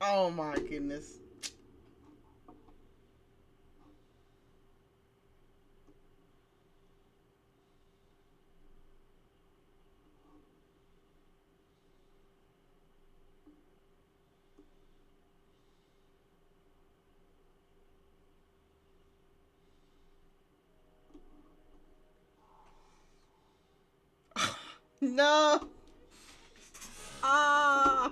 Oh my goodness. No. Ah.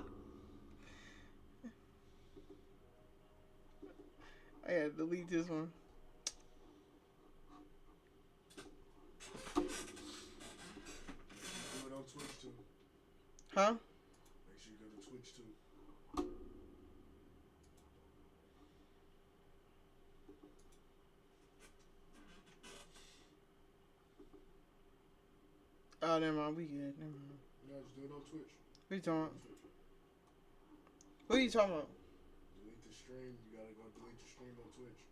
I gotta delete this one. Do it on Twitch too. Huh? Make sure you go to Twitch too. Oh, never mind. We good. Never mind. No, just do it on Twitch. What you Do it talking on about? Twitch. What are you talking about? Delete the stream. You gotta go delete the stream on Twitch.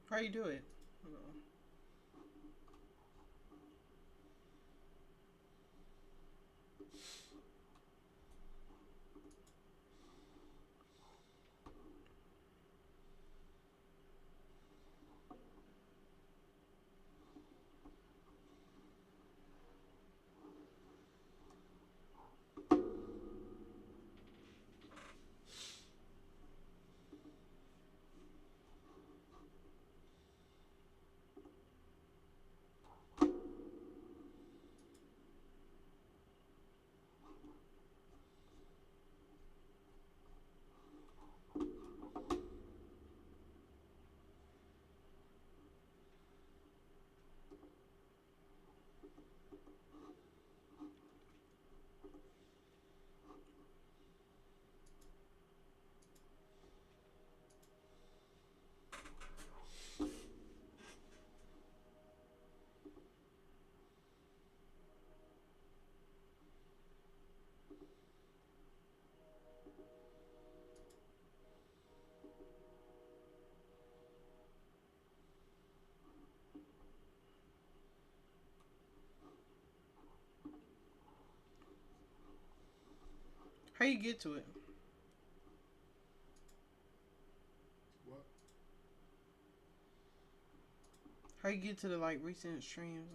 How you do it? How you get to it? What? How you get to the like recent streams?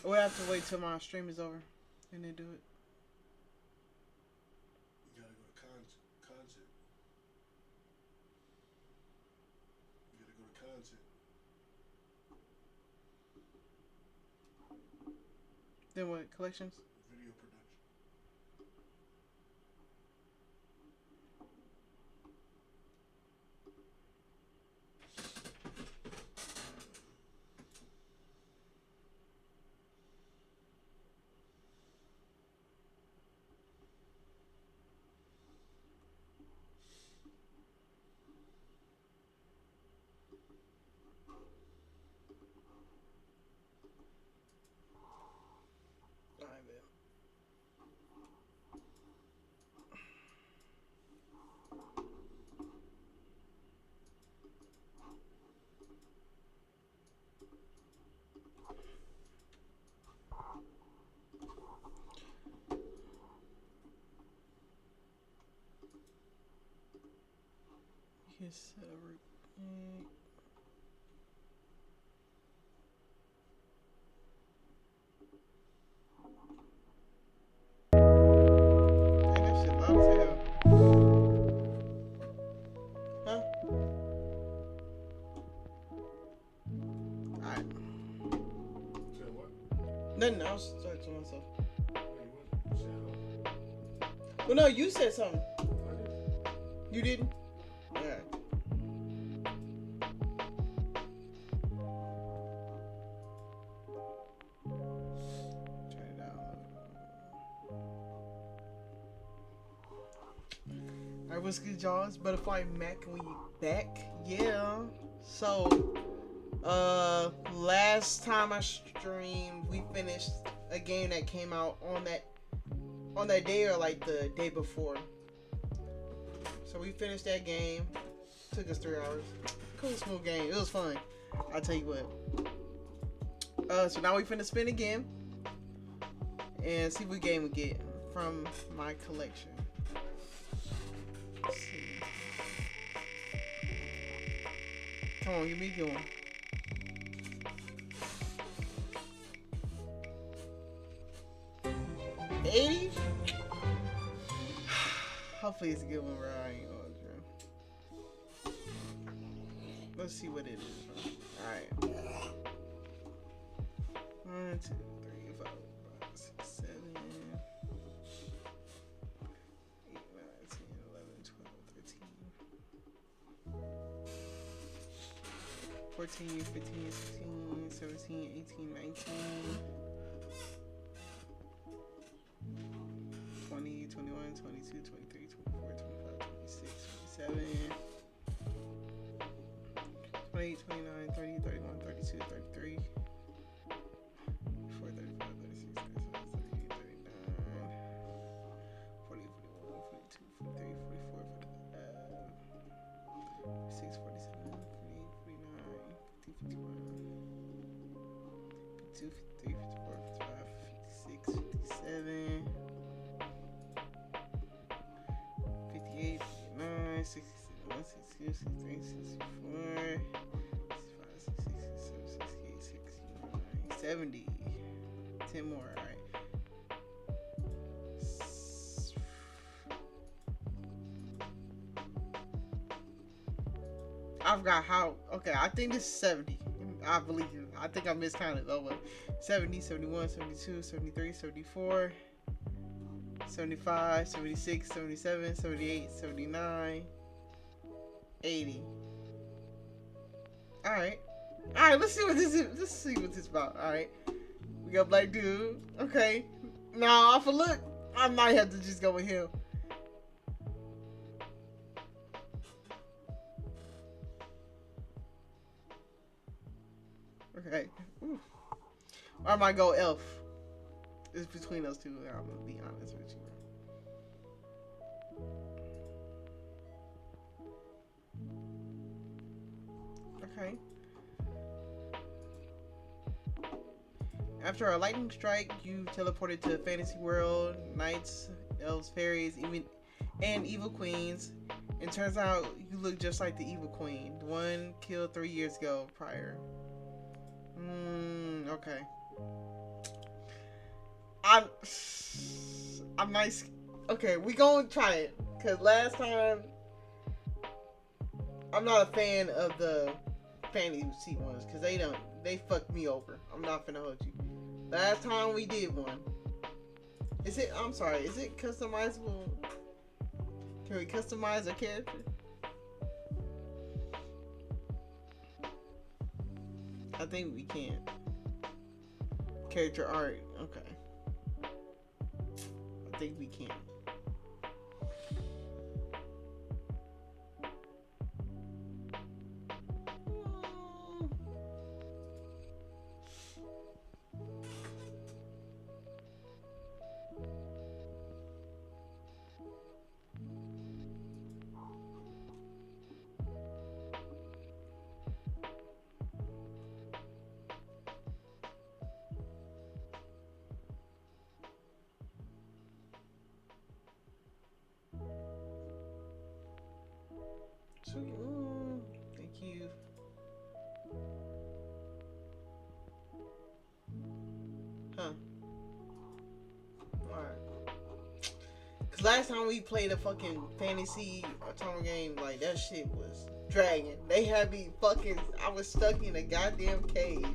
Or I have to wait till my stream is over and then do it. You gotta go to content. You gotta go to content. Then what? Collections? Video production. Alright, man. His server. Dang, that shit loud as hell. Huh? Alright. Said what? Nothing, I was talking to myself. No, you wasn't. You said hello. Well, no, you said something. I did. You didn't? Yeah. Turn it down. Alright, what's good, y'all? It's Butterfly Mac and we back. Yeah. So, last time I streamed, we finished a game that came out on that day or like the day before. So we finished that game. Took us 3 hours. Cool, smooth game. It was fun. I'll tell you what. So now we finna spin again and see what game we get from my collection. Let's see. Come on, give me a good one. $80? Hopefully it's a good one, bro. I ain't gonna dream. Let's see what it is. Alright. 1, 2, 3, 4, 5, 6, 7, 8, 9, 10, 11, 12, 13, 14, 15, 16, 17, 18, 19, 20, 21, 22, 23, 24, 25, 26, 27, 28, 29, 30, 31, 32, 33, 34, 35, 36, 37, 38, 39, 40, 41, 42, 43, 44, 45, 46, 47, 48, 49, 50, 51, 52, 53, 54, 55, 56, 57, 58, 59, 60, 61, 62, 63, 64, 65, 66, 67, 68, 69, 70. 10 more, alright. I forgot how. Okay, I think this is 70. I believe you. I think I miscounted though, but 70, 71, 72, 73, 74, 75, 76, 77, 78, 79, 80. Alright. Alright, let's see what this is. Let's see what this is about. Alright. We got black dude. Okay. Now, off a look, I might have to just go with him. Okay. Ooh. Or I might go elf. It's between those two. I'm gonna be honest with you. Okay. After a lightning strike, you teleported to a fantasy world, knights, elves, fairies, and evil queens. And turns out you look just like the evil queen, the one killed 3 years ago prior. Okay. I'm nice. Okay, we gonna try it. Cause last time, I'm not a fan of the fantasy ones. Cause they fucked me over. I'm not finna hold you. Last time we did one. Is it customizable? Can we customize a character? I think we can. Character art, okay. I think we can. Cause last time we played a fucking fantasy Otome game, like that shit was dragging. They had me fucking. I was stuck in a goddamn cave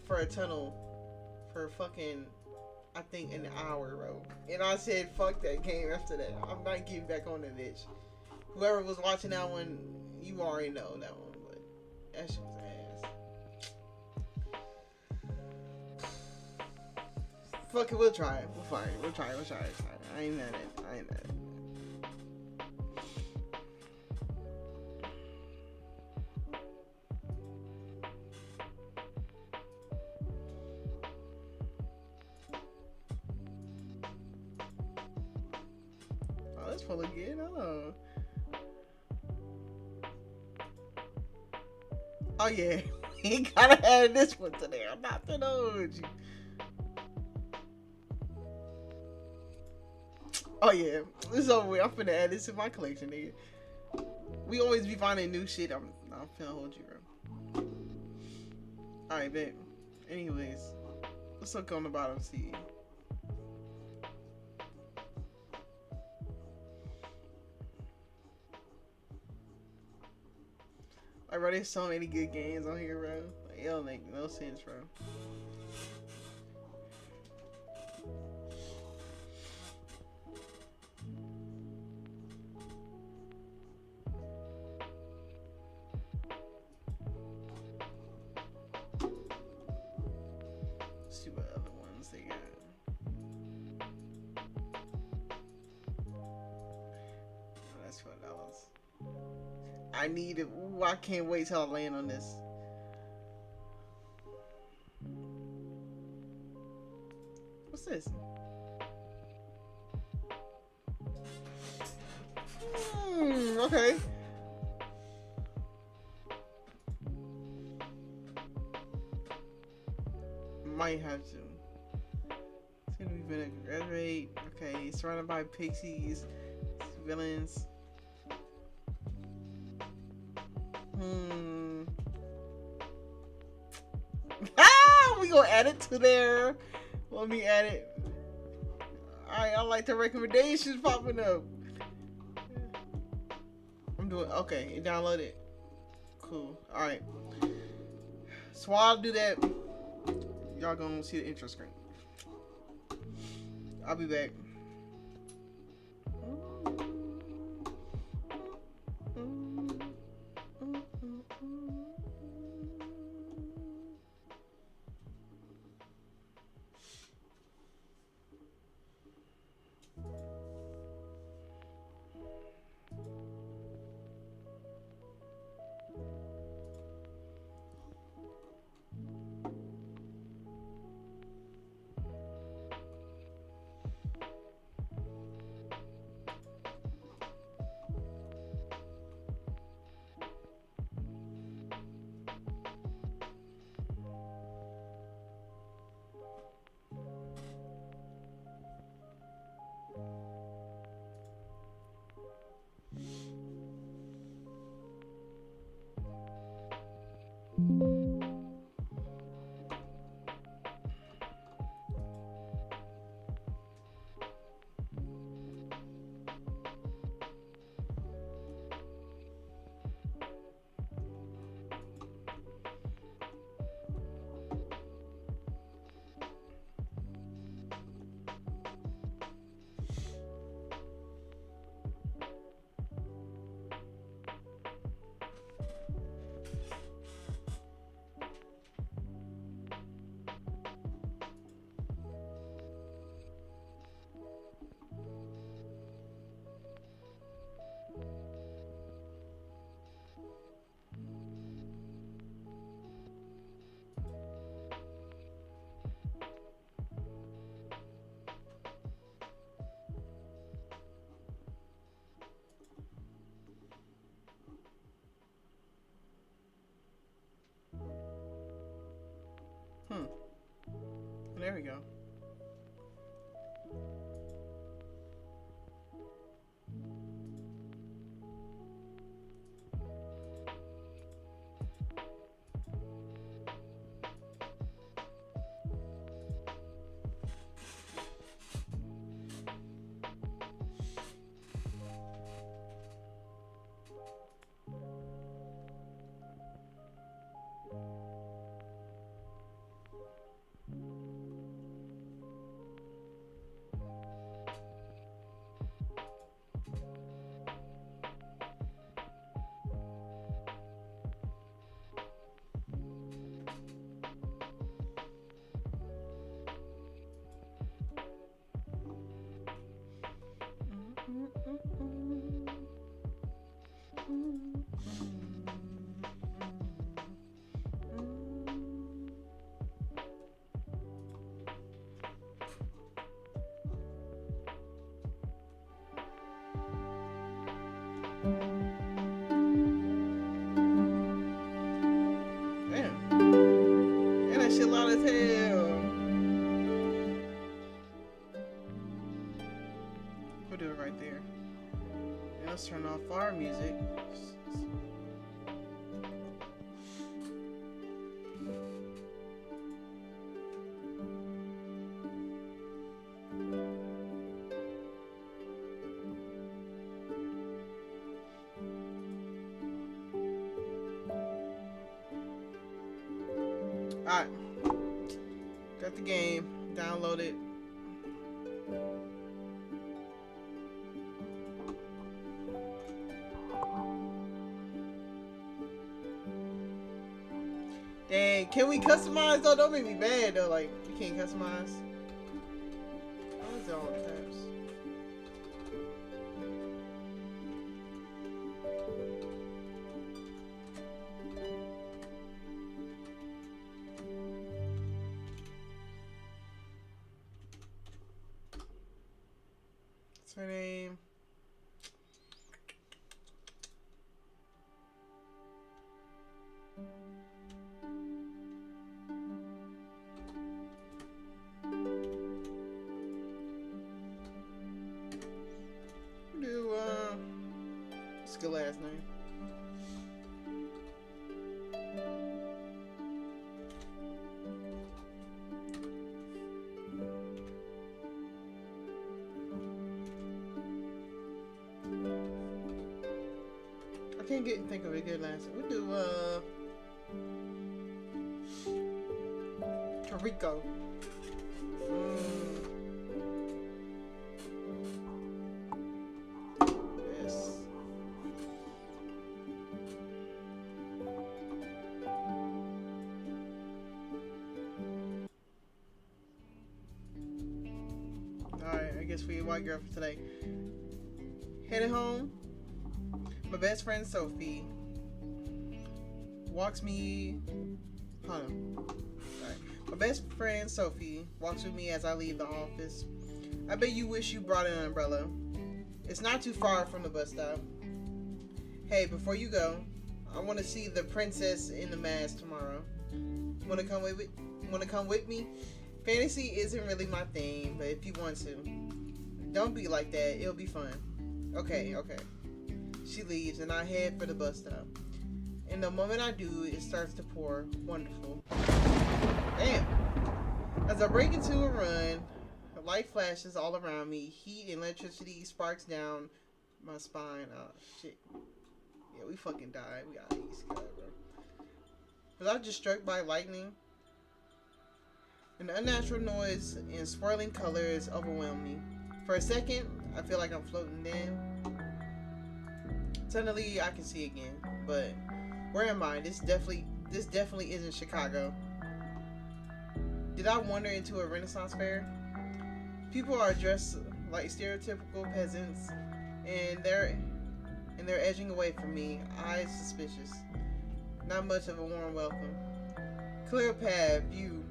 for a tunnel for fucking, I think, an hour, bro. And I said, fuck that game after that. I'm not getting back on the bitch. Whoever was watching that one, you already know that one, but that shit was ass. Fuck it, we'll try it. We'll try it. We'll try it. I ain't mad at it. Oh, that's full again. Oh yeah, he gotta add this one to there. I'm not gonna hold you. Oh yeah, it's over with. I'm finna add this to my collection, nigga. We always be finding new shit. I'm finna hold you, bro. Alright, babe. Anyways, let's look on the bottom, see. Like, bro, there's so many good games on here, bro. Like, it don't make no sense, bro. Let's see what other ones they got. Oh, that's $12. I need it. Ooh, I can't wait till I land on this. What's this? Okay. Might have to. It's gonna be better. Graduate. Okay. Surrounded by pixies, villains. We gonna add it to there. Let me add it. I like the recommendations popping up. I'm doing okay. You download it. Cool. All right. So while I do that, y'all gonna see the intro screen. I'll be back. There we go. Damn. And that shit loud as hell. We'll do it right there. And let's turn off our music. Alright. Got the game. Downloaded. Dang, can we customize though? Don't make me bad though. Like, we can't customize. How is it all tabs? What's her name? Do what's the last name? I can't think of a good last name. We'll do Rico. Yes. Alright, I guess we white girl for today. Headed home. My best friend Sophie walks me. Hold on. Alright. My best friend Sophie walks with me as I leave the office. I bet you wish you brought an umbrella. It's not too far from the bus stop. Hey, before you go, I want to see the princess in the mask tomorrow. Want to come with me? Fantasy isn't really my thing, but if you want to, don't be like that. It'll be fun. Okay. She leaves and I head for the bus stop. And the moment I do, it starts to pour. Wonderful. Damn. As I break into a run, the light flashes all around me. Heat and electricity sparks down my spine. Oh, shit. Yeah, we fucking died. We got East Sky, bro. Was I just struck by lightning? An unnatural noise and swirling colors overwhelm me. For a second, I feel like I'm floating then. Suddenly, I can see again. But where am I? This definitely isn't Chicago. Did I wander into a Renaissance fair? People are dressed like stereotypical peasants, and they're edging away from me, eyes suspicious. Not much of a warm welcome. Clear path, you.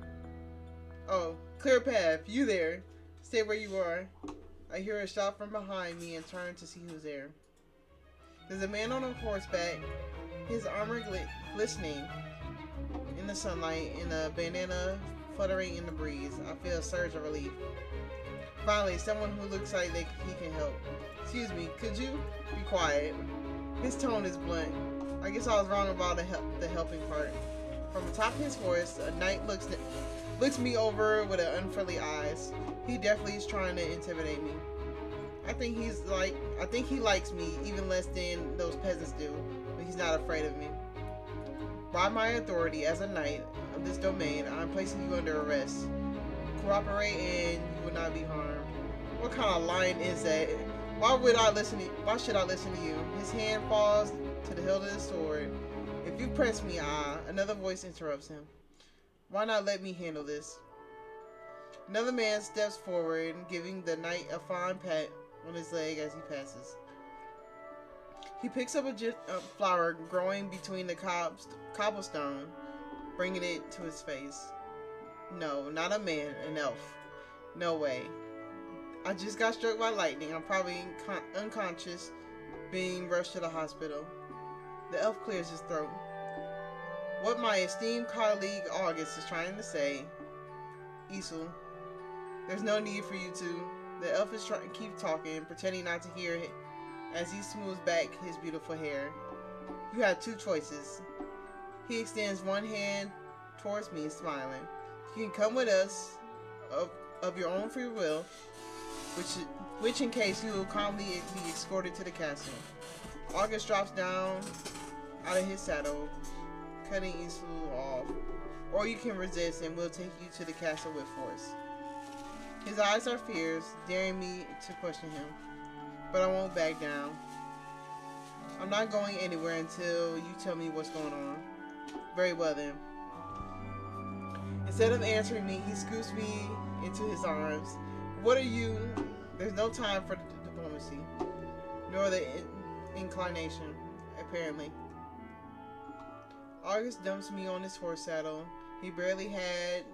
Oh, clear path, you there. Stay where you are. I hear a shout from behind me and turn to see who's there. There's a man on a horseback, his armor glistening in the sunlight and a bandana fluttering in the breeze. I feel a surge of relief. Finally, someone who looks like he can help. Excuse me, could you be quiet? His tone is blunt. I guess I was wrong about the helping part. From atop his horse, a knight looks me over with unfriendly eyes. He definitely is trying to intimidate me. I think he likes me even less than those peasants do, but he's not afraid of me. By my authority as a knight of this domain, I'm placing you under arrest. Cooperate and you will not be harmed. What kind of line is that? Why should I listen to you? His hand falls to the hilt of his sword. If you press me, another voice interrupts him. Why not let me handle this? Another man steps forward, giving the knight a fine pat on his leg as he passes. He picks up a flower growing between the cobblestone, bringing it to his face. No, not a man, an elf. No way. I just got struck by lightning. I'm probably unconscious, being rushed to the hospital. The elf clears his throat. What my esteemed colleague August is trying to say, Isul, there's no need for you to. The elf is trying to keep talking, pretending not to hear it as he smooths back his beautiful hair. You have two choices. He extends one hand towards me, smiling. You can come with us of your own free will, which in case you will calmly be escorted to the castle. August drops down out of his saddle, cutting Isul off. Or you can resist and we'll take you to the castle with force. His eyes are fierce, daring me to question him. But I won't back down. I'm not going anywhere until you tell me what's going on. Very well then. Instead of answering me, he scoops me into his arms. What are you? There's no time for diplomacy, nor the inclination, apparently. August dumps me on his horse saddle. He barely had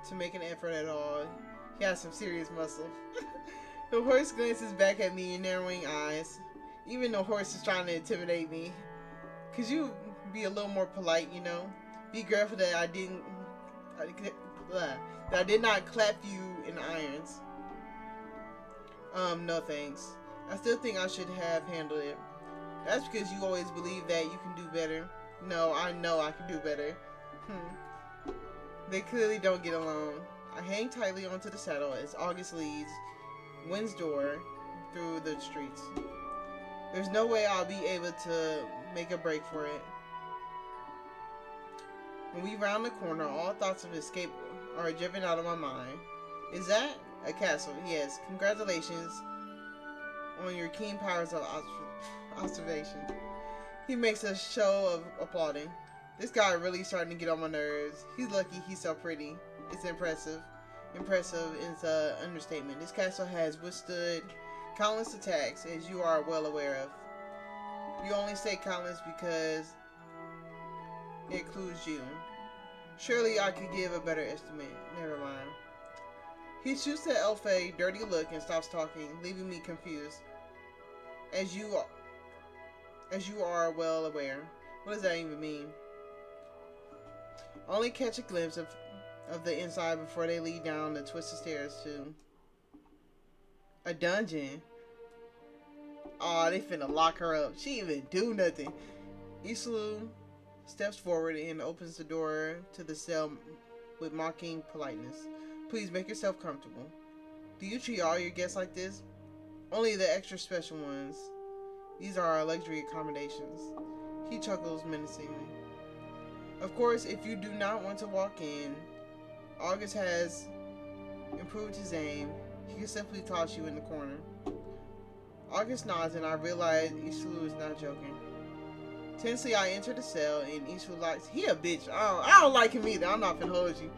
to make an effort at all. He has some serious muscle. The horse glances back at me in narrowing eyes. Even the horse is trying to intimidate me. Could you be a little more polite, you know? Be grateful that I did not clap you in irons. No thanks. I still think I should have handled it. That's because you always believe that you can do better. No, I know I can do better. They clearly don't get along. I hang tightly onto the saddle as August leads Windsor through the streets. There's no way I'll be able to make a break for it. When we round the corner, all thoughts of escape are driven out of my mind. Is that a castle? Yes. Congratulations on your keen powers of observation. He makes a show of applauding. This guy really starting to get on my nerves. He's lucky he's so pretty. It's impressive. Impressive is an understatement. This castle has withstood countless attacks, as you are well aware of. You only say countless because it includes you. Surely I could give a better estimate. Never mind. He shoots at Elf a dirty look and stops talking, leaving me confused. As you are well aware. What does that even mean? Only catch a glimpse of the inside before they lead down the twisted stairs to a dungeon. Aw, they finna lock her up. She didn't even do nothing. Isul steps forward and opens the door to the cell with mocking politeness. Please make yourself comfortable. Do you treat all your guests like this? Only the extra special ones. These are our luxury accommodations. He chuckles menacingly. Of course, if you do not want to walk in, August has improved his aim. He can simply toss you in the corner. August nods and I realize Isul is not joking. Tensely, I enter the cell and Isul locks. He a bitch. I don't like him either. I'm not finna hold you.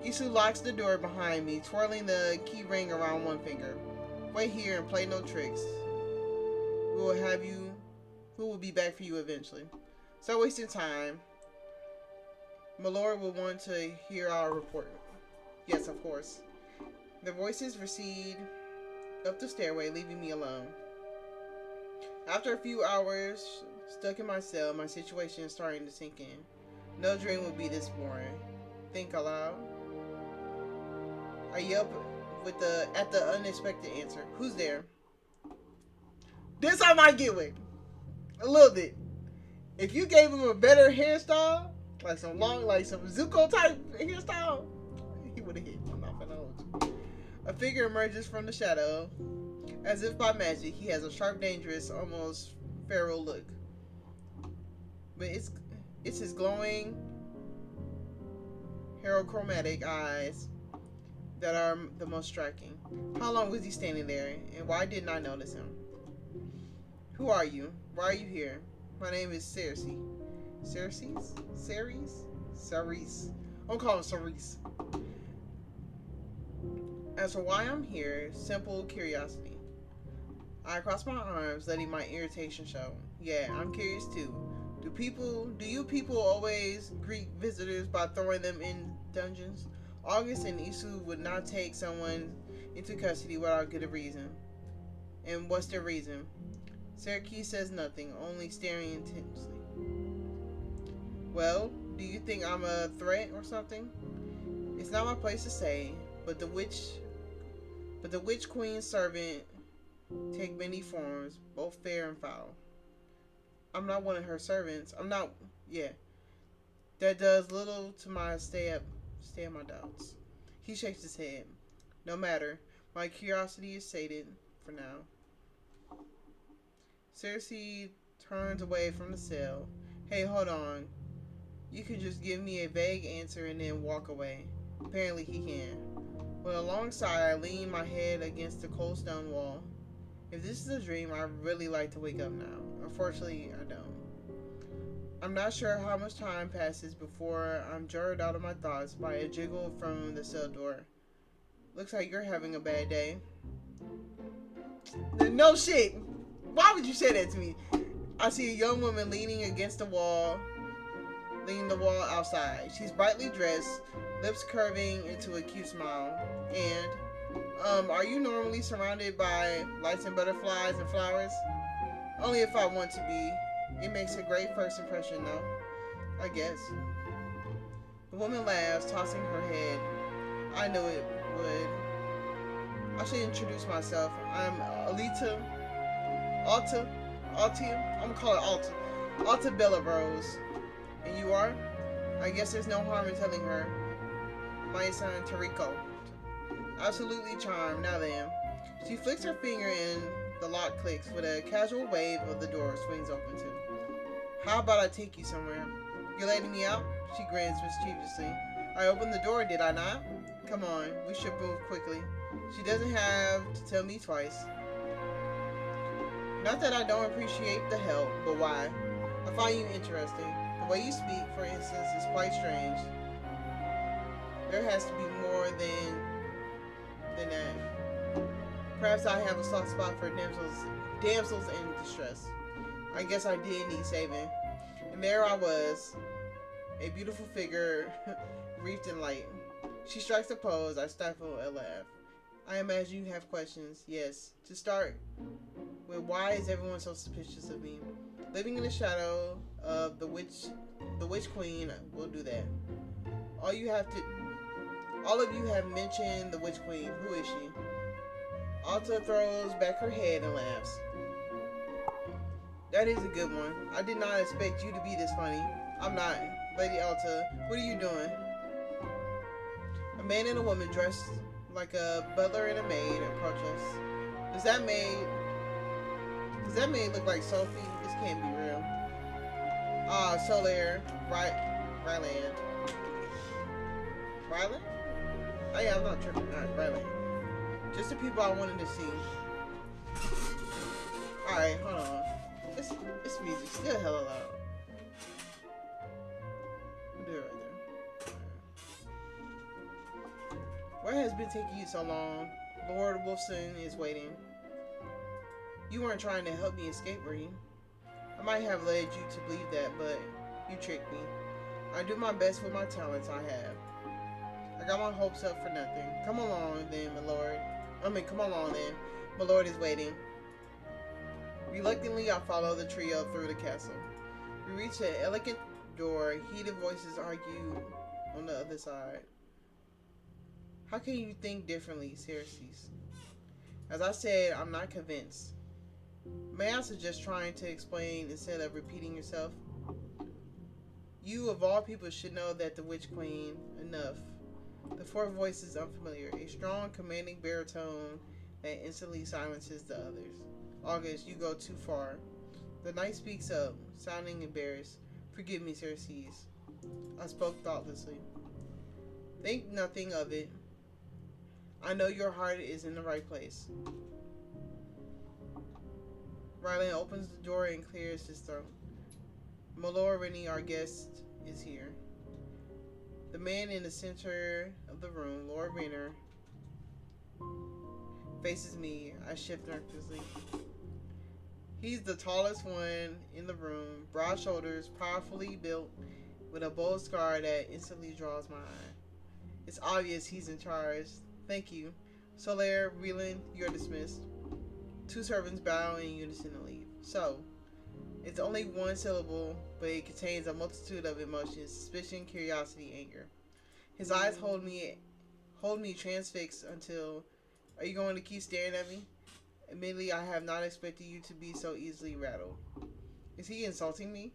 Isul locks the door behind me, twirling the key ring around one finger. Wait here and play no tricks. We will be back for you eventually. So wasting time. My lord will want to hear our report. Yes, of course. The voices recede up the stairway, leaving me alone. After a few hours stuck in my cell, my situation is starting to sink in. No dream would be this boring. Think aloud. I yelp at the unexpected answer. Who's there? This I might get with. A little bit. If you gave him a better hairstyle, like some Zuko type hairstyle, he would have hit. I'm not gonna hold you. A figure emerges from the shadow. As if by magic, he has a sharp, dangerous, almost feral look. But it's his glowing, heterochromatic eyes that are the most striking. How long was he standing there, and why didn't I notice him? Who are you? Why are you here? My name is Ceres. Ceres? Ceres? Ceres. I'll call him Ceres. As for why I'm here, simple curiosity. I cross my arms, letting my irritation show. Yeah, I'm curious too. Do you people always greet visitors by throwing them in dungeons? August and Isu would not take someone into custody without good reason. And what's their reason? Syracuse says nothing, only staring intensely. Well, do you think I'm a threat or something? It's not my place to say, but the witch queen's servant take many forms, both fair and foul. I'm not one of her servants. I'm not. Yeah, that does little to my stay my doubts. He shakes his head. No matter. My curiosity is sated for now. Cersei turns away from the cell. Hey, hold on. You can just give me a vague answer and then walk away. Apparently he can. With a long sigh, I lean my head against the cold stone wall. If this is a dream, I'd really like to wake up now. Unfortunately, I don't. I'm not sure how much time passes before I'm jarred out of my thoughts by a jiggle from the cell door. Looks like you're having a bad day. No shit! Why would you say that to me? I see a young woman leaning against the wall outside. She's brightly dressed, lips curving into a cute smile. And, are you normally surrounded by lights and butterflies and flowers? Only if I want to be. It makes a great first impression, though. I guess. The woman laughs, tossing her head. I knew it would. I should introduce myself. I'm Alta, I'm gonna call it Alta. Alta Bella Rose. And you are? I guess there's no harm in telling her. My son, Tariko. Absolutely charmed, now then. She flicks her finger and the lock clicks. With a casual wave of the door swings open too. How about I take you somewhere? You're letting me out? She grins mischievously. I opened the door, did I not? Come on, we should move quickly. She doesn't have to tell me twice. Not that I don't appreciate the help, but why? I find you interesting. The way you speak, for instance, is quite strange. There has to be more than that. Perhaps I have a soft spot for damsels in distress. I guess I did need saving. And there I was, a beautiful figure wreathed in light. She strikes a pose. I stifle a laugh. I imagine you have questions. Yes. To start with, why is everyone so suspicious of me? Living in the shadow of the witch queen will do that. All of you have mentioned the witch queen. Who is she? Alta throws back her head and laughs. That is a good one. I did not expect you to be this funny. I'm not. Lady Alta, what are you doing? A man and a woman dressed like a butler and a maid approach us. Does that maid look like Sophie? This can't be real. Solar, Ryland. Ryland? Oh yeah, I'm not tripping. Alright, Ryland. Just the people I wanted to see. Alright, hold on. This music still hella loud. I'll do it right there. Where has been taking you so long? Lord Wolfson is waiting. You weren't trying to help me escape, were you? I might have led you to believe that, but you tricked me. I do my best with my talents I have. I got my hopes up for nothing. Come along then, my lord. Come along then. My lord is waiting. Reluctantly, I follow the trio through the castle. We reach an elegant door. Heated voices argue on the other side. How can you think differently, Cersei? As I said, I'm not convinced. May I suggest trying to explain instead of repeating yourself? You, of all people, should know that the Witch Queen, enough. The fourth voice is unfamiliar. A strong, commanding baritone that instantly silences the others. August, you go too far. The knight speaks up, sounding embarrassed. Forgive me, Cersei. I spoke thoughtlessly. Think nothing of it. I know your heart is in the right place. Ryland opens the door and clears his throat. My lord Rennie, our guest, is here. The man in the center of the room, Lord Renner, faces me. I shift nervously. He's the tallest one in the room, broad shoulders, powerfully built, with a bold scar that instantly draws my eye. It's obvious he's in charge. Thank you. Solaire, Wheelan, you're dismissed. Two servants bow in unison and leave. So, it's only one syllable, but it contains a multitude of emotions: suspicion, curiosity, anger. His eyes hold me transfixed until. Are you going to keep staring at me? Admittedly, I have not expected you to be so easily rattled. Is he insulting me?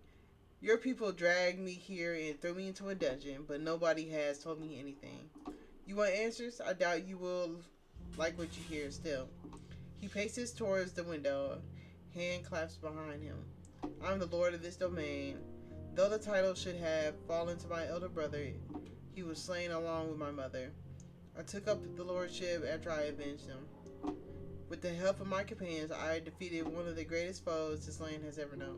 Your people dragged me here and threw me into a dungeon, but nobody has told me anything. You want answers? I doubt you will like what you hear still. He paces towards the window, hand claps behind him. I'm the lord of this domain. Though the title should have fallen to my elder brother, he was slain along with my mother. I took up the lordship after I avenged him. With the help of my companions, I defeated one of the greatest foes this land has ever known.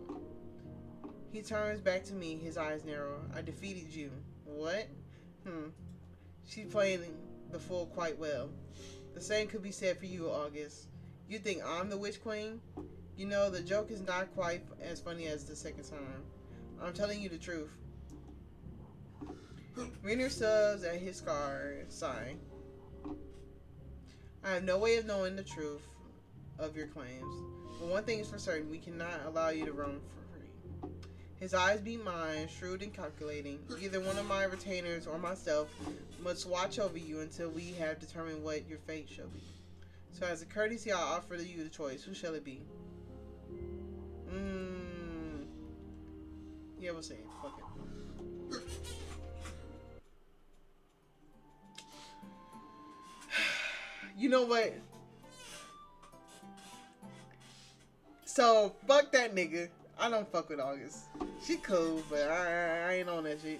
He turns back to me, his eyes narrow. I defeated you. What? She's playing the fool quite well. The same could be said for you, August. You think I'm the Witch Queen? You know, the joke is not quite as funny as the second time. I'm telling you the truth. Rainer subs at his scar, sighing. I have no way of knowing the truth of your claims, but one thing is for certain: we cannot allow you to roam for free. His eyes beat mine, shrewd and calculating. Either one of my retainers or myself must watch over you until we have determined what your fate shall be. So as a courtesy, I offer you the choice. Who shall it be? Yeah, we'll say it. Fuck it. You know what? So, fuck that nigga. I don't fuck with August. She cool, but I ain't on that shit.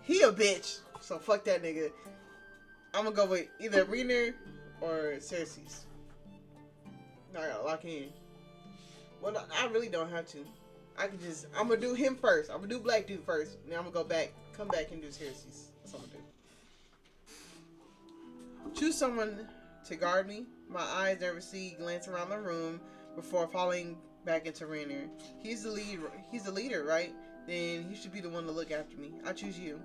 He a bitch, so fuck that nigga. I'm gonna go with either Rainer or Cersei's. Now I gotta lock in. Well, no, I really don't have to. I can just, I'm gonna do him first. I'm gonna do Black Dude first. Now I'm gonna go back, come back and do Cersei's. That's what I'm gonna do. Choose someone to guard me. My eyes nervously glance around the room before falling back into Rainer. He's the leader, right? Then he should be the one to look after me. I choose you.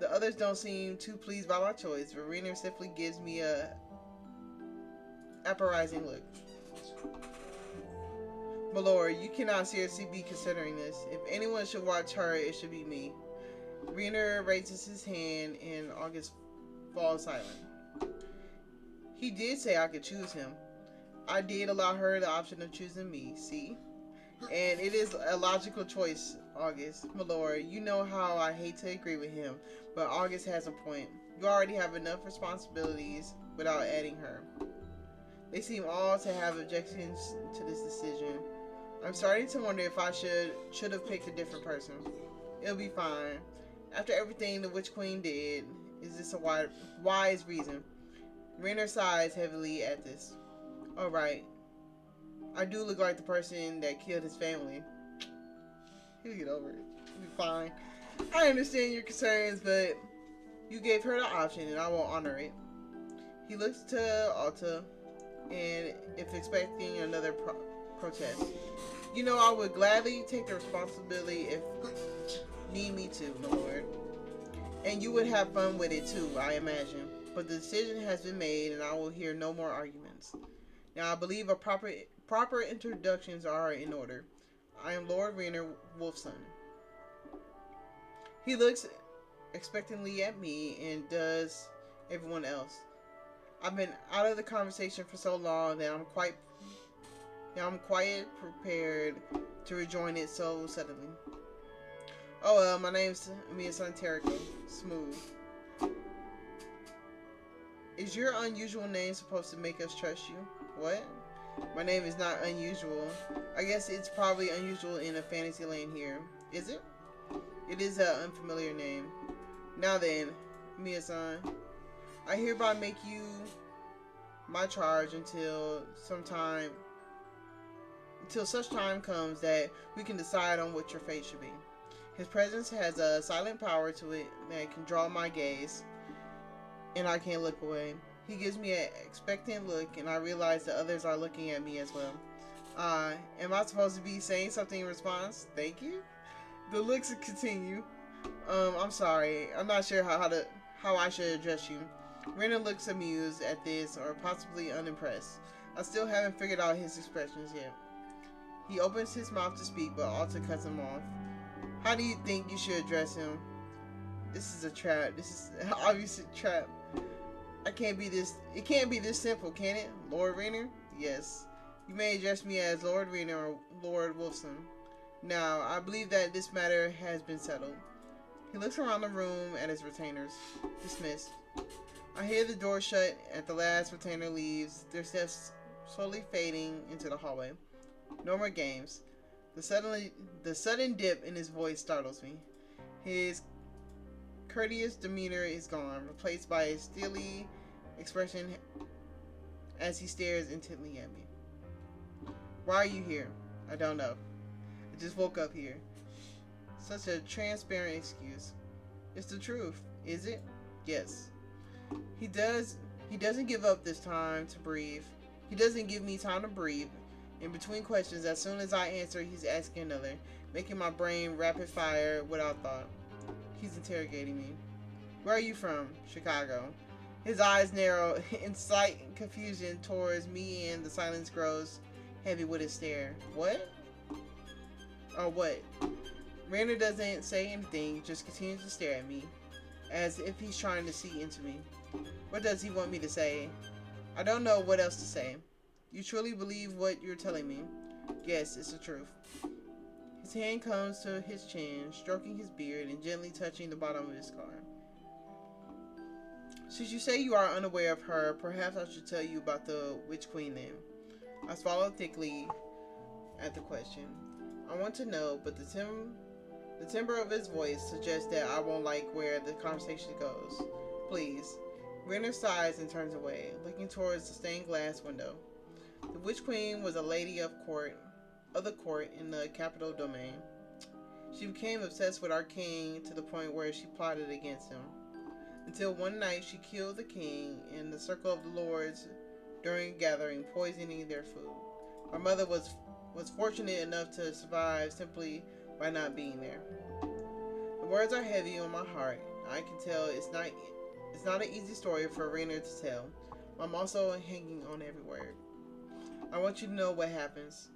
The others don't seem too pleased by my choice, but Rainer simply gives me a appraising look. My lord, you cannot seriously be considering this. If anyone should watch her, it should be me. Rainer raises his hand and August falls silent. He did say I could choose him. I did allow her the option of choosing me, see? And it is a logical choice, August. My lord, you know how I hate to agree with him, but August has a point. You already have enough responsibilities without adding her. They seem all to have objections to this decision. I'm starting to wonder if I should have picked a different person. It'll be fine. After everything the Witch Queen did, is this a wise reason? Rainer sighs heavily at this. Alright. I do look like the person that killed his family. He'll get over it. He'll be fine. I understand your concerns, but you gave her the option and I will honor it. He looks to Otome and if expecting another protest. You know, I would gladly take the responsibility if need me to, my lord. And you would have fun with it too, I imagine. But the decision has been made and I will hear no more arguments. Now I believe proper introductions are in order. I am Lord Rainer Wolfson. He looks expectantly at me and does everyone else. I've been out of the conversation for so long that I'm quite prepared to rejoin it so suddenly. Oh, my name's Mia Santerico. Smooth. Is your unusual name supposed to make us trust you? What? My name is not unusual. I guess it's probably unusual in a fantasy land here. Is it? It is an unfamiliar name. Now then, Mia-san, I hereby make you my charge until such time comes that we can decide on what your fate should be. His presence has a silent power to it that can draw my gaze, and I can't look away. He gives me an expectant look, and I realize the others are looking at me as well. Am I supposed to be saying something in response? Thank you? The looks continue. I'm sorry. I'm not sure how I should address you. Rena looks amused at this, or possibly unimpressed. I still haven't figured out his expressions yet. He opens his mouth to speak, but Alta cuts him off. How do you think you should address him? This is a trap. This is obviously a trap. It can't be this simple, can it? Lord Rainer? Yes. You may address me as Lord Rainer or Lord Wolfson. Now, I believe that this matter has been settled. He looks around the room at his retainers. Dismissed. I hear the door shut as the last retainer leaves, their steps slowly fading into the hallway. No more games. The sudden dip in his voice startles me. His courteous demeanor is gone, replaced by a steely expression as he stares intently at me. Why are you here? I don't know. I just woke up here. Such a transparent excuse. It's the truth, is it? Yes. He doesn't give up this time to breathe. He doesn't give me time to breathe. In between questions, as soon as I answer, he's asking another, making my brain rapid fire without thought. He's interrogating me. Where are you from? Chicago. His eyes narrow in slight confusion towards me, and the silence grows heavy with his stare. What? Oh, what? Rainer doesn't say anything, just continues to stare at me, as if he's trying to see into me. What does he want me to say? I don't know what else to say. You truly believe what you're telling me? Yes, it's the truth. His hand comes to his chin, stroking his beard and gently touching the bottom of his car. Since you say you are unaware of her, perhaps I should tell you about the Witch Queen then. I swallowed thickly at the question. I want to know, but the timbre of his voice suggests that I won't like where the conversation goes. Please. Renner sighs and turns away, looking towards the stained glass window. The Witch Queen was a lady of the court in the capital domain. She became obsessed with our king to the point where she plotted against him. Until one night she killed the king in the circle of the lords during a gathering, poisoning their food. My mother was fortunate enough to survive simply by not being there. The words are heavy on my heart. I can tell it's not an easy story for Rainer to tell. I'm also hanging on every word. I want you to know what happens.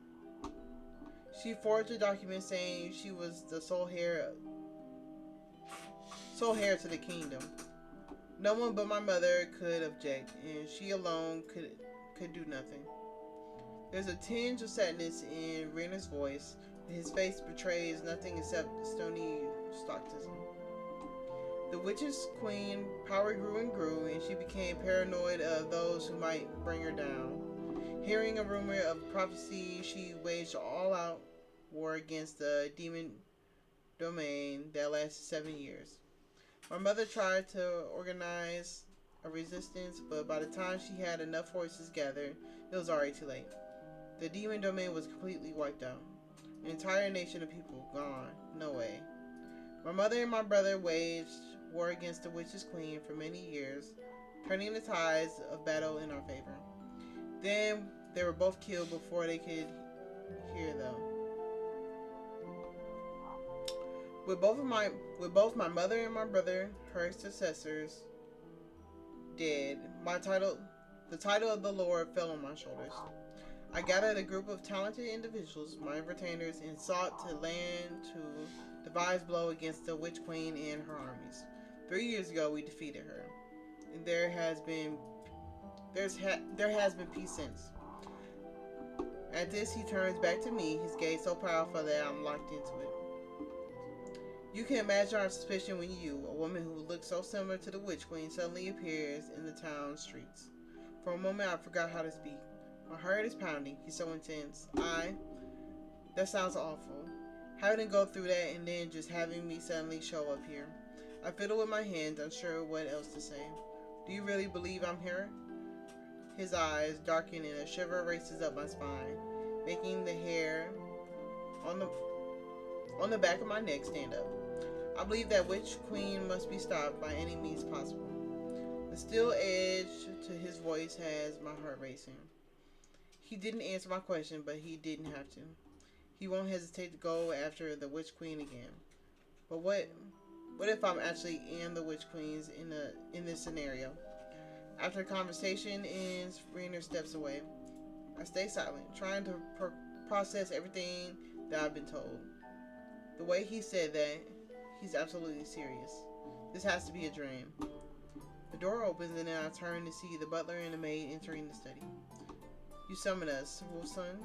She forged a document saying she was the sole heir to the kingdom. No one but my mother could object, and she alone could do nothing. There's a tinge of sadness in Rainer's voice, but his face betrays nothing except stony stoicism. The witch's queen power grew and grew, and she became paranoid of those who might bring her down. Hearing a rumor of prophecy, she waged all-out war against the demon domain that lasted 7 years. My mother tried to organize a resistance, but by the time she had enough forces gathered, it was already too late. The demon domain was completely wiped out. An entire nation of people gone. No way. My mother and my brother waged war against the witch's queen for many years, turning the tides of battle in our favor. Then they were both killed before they could hear them. With both my mother and my brother, her successors, dead, the title of the Lord fell on my shoulders. I gathered a group of talented individuals, my retainers, and sought to land to devise blow against the Witch Queen and her armies. 3 years ago, we defeated her, and there has been peace since. At this, he turns back to me, his gaze so powerful that I'm locked into it. You can imagine our suspicion when you, a woman who looks so similar to the Witch Queen, suddenly appears in the town streets. For a moment, I forgot how to speak. My heart is pounding. He's so intense. That sounds awful. Having to go through that and then just having me suddenly show up here. I fiddle with my hands, unsure what else to say. Do you really believe I'm here? His eyes darken and a shiver races up my spine, making the hair on the back of my neck stand up. I believe that Witch Queen must be stopped by any means possible. The still edge to his voice has my heart racing. He didn't answer my question, but he didn't have to. He won't hesitate to go after the Witch Queen again. But what if I'm actually am the Witch Queens in this scenario? After the conversation ends, Rainer steps away. I stay silent, trying to process everything that I've been told. The way he said that, he's absolutely serious. This has to be a dream. The door opens and then I turn to see the butler and the maid entering the study. You summoned us, Wilson?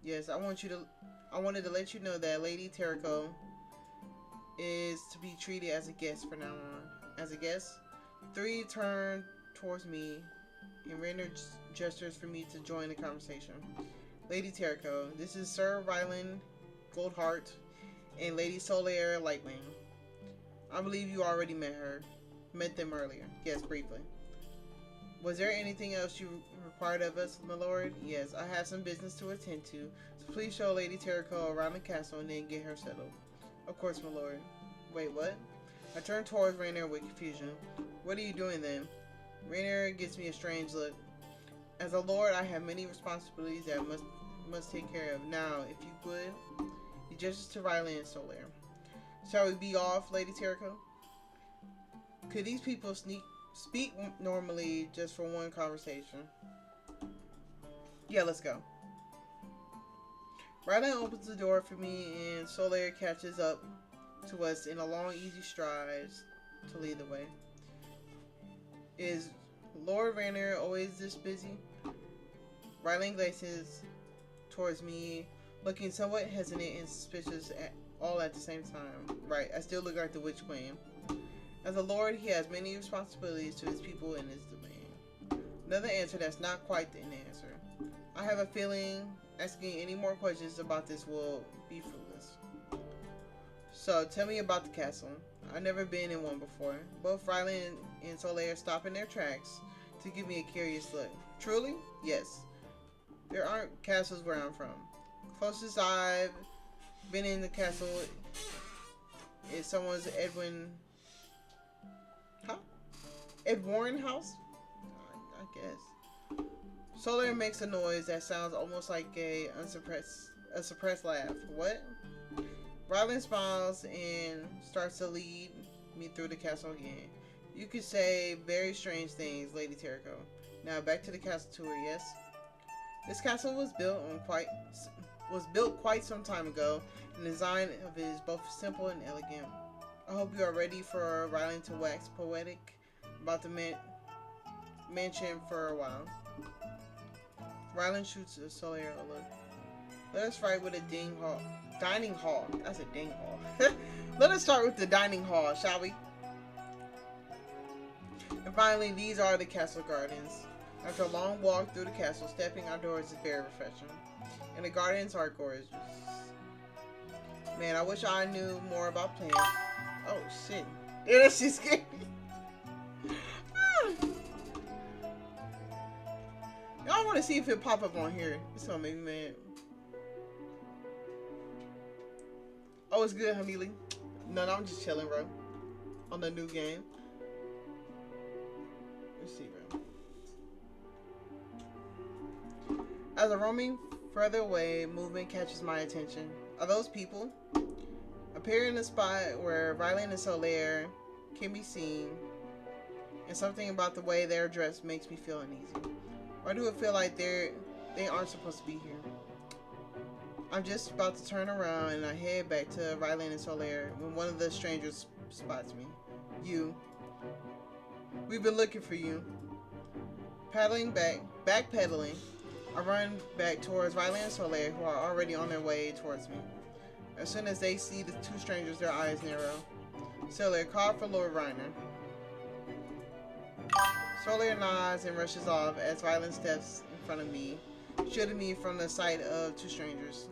Yes, I wanted to let you know that Lady Terrico is to be treated as a guest from now on. As a guest? Three turn towards me and Rainer gestures for me to join the conversation. Lady Terrico, this is Sir Ryland Goldheart and Lady Solaire Lightwing. I believe you already met them earlier. Yes, briefly. Was there anything else you required of us, my lord? Yes, I have some business to attend to, so please show Lady Terrico around the castle and then get her settled. Of course, my lord. Wait, what? I turn towards Rainer with confusion. What are you doing then? Rainer gives me a strange look. As a lord, I have many responsibilities that I must take care of. Now, if you would, he gestures to Riley and Solaire. Shall we be off, Lady Terrico? Could these people speak normally just for one conversation? Yeah, let's go. Riley opens the door for me and Solaire catches up to us in a long, easy stride to lead the way. Is Lord Rainer always this busy? Riley glances towards me, looking somewhat hesitant and suspicious all at the same time. Right, I still look like the Witch Queen. As a lord, he has many responsibilities to his people and his domain. Another answer that's not quite an answer. I have a feeling asking any more questions about this will be fruitless. So, tell me about the castle. I've never been in one before. Both Riley and Solaire stop in their tracks to give me a curious look. Truly? Yes. There aren't castles where I'm from. Closest I've been in the castle is someone's Edwarn house? I guess. Solaire makes a noise that sounds almost like a suppressed laugh. What? Ryland smiles and starts to lead me through the castle again. You could say very strange things, Lady Terrico. Now back to the castle tour, yes? This castle was built quite some time ago, and the design of it is both simple and elegant. I hope you are ready for Ryland to wax poetic about the mansion for a while. Ryland shoots Solaire a look. Let us start with a dining hall. That's a ding hall. Let us start with the dining hall, shall we? And finally, these are the castle gardens. After a long walk through the castle, stepping outdoors is very refreshing. And the gardens are gorgeous. Man, I wish I knew more about plants. Oh, shit. Yeah, that shit scared me. I want to see if it pop up on here. It's gonna make me mad. Oh, it's good, Hamili. No, I'm just chilling, bro. On the new game. Let's see, bro. As a roaming further away, movement catches my attention. Are those people? Appear in the spot where Ryland and Solaire can be seen, and something about the way they're dressed makes me feel uneasy. Why do it feel like they aren't supposed to be here? I'm just about to turn around and I head back to Ryland and Solaire when one of the strangers spots me. You. We've been looking for you. Backpedaling, I run back towards Ryland and Solaire, who are already on their way towards me. As soon as they see the two strangers, their eyes narrow. Solaire, call for Lord Ryner. Solaire nods and rushes off as Ryland steps in front of me, shielding me from the sight of two strangers.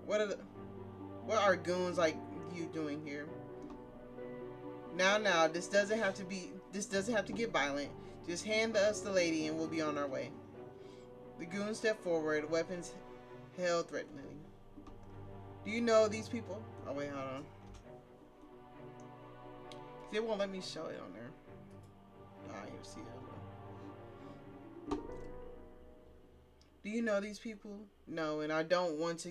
What are goons like you doing here? Now, this doesn't have to get violent. Just hand us the lady and we'll be on our way. The goons step forward, weapons held threateningly. Do you know these people? Oh wait, hold on. They won't let me show it on there. I don't even see that. Do you know these people? No, and I don't want to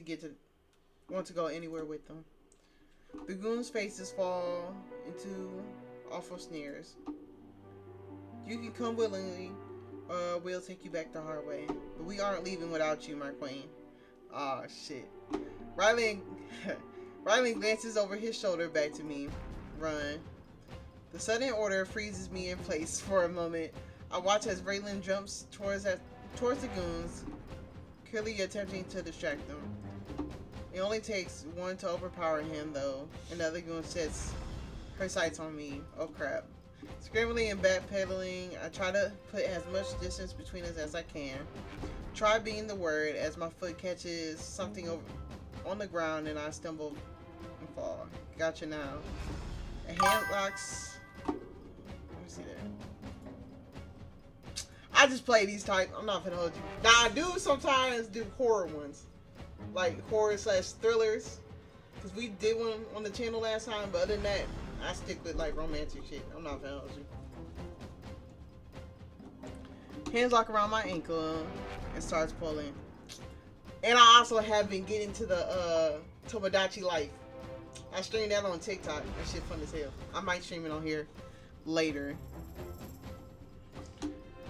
go anywhere with them. The goons' faces fall into awful sneers. You can come willingly, or we'll take you back the hard way. But we aren't leaving without you, my queen. Aw, shit. Riley glances over his shoulder back to me. Run. The sudden order freezes me in place for a moment. I watch as Raylan jumps towards the goons, clearly attempting to distract them. It only takes one to overpower him, though. Another goon sets her sights on me. Oh crap. Scrambling and backpedaling, I try to put as much distance between us as I can. Try being the word as my foot catches something on the ground and I stumble and fall. Gotcha now. A hand locks. Let me see that. I just play these type. I'm not gonna hold you. Now I do sometimes do horror ones, like horror / thrillers, because we did one on the channel last time. But other than that, I stick with like romantic shit. I'm not gonna hold you. Hands lock around my ankle and starts pulling. And I also have been getting to the Tomodachi Life. I streamed that on TikTok. That shit fun as hell. I might stream it on here later.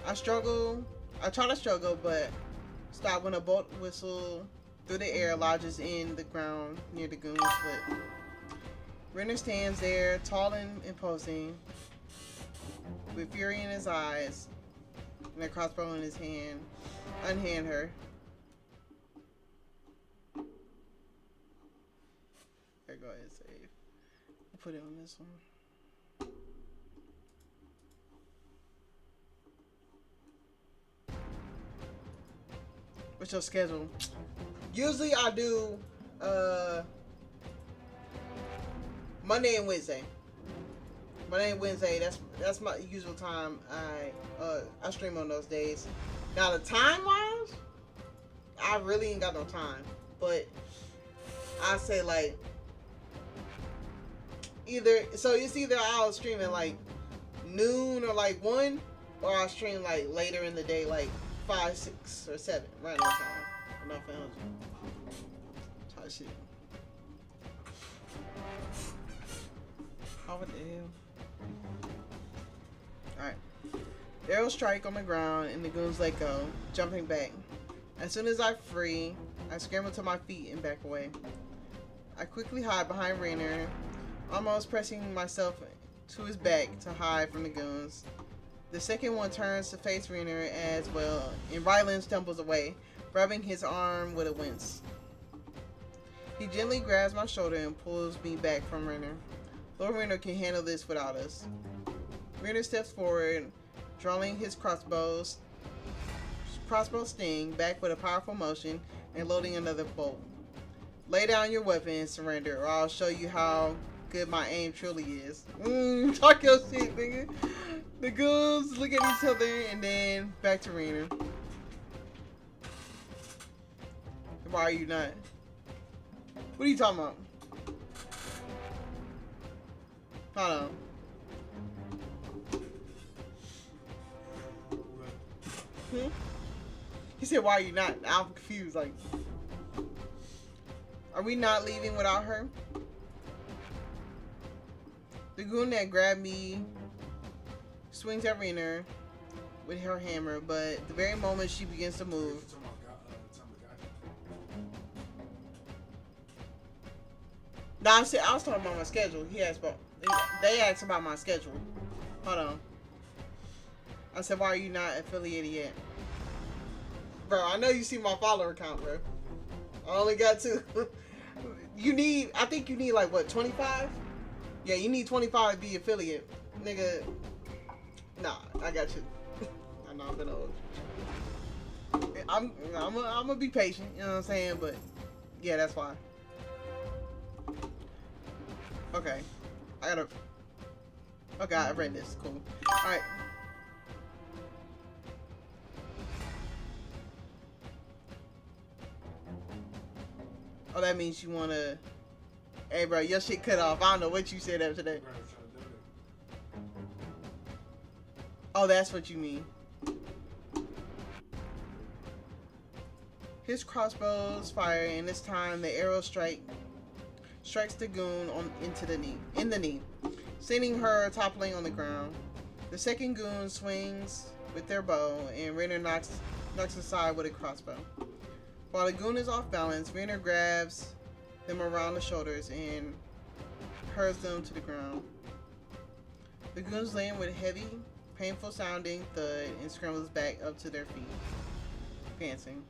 I try to struggle, but stop when a bolt whistle through the air lodges in the ground near the goon's foot. Renner stands there, tall and imposing, with fury in his eyes and a crossbow in his hand. Unhand her. There, go ahead and save. I'll put it on this one. What's your schedule? Usually I do Monday and Wednesday. Monday and Wednesday, that's my usual time I stream on those days. Now the time wise, I really ain't got no time. But I say like it's either I'll stream at like noon or like 1, or I'll stream like later in the day, like 5, 6, or 7, right on time. I'm not found you. Try shit. Oh, what the hell? Alright. Arrows strike on the ground and the goons let go, jumping back. As soon as I'm free, I scramble to my feet and back away. I quickly hide behind Rainer, almost pressing myself to his back to hide from the goons. The second one turns to face Rainer as well, and Rylan stumbles away, rubbing his arm with a wince. He gently grabs my shoulder and pulls me back from Rainer. Lord Rainer can handle this without us. Rainer steps forward, drawing his crossbow sting back with a powerful motion and loading another bolt. Lay down your weapon and surrender, or I'll show you how good my aim truly is. Talk your shit, nigga. The goons look at each other and then back to Rainer. Why are you not? What are you talking about? Hold on. He said, why are you not? I'm confused. Like, are we not leaving without her? The goon that grabbed me swings at Rainer with her hammer, but the very moment she begins to move, no, I was talking about my schedule. They asked about my schedule. Hold on. I said, why are you not affiliated yet? Bro, I know you see my follower count, bro. I only got 2. I think you need like, what, 25? Yeah, you need 25 to be affiliate. Nigga, nah, I got you. I'm not gonna hold you. I'm gonna be patient, you know what I'm saying? But, yeah, that's why. Okay. Okay, I read this. Cool. Alright. Oh, that means you wanna... Hey, bro, your shit cut off. I don't know what you said after that. Oh, that's what you mean. His crossbows fire, and this time the arrow strikes the goon in the knee, sending her toppling on the ground. The second goon swings with their bow, and Rainer knocks aside with a crossbow. While the goon is off balance, Rainer grabs them around the shoulders and hurls them to the ground. The goons land with a heavy, painful sounding thud and scrambles back up to their feet, panting.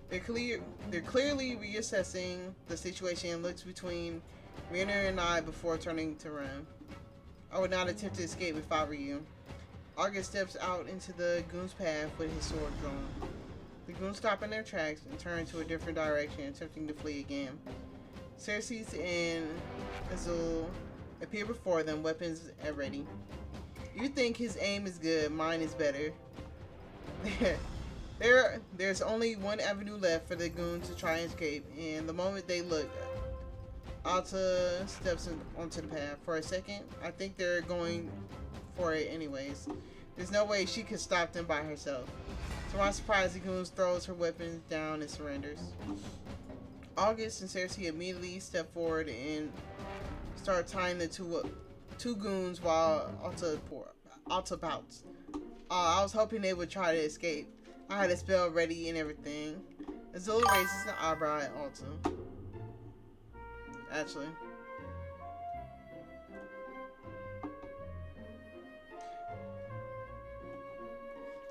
They're clearly reassessing the situation and looks between Rainer and I before turning to run. I would not attempt to escape if I were you. August steps out into the goon's path with his sword drawn. The goons stop in their tracks and turn to a different direction, attempting to flee again. Xerxes and Azul appear before them, weapons at ready. You think his aim is good, mine is better. There's only one avenue left for the goon to try and escape, and the moment they look, Alta steps onto the path. For a second, I think they're going for it anyways. There's no way she could stop them by herself. To my surprise, the goon throws her weapons down and surrenders. August and Cersei immediately step forward and start tying the two goons while Alta pouts. I was hoping they would try to escape. I had a spell ready and everything. Azula raises an eyebrow at Alta. Actually.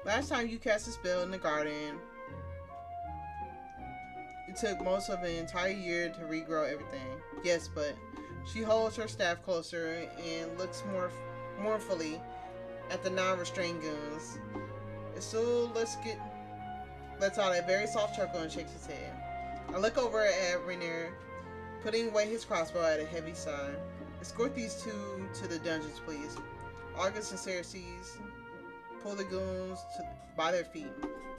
Last time you cast a spell in the garden, it took most of an entire year to regrow everything. Yes, but she holds her staff closer and looks more mournfully at the non-restrained goons. Azul lets out a very soft chuckle and shakes his head. I look over at Rainier, putting away his crossbow at a heavy sigh. Escort these two to the dungeons, please. August and Xerxes pull the goons by their feet.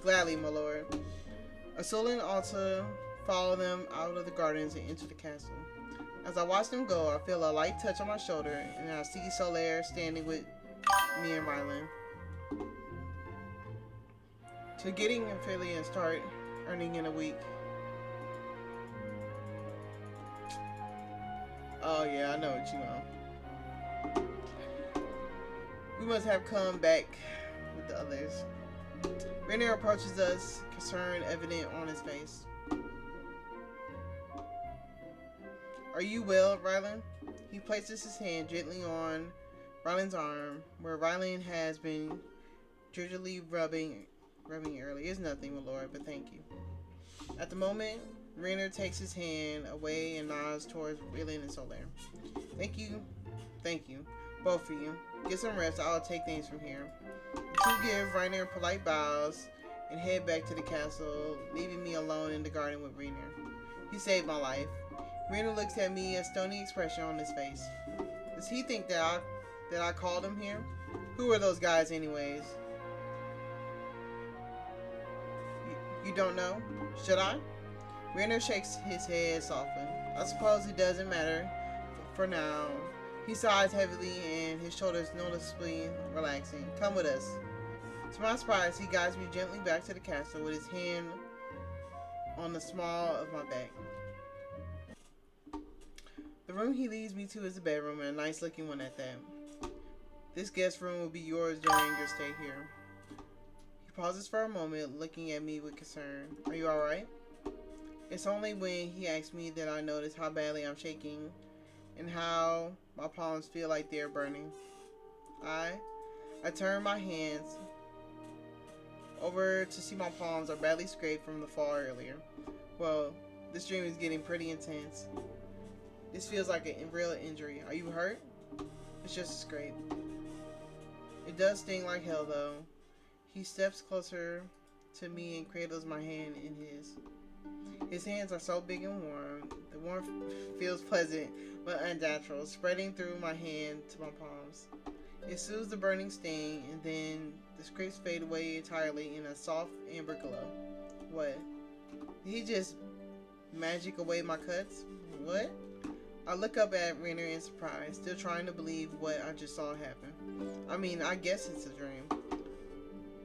Gladly, my lord. Azul and Alta follow them out of the gardens and into the castle. As I watch them go, I feel a light touch on my shoulder, and I see Solaire standing with me and Rylan. To getting affiliate and start earning in a week. Oh yeah, I know what you want. We must have come back with the others. Rainier approaches us, concern evident on his face. Are you well, Rylan? He places his hand gently on Rylan's arm, where Rylan has been gingerly rubbing early. It's nothing, my lord, but thank you. At the moment, Rainier takes his hand away and nods towards Rylan and Solaire. Thank you, both of you. Get some rest. I'll take things from here. The two give Rainier polite bows and head back to the castle, leaving me alone in the garden with Rainier. He saved my life. Rainier looks at me, a stony expression on his face. Does he think that I called him here? Who are those guys, anyways? You don't know? Should I? Rainier shakes his head softly. I suppose it doesn't matter for now. He sighs heavily and his shoulders noticeably relaxing. Come with us. To my surprise, he guides me gently back to the castle with his hand on the small of my back. The room he leads me to is a bedroom, and a nice looking one at that. This guest room will be yours during your stay here. He pauses for a moment, looking at me with concern. Are you alright? It's only when he asks me that I notice how badly I'm shaking and how my palms feel like they're burning. I turn my hands over to see my palms are badly scraped from the fall earlier. Well, this dream is getting pretty intense. This feels like a real injury. Are you hurt? It's just a scrape. It does sting like hell, though. He steps closer to me and cradles my hand in his. His hands are so big and warm. The warmth feels pleasant but unnatural, spreading through my hand to my palms. It soothes the burning sting, and then the scrapes fade away entirely in a soft amber glow. What? Did he just magic away my cuts? What? I look up at Rainer in surprise, still trying to believe what I just saw happen. I mean, I guess it's a dream.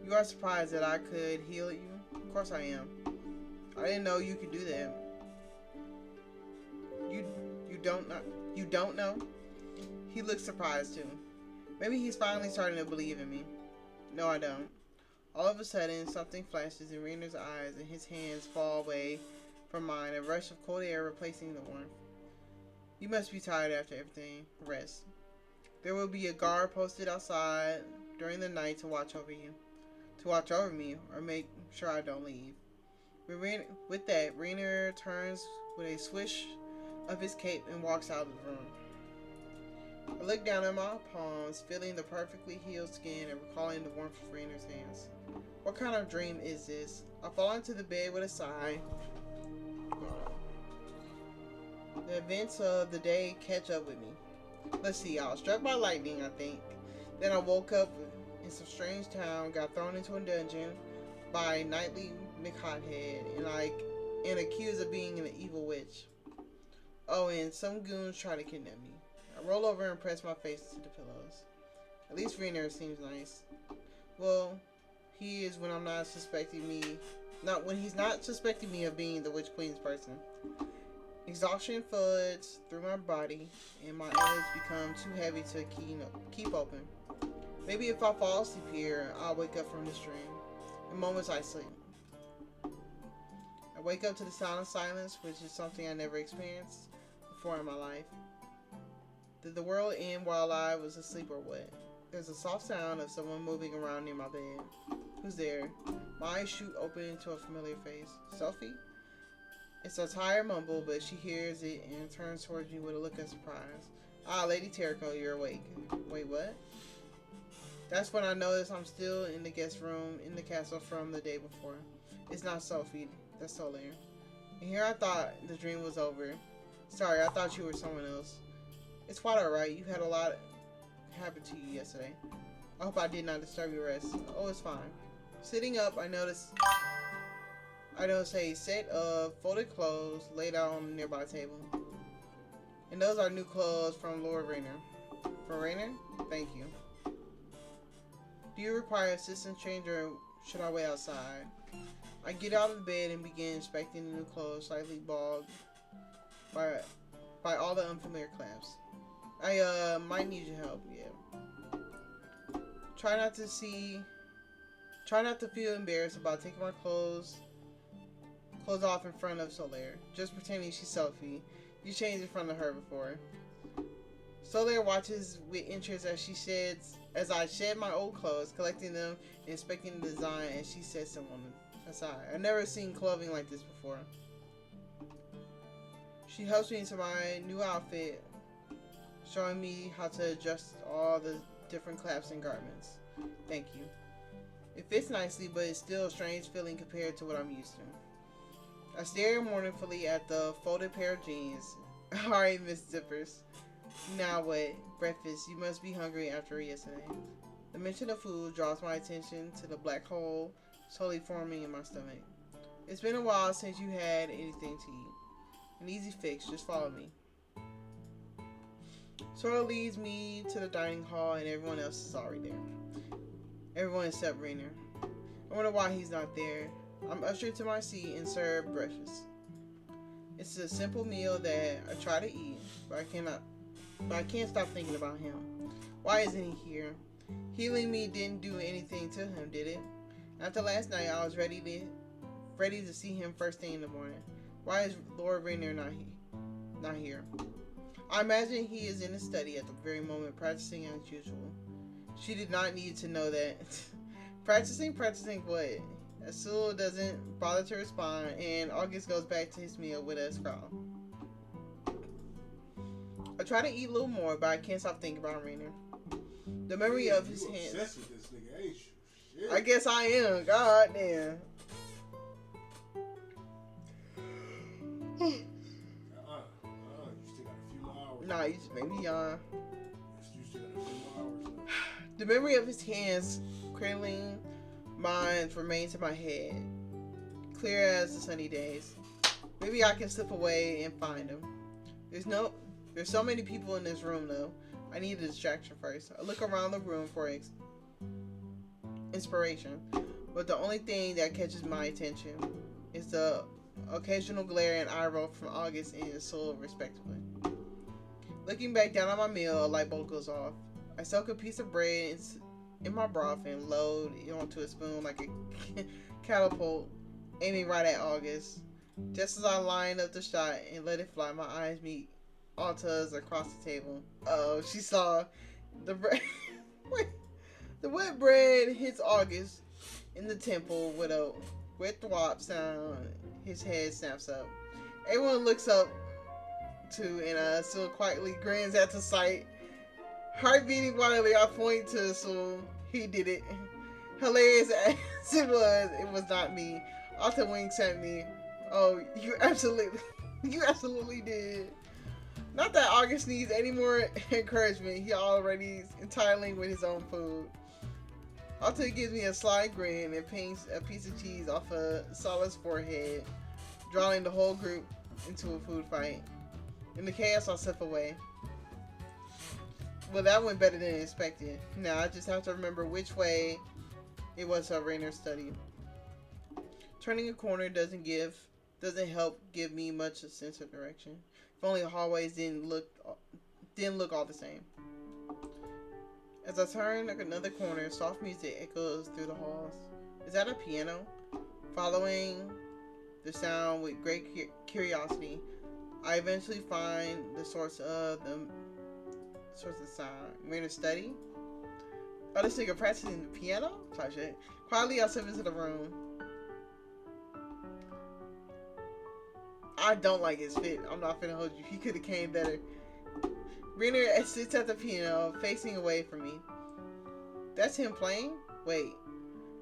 You are surprised that I could heal you? Of course I am. I didn't know you could do that. You you don't know? He looks surprised too. Maybe he's finally starting to believe in me. No, I don't. All of a sudden, something flashes in Rainer's eyes and his hands fall away from mine, a rush of cold air replacing the warmth. You must be tired after everything. Rest. There will be a guard posted outside during the night to watch over you. To watch over me, or make sure I don't leave. With that, Rainer turns with a swish of his cape and walks out of the room. I look down at my palms, feeling the perfectly healed skin and recalling the warmth of Rainer's hands. What kind of dream is this? I fall into the bed with a sigh. The events of the day catch up with me. Let's see, I was struck by lightning, I think. Then I woke up in some strange town, got thrown into a dungeon by a nightly McHothead, and accused of being an evil witch. Oh, and some goons try to kidnap me. I roll over and press my face to the pillows. At least Rainer seems nice. Well, he is when I'm not suspecting me. Not when he's not suspecting me of being the Witch Queen's person. Exhaustion floods through my body, and my eyelids become too heavy to keep open. Maybe if I fall asleep here, I'll wake up from this dream. In moments I sleep. I wake up to the sound of silence, which is something I never experienced before in my life. Did the world end while I was asleep or what? There's a soft sound of someone moving around near my bed. Who's there? My eyes shoot open to a familiar face. Sophie? It's a tired mumble, but she hears it and turns towards me with a look of surprise. Ah, Lady Terrico, you're awake. Wait, what? That's when I notice I'm still in the guest room in the castle from the day before. It's not Sophie, that's Solaire. And here I thought the dream was over. Sorry, I thought you were someone else. It's quite alright, you had a lot happen to you yesterday. I hope I did not disturb your rest. Oh, it's fine. Sitting up, I notice a set of folded clothes laid out on a nearby table. And those are new clothes from Lord Rainer. For Rainer? Thank you. Do you require assistance change or should I wait outside? I get out of bed and begin inspecting the new clothes, slightly bogged by all the unfamiliar clamps. I might need your help, yeah. Try not to feel embarrassed about taking my clothes off in front of Solaire. Just pretending she's Sophie. You changed in front of her before. Solaire watches with interest as I shed my old clothes, collecting them and inspecting the design, and she sets them on the aside. I've never seen clothing like this before. She helps me into my new outfit, showing me how to adjust all the different clasps and garments. Thank you. It fits nicely, but it's still a strange feeling compared to what I'm used to. I stare mournfully at the folded pair of jeans. Alright, Miss Zippers. Now what? Breakfast. You must be hungry after yesterday. The mention of food draws my attention to the black hole slowly forming in my stomach. It's been a while since you had anything to eat. An easy fix. Just follow me. Sora leads me to the dining hall and everyone else is already there. Everyone except Rainer. I wonder why he's not there. I'm ushered to my seat and served breakfast. It's a simple meal that I try to eat, but I can't stop thinking about him. Why isn't he here? Healing me didn't do anything to him, did it? After last night, I was ready to see him first thing in the morning. Why is Lord Rainer not here? I imagine he is in his study at the very moment, practicing as usual. She did not need to know that. Practicing what? Azul doesn't bother to respond, and August goes back to his meal with a scowl. I try to eat a little more, but I can't stop thinking about Rainer. The memory of his hands. Obsessed with this nigga, ain't you? Shit. I guess I am. God damn. You still got a few more hours. Nah, you just made me yawn. You still got a few more hours. The memory of his hands cradling mine remains in my head, clear as the sunny days. Maybe I can slip away and find him. There's so many people in this room though. I need a distraction first. I look around the room for inspiration, but the only thing that catches my attention is the occasional glare and eye roll from August and Soul, respectively. Looking back down on my meal, a light bulb goes off. I soak a piece of bread in my broth and load it onto a spoon like a catapult, aiming right at August. Just as I line up the shot and let it fly, my eyes meet Alta's across the table. Oh, she saw the bread. The wet bread hits August in the temple with a wet thwop sound. His head snaps up. Everyone looks up too, and Sul quietly grins at the sight. Heart beating wildly, I point to Sul. He did it. Hilarious as it was not me. Alta winks at me. Oh, you absolutely did. Not that August needs any more encouragement. He already entirely with his own food. Alta gives me a sly grin and paints a piece of cheese off of Salah's forehead, drawing the whole group into a food fight. In the chaos, I slip away. Well, that went better than expected. Now I just have to remember which way it was so Rainer studied. Turning a corner doesn't help give me much a sense of direction. If only the hallways didn't look all the same. As I turn another corner, soft music echoes through the halls. Is that a piano? Following the sound with great curiosity, I eventually find the source of sound. We're in a study. Oh, this nigga practicing the piano? Type shit. Quietly, I slip into the room. I don't like his fit. I'm not finna hold you. He could have came better. Rainer sits at the piano, facing away from me. That's him playing? Wait.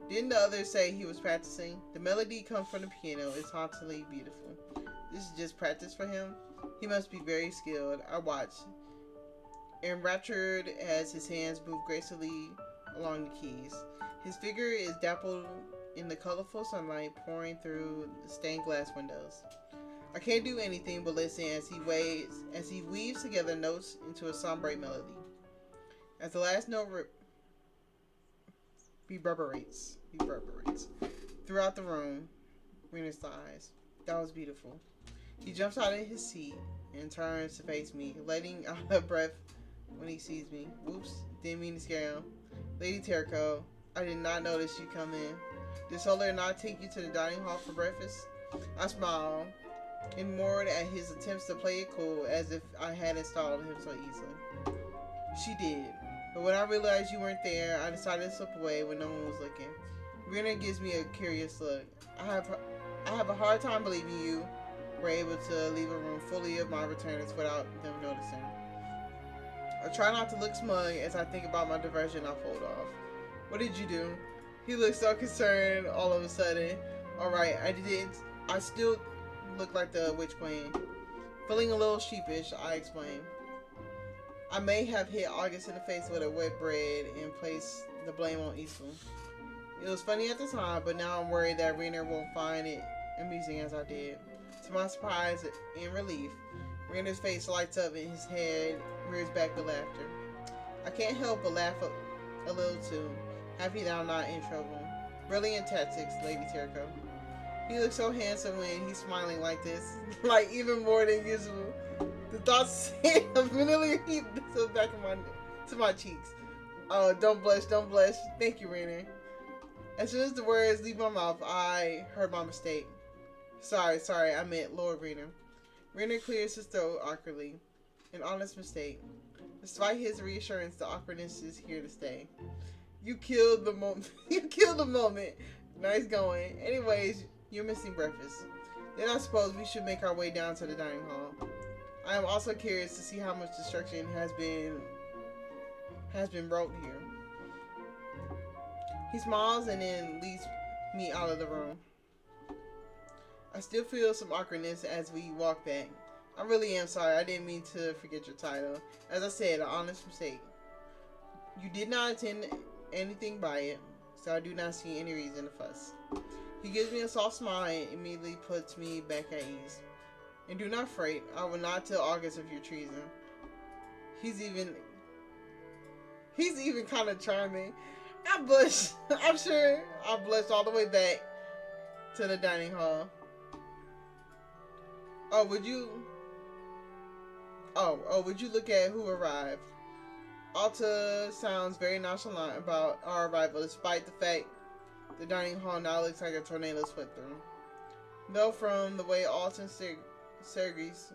Didn't the others say he was practicing? The melody comes from the piano. It's hauntingly beautiful. This is just practice for him? He must be very skilled. I watch, enraptured as his hands move gracefully along the keys. His figure is dappled in the colorful sunlight pouring through the stained glass windows. I can't do anything but listen as he weaves together notes into a sombre melody. As the last note reverberates throughout the room, Rainer sighs. That was beautiful. He jumps out of his seat and turns to face me, letting out a breath when he sees me. Whoops, didn't mean to scare him. Lady Terco, I did not notice you come in. Did Solar not take you to the dining hall for breakfast? I smiled, and moored at his attempts to play it cool as if I had installed him so easily. She did, but when I realized you weren't there, I decided to slip away when no one was looking. Rainer gives me a curious look. I have a hard time believing you were able to leave a room fully of my returners without them noticing. I try not to look smug as I think about my diversion I pulled off. What did you do? He looks so concerned all of a sudden. Alright, I still look like the witch queen. Feeling a little sheepish, I explain. I may have hit August in the face with a wet bread and placed the blame on Isla. It was funny at the time, but now I'm worried that Rainer won't find it amusing as I did. To my surprise and relief, Rainer's face lights up and his head rears back with laughter. I can't help but laugh a little too, happy that I'm not in trouble. Brilliant tactics, Lady Terco. He looks so handsome when he's smiling like this, like even more than usual. The thoughts immediately heat the back of my cheeks. Oh, don't blush. Thank you, Rainer. As soon as the words leave my mouth, I heard my mistake. Sorry, I meant Lord Rainer. Rainer clears his throat awkwardly. An honest mistake. Despite his reassurance, the awkwardness is here to stay. You killed the moment. Nice going. Anyways, you're missing breakfast. Then I suppose we should make our way down to the dining hall. I am also curious to see how much destruction has been wrought here. He smiles and then leads me out of the room. I still feel some awkwardness as we walk back. I really am sorry. I didn't mean to forget your title. As I said, an honest mistake. You did not attend anything by it, so I do not see any reason to fuss. He gives me a soft smile and immediately puts me back at ease. And do not fret, I will not tell August of your treason. He's even kind of charming. I blushed. I'm sure I blushed all the way back to the dining hall. Oh, would you? Would you look at who arrived? Alta sounds very nonchalant about our arrival, despite the fact the dining hall now looks like a tornado swept through. Though from the way Alton Sergis,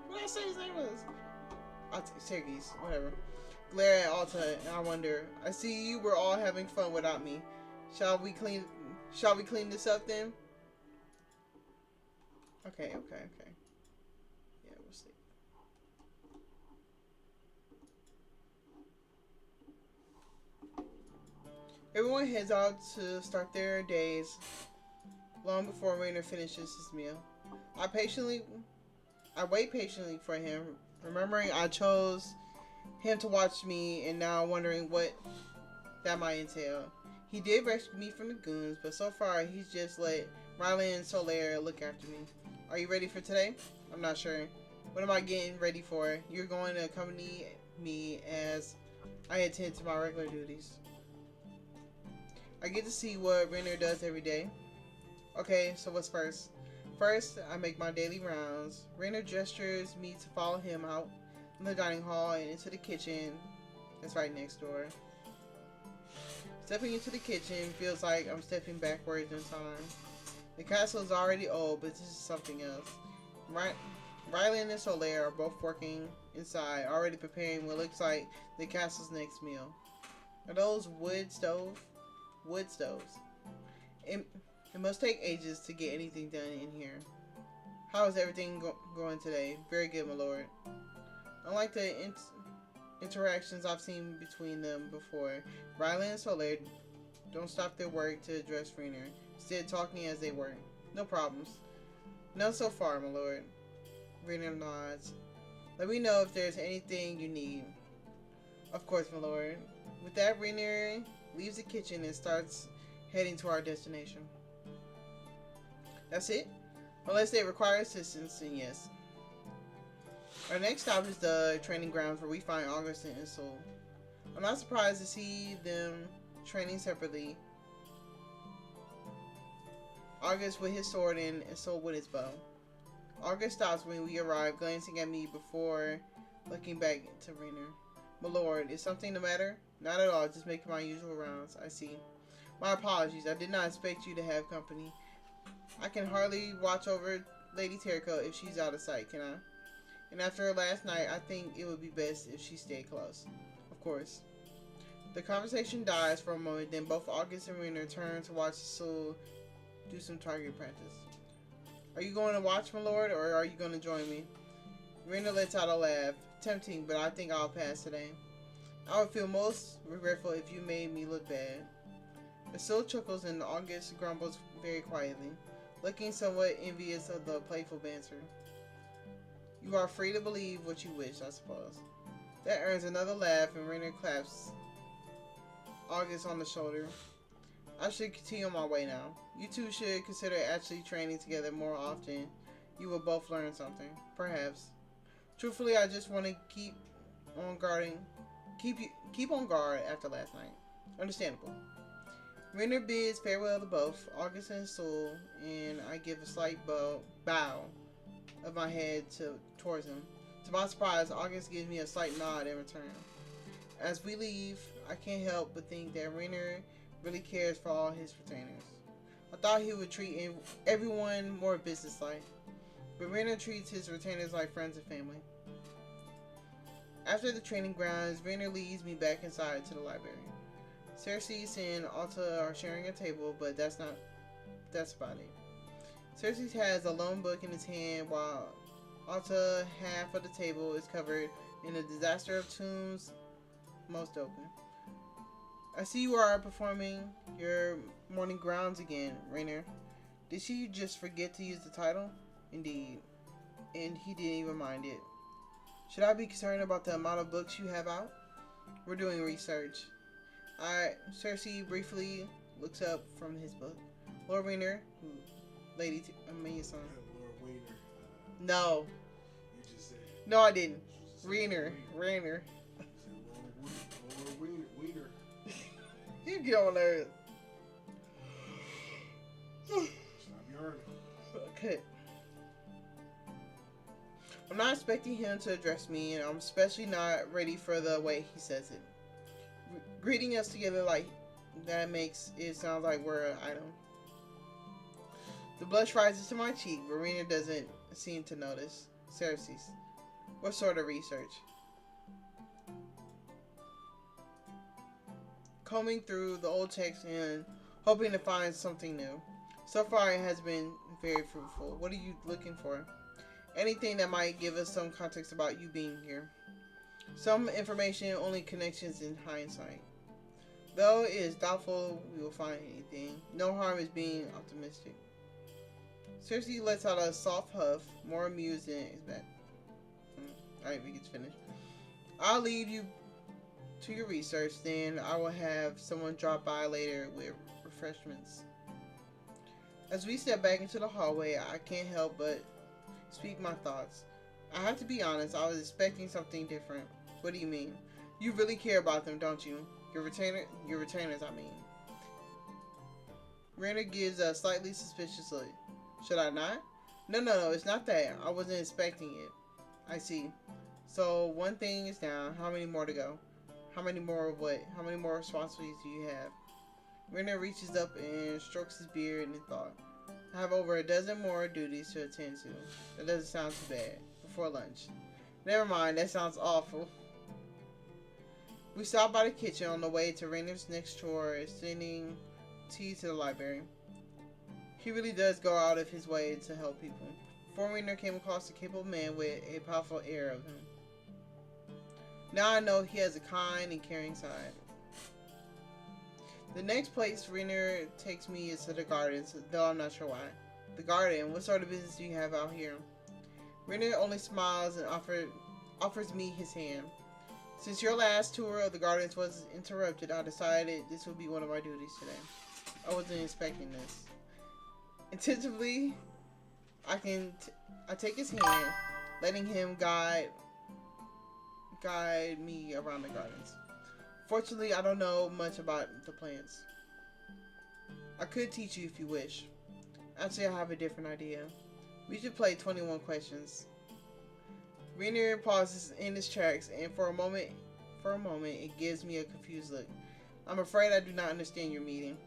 what did I say his name was? Sergis, whatever. Glare at Alta, and I wonder. I see you were all having fun without me. Shall we clean this up then? Okay. Yeah, we'll see. Everyone heads out to start their days long before Rainer finishes his meal. I wait patiently for him, remembering I chose him to watch me and now wondering what that might entail. He did rescue me from the goons, but so far he's just let Riley and Solaire look after me. Are you ready for today? I'm not sure. What am I getting ready for? You're going to accompany me as I attend to my regular duties. I get to see what Renner does every day. Okay, so what's first? First, I make my daily rounds. Renner gestures me to follow him out in the dining hall and into the kitchen. That's right next door. Stepping into the kitchen feels like I'm stepping backwards in time. The castle is already old, but this is something else. Riley and Solaire are both working inside, already preparing what looks like the castle's next meal. Are those wood stoves? It must take ages to get anything done in here. How is everything going today? Very good, my lord. Unlike the interactions I've seen between them before, Riley and Solaire don't stop their work to address Rainer, instead talking as they work. No problems. None so far, my lord. Rainer nods. Let me know if there's anything you need. Of course, my lord. With that, Rainer leaves the kitchen and starts heading to our destination. That's it? Unless they require assistance, then yes. Our next stop is the training grounds where we find August and Sol. I'm not surprised to see them training separately. August with his sword and Sol with his bow. August stops when we arrive, glancing at me before looking back to Rainer. My lord, is something the matter? Not at all, just making my usual rounds. I see. My apologies, I did not expect you to have company. I can hardly watch over Lady Terrico if she's out of sight, can I? And after last night, I think it would be best if she stayed close. Of course. The conversation dies for a moment, then both August and Rainer turn to watch Sol do some target practice. Are you going to watch, my lord, or are you going to join me? Rainer lets out a laugh. Tempting, but I think I'll pass today. I would feel most regretful if you made me look bad. Sol chuckles and August grumbles very quietly, looking somewhat envious of the playful banter. You are free to believe what you wish, I suppose. That earns another laugh, and Rainer claps August on the shoulder. I should continue on my way now. You two should consider actually training together more often. You will both learn something. Perhaps. Truthfully, I just want to keep on guard after last night. Understandable. Rainer bids farewell to both August and Sol, and I give a slight bow of my head towards him. To my surprise, August gives me a slight nod in return. As we leave, I can't help but think that Rainer really cares for all his retainers. I thought he would treat everyone more businesslike, but Rainer treats his retainers like friends and family. After the training grounds, Rainer leads me back inside to the library. Cersei and Alta are sharing a table, but that's about it. Cersei has a lone book in his hand, while Alta half of the table is covered in a disaster of tombs, most open. I see you are performing your morning grounds again, Rainer. Did she just forget to use the title? Indeed. And he didn't even mind it. Should I be concerned about the amount of books you have out? We're doing research. Cersei briefly looks up from his book. Lord Rainer, Lord Wiener. No. You just said. No, I didn't. Rainer. Rainer. Wiener. You get on there. Stop yarning. Okay. I'm not expecting him to address me, and I'm especially not ready for the way he says it. Greeting us together like that makes it sound like we're an item. The blush rises to my cheek, but Rena doesn't seem to notice. Cersei's. What sort of research? Combing through the old text and hoping to find something new. So far, it has been very fruitful. What are you looking for? Anything that might give us some context about you being here. Some information, only connections in hindsight. Though it is doubtful we will find anything, no harm is being optimistic. Cersei lets out a soft huff, more amused than expected. Alright, we get to finish. I'll leave you to your research, then I will have someone drop by later with refreshments. As we step back into the hallway, I can't help but speak my thoughts. I have to be honest, I was expecting something different. What do you mean? You really care about them, don't you? Your retainers, I mean. Renner gives a slightly suspicious look. Should I not? No, it's not that. I wasn't expecting it. I see. So, one thing is down. How many more to go? How many more of what? How many more responsibilities do you have? Renner reaches up and strokes his beard in thought. I have over a dozen more duties to attend to. That doesn't sound too bad. Before lunch. Never mind, that sounds awful. We stop by the kitchen on the way to Renner's next chore, sending tea to the library. He really does go out of his way to help people. Before Renner came across a capable man with a powerful air of him. Now I know he has a kind and caring side. The next place Renner takes me is to the gardens, though I'm not sure why. The garden? What sort of business do you have out here? Renner only smiles and offers me his hand. Since your last tour of the gardens was interrupted, I decided this would be one of my duties today. I wasn't expecting this. Intuitively, I take his hand, letting him guide me around the gardens. Fortunately, I don't know much about the plants. I could teach you if you wish. Actually, I have a different idea. We should play 21 questions. Rainier pauses in his tracks, and for a moment, it gives me a confused look. I'm afraid I do not understand your meaning.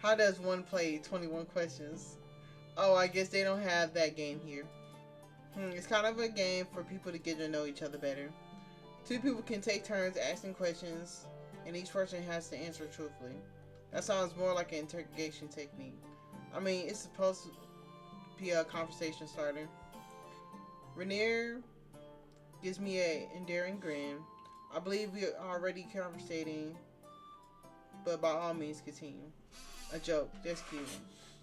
How does one play 21 questions? Oh, I guess they don't have that game here. It's kind of a game for people to get to know each other better. Two people can take turns asking questions, and each person has to answer truthfully. That sounds more like an interrogation technique. I mean, it's supposed to be a conversation starter. Rainier gives me an endearing grin. I believe we are already conversating, but by all means continue. A joke, just kidding.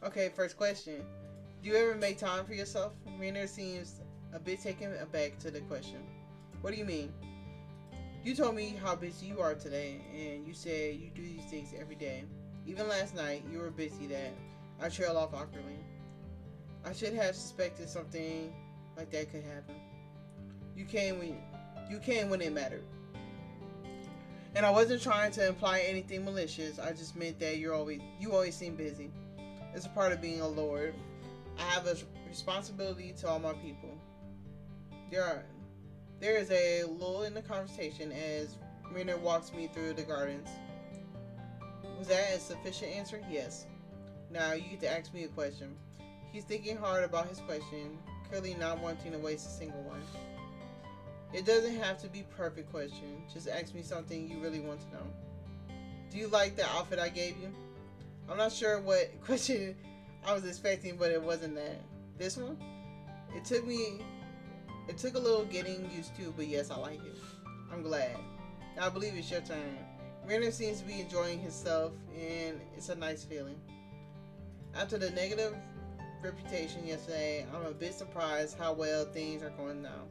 Okay, first question. Do you ever make time for yourself? Rainier seems a bit taken aback to the question. What do you mean? You told me how busy you are today, and you said you do these things every day. Even last night, you were busy that I trail off awkwardly. I should have suspected something like that could happen. You came when it mattered. And I wasn't trying to imply anything malicious. I just meant that you always seem busy. It's a part of being a lord. I have a responsibility to all my people. There is a lull in the conversation as Rainer walks me through the gardens. Was that a sufficient answer? Yes. Now you get to ask me a question. He's thinking hard about his question, clearly not wanting to waste a single one. It doesn't have to be a perfect question. Just ask me something you really want to know. Do you like the outfit I gave you? I'm not sure what question I was expecting, but it wasn't that. This one? It took a little getting used to, but yes, I like it. I'm glad. Now I believe it's your turn. Rainer seems to be enjoying himself, and it's a nice feeling. After the negative reputation yesterday, I'm a bit surprised how well things are going now.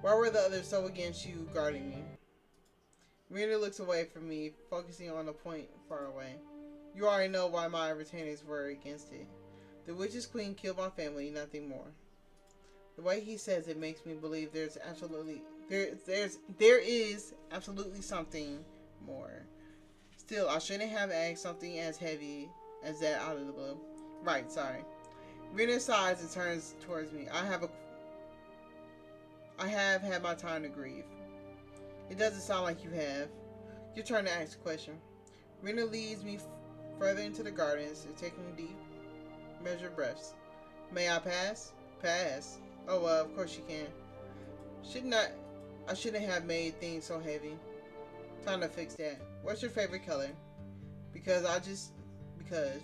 Why were the others so against you guarding me? Rainer looks away from me, focusing on a point far away. You already know why my retainers were against it. The witch's queen killed my family, nothing more. The way he says it makes me believe there is absolutely something more. Still, I shouldn't have asked something as heavy as that out of the blue. Right, sorry. Rena sighs and turns towards me. I have had my time to grieve. It doesn't sound like you have. Your turn to ask a question. Rena leads me further into the gardens and taking deep, measured breaths. May I pass? Pass. Oh, well, of course you can. I shouldn't have made things so heavy. Time to fix that. What's your favorite color? Because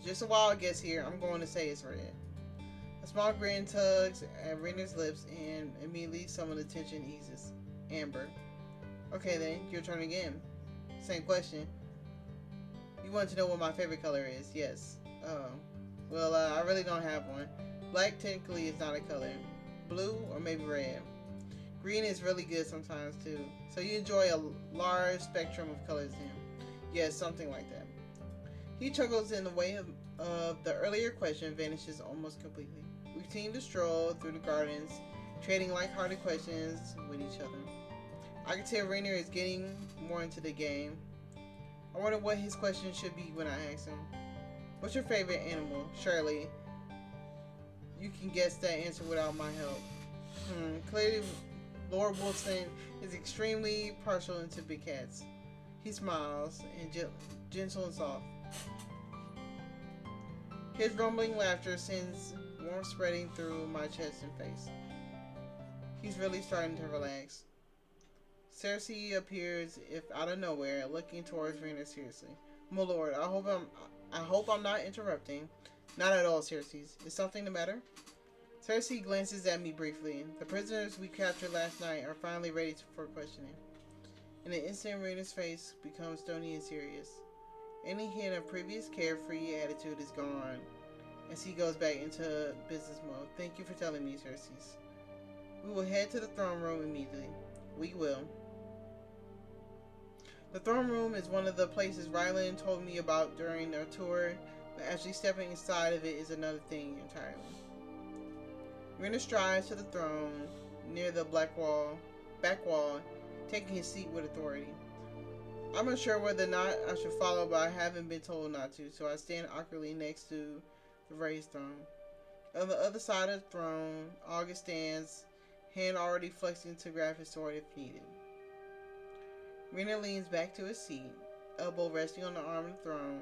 just a wild guess here, I'm going to say it's red. A small grin tugs at Rena's lips and immediately some of the tension eases. Amber. Okay then, your turn again. Same question. You want to know what my favorite color is? Yes. Oh. Well, I really don't have one. Black technically is not a color. Blue or maybe red. Green is really good sometimes too. So you enjoy a large spectrum of colors then. Yes, something like that. He chuckles in the way of the earlier question vanishes almost completely. We continue to stroll through the gardens, trading light-hearted questions with each other. I can tell Rainier is getting more into the game. I wonder what his question should be when I ask him. What's your favorite animal? Surely, you can guess that answer without my help. Clearly, Lord Wolfson is extremely partial into big cats. He smiles, and gentle and soft. His rumbling laughter sends warmth spreading through my chest and face. He's really starting to relax. Cersei appears, if out of nowhere, looking towards Rena seriously. My lord, I hope I'm not interrupting. Not at all, Cersei. Is something the matter? Cersei glances at me briefly. The prisoners we captured last night are finally ready for questioning. In an instant, Rena's face becomes stony and serious. Any hint of previous carefree attitude is gone as he goes back into business mode. Thank you for telling me, Cersei. We will head to the throne room immediately. We will. The throne room is one of the places Ryland told me about during our tour, but actually stepping inside of it is another thing entirely. Rena strides to the throne near the back wall, taking his seat with authority. I'm unsure whether or not I should follow, but I haven't been told not to, so I stand awkwardly next to the raised throne. On the other side of the throne, August stands, hand already flexing to grab his sword if needed. Rena leans back to his seat, elbow resting on the arm of the throne,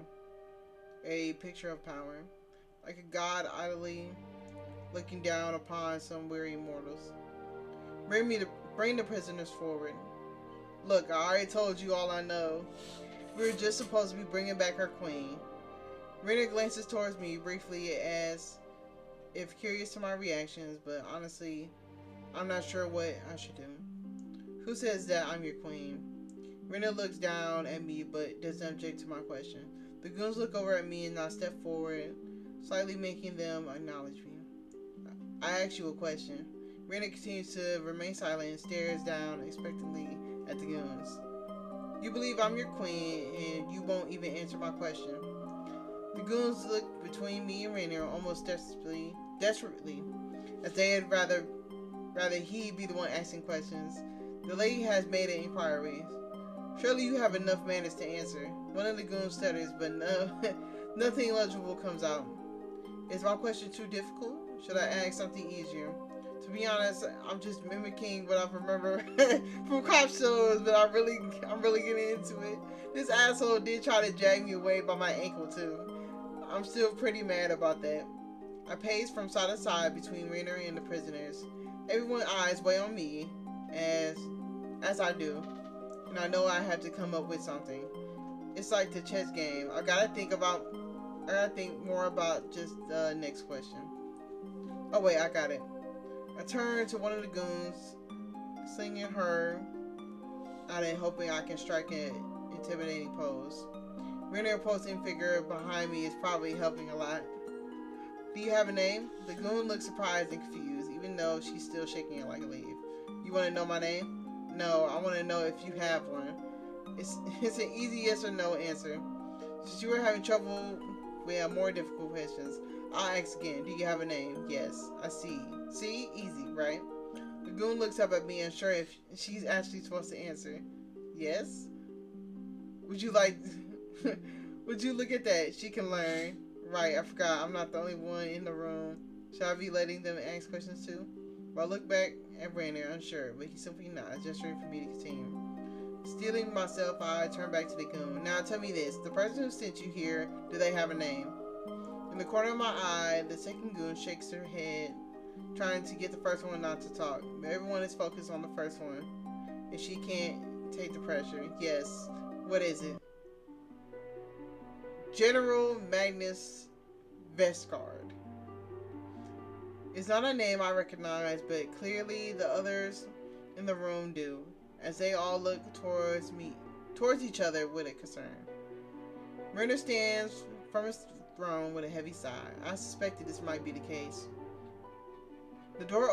a picture of power, like a god idly looking down upon some weary mortals. Bring the prisoners forward. Look, I already told you all I know. We were just supposed to be bringing back our queen. Rena glances towards me briefly as if curious to my reactions, but honestly, I'm not sure what I should do. Who says that I'm your queen? Rena looks down at me, but doesn't object to my question. The goons look over at me and I step forward, slightly making them acknowledge me. I ask you a question. Rena continues to remain silent and stares down expectantly at the goons. You believe I'm your queen and you won't even answer my question. The goons look between me and Rena almost desperately, as they had rather he be the one asking questions. The lady has made an inquiry. Surely you have enough manners to answer. One of the goons stutters, but nothing legible comes out. Is my question too difficult? Should I ask something easier? To be honest, I'm just mimicking what I remember from cop shows, but I'm really getting into it. This asshole did try to drag me away by my ankle too. I'm still pretty mad about that. I pace from side to side between Rena and the prisoners. Everyone's eyes weigh on me, as I do, and I know I have to come up with something. It's like the chess game. I gotta think more about just the next question. Oh wait, I got it. I turn to one of the goons, slinging her out and hoping I can strike an intimidating pose. Rena opposing figure behind me is probably helping a lot. Do you have a name? The goon looks surprised and confused, even though she's still shaking it like a leaf. You want to know my name? No, I want to know if you have one. It's an easy yes or no answer. Since you were having trouble with more difficult questions, I'll ask again. Do you have a name? Yes. I see. See? Easy, right? The goon looks up at me, unsure if she's actually supposed to answer. Yes? Would you like... Would you look at that? She can learn. Right, I forgot. I'm not the only one in the room. Should I be letting them ask questions too? Well, I look back at Rainer, unsure, but he simply nods, gesturing for me to continue. Stealing myself, I turn back to the goon. Now tell me this. The person who sent you here, do they have a name? In the corner of my eye, the second goon shakes her head, trying to get the first one not to talk. But everyone is focused on the first one. And she can't take the pressure. Yes. What is it? General Magnus Vestgard. It's not a name I recognize, but clearly the others in the room do, as they all look towards each other with a concern. Renner stands from his throne with a heavy sigh. I suspected this might be the case. The door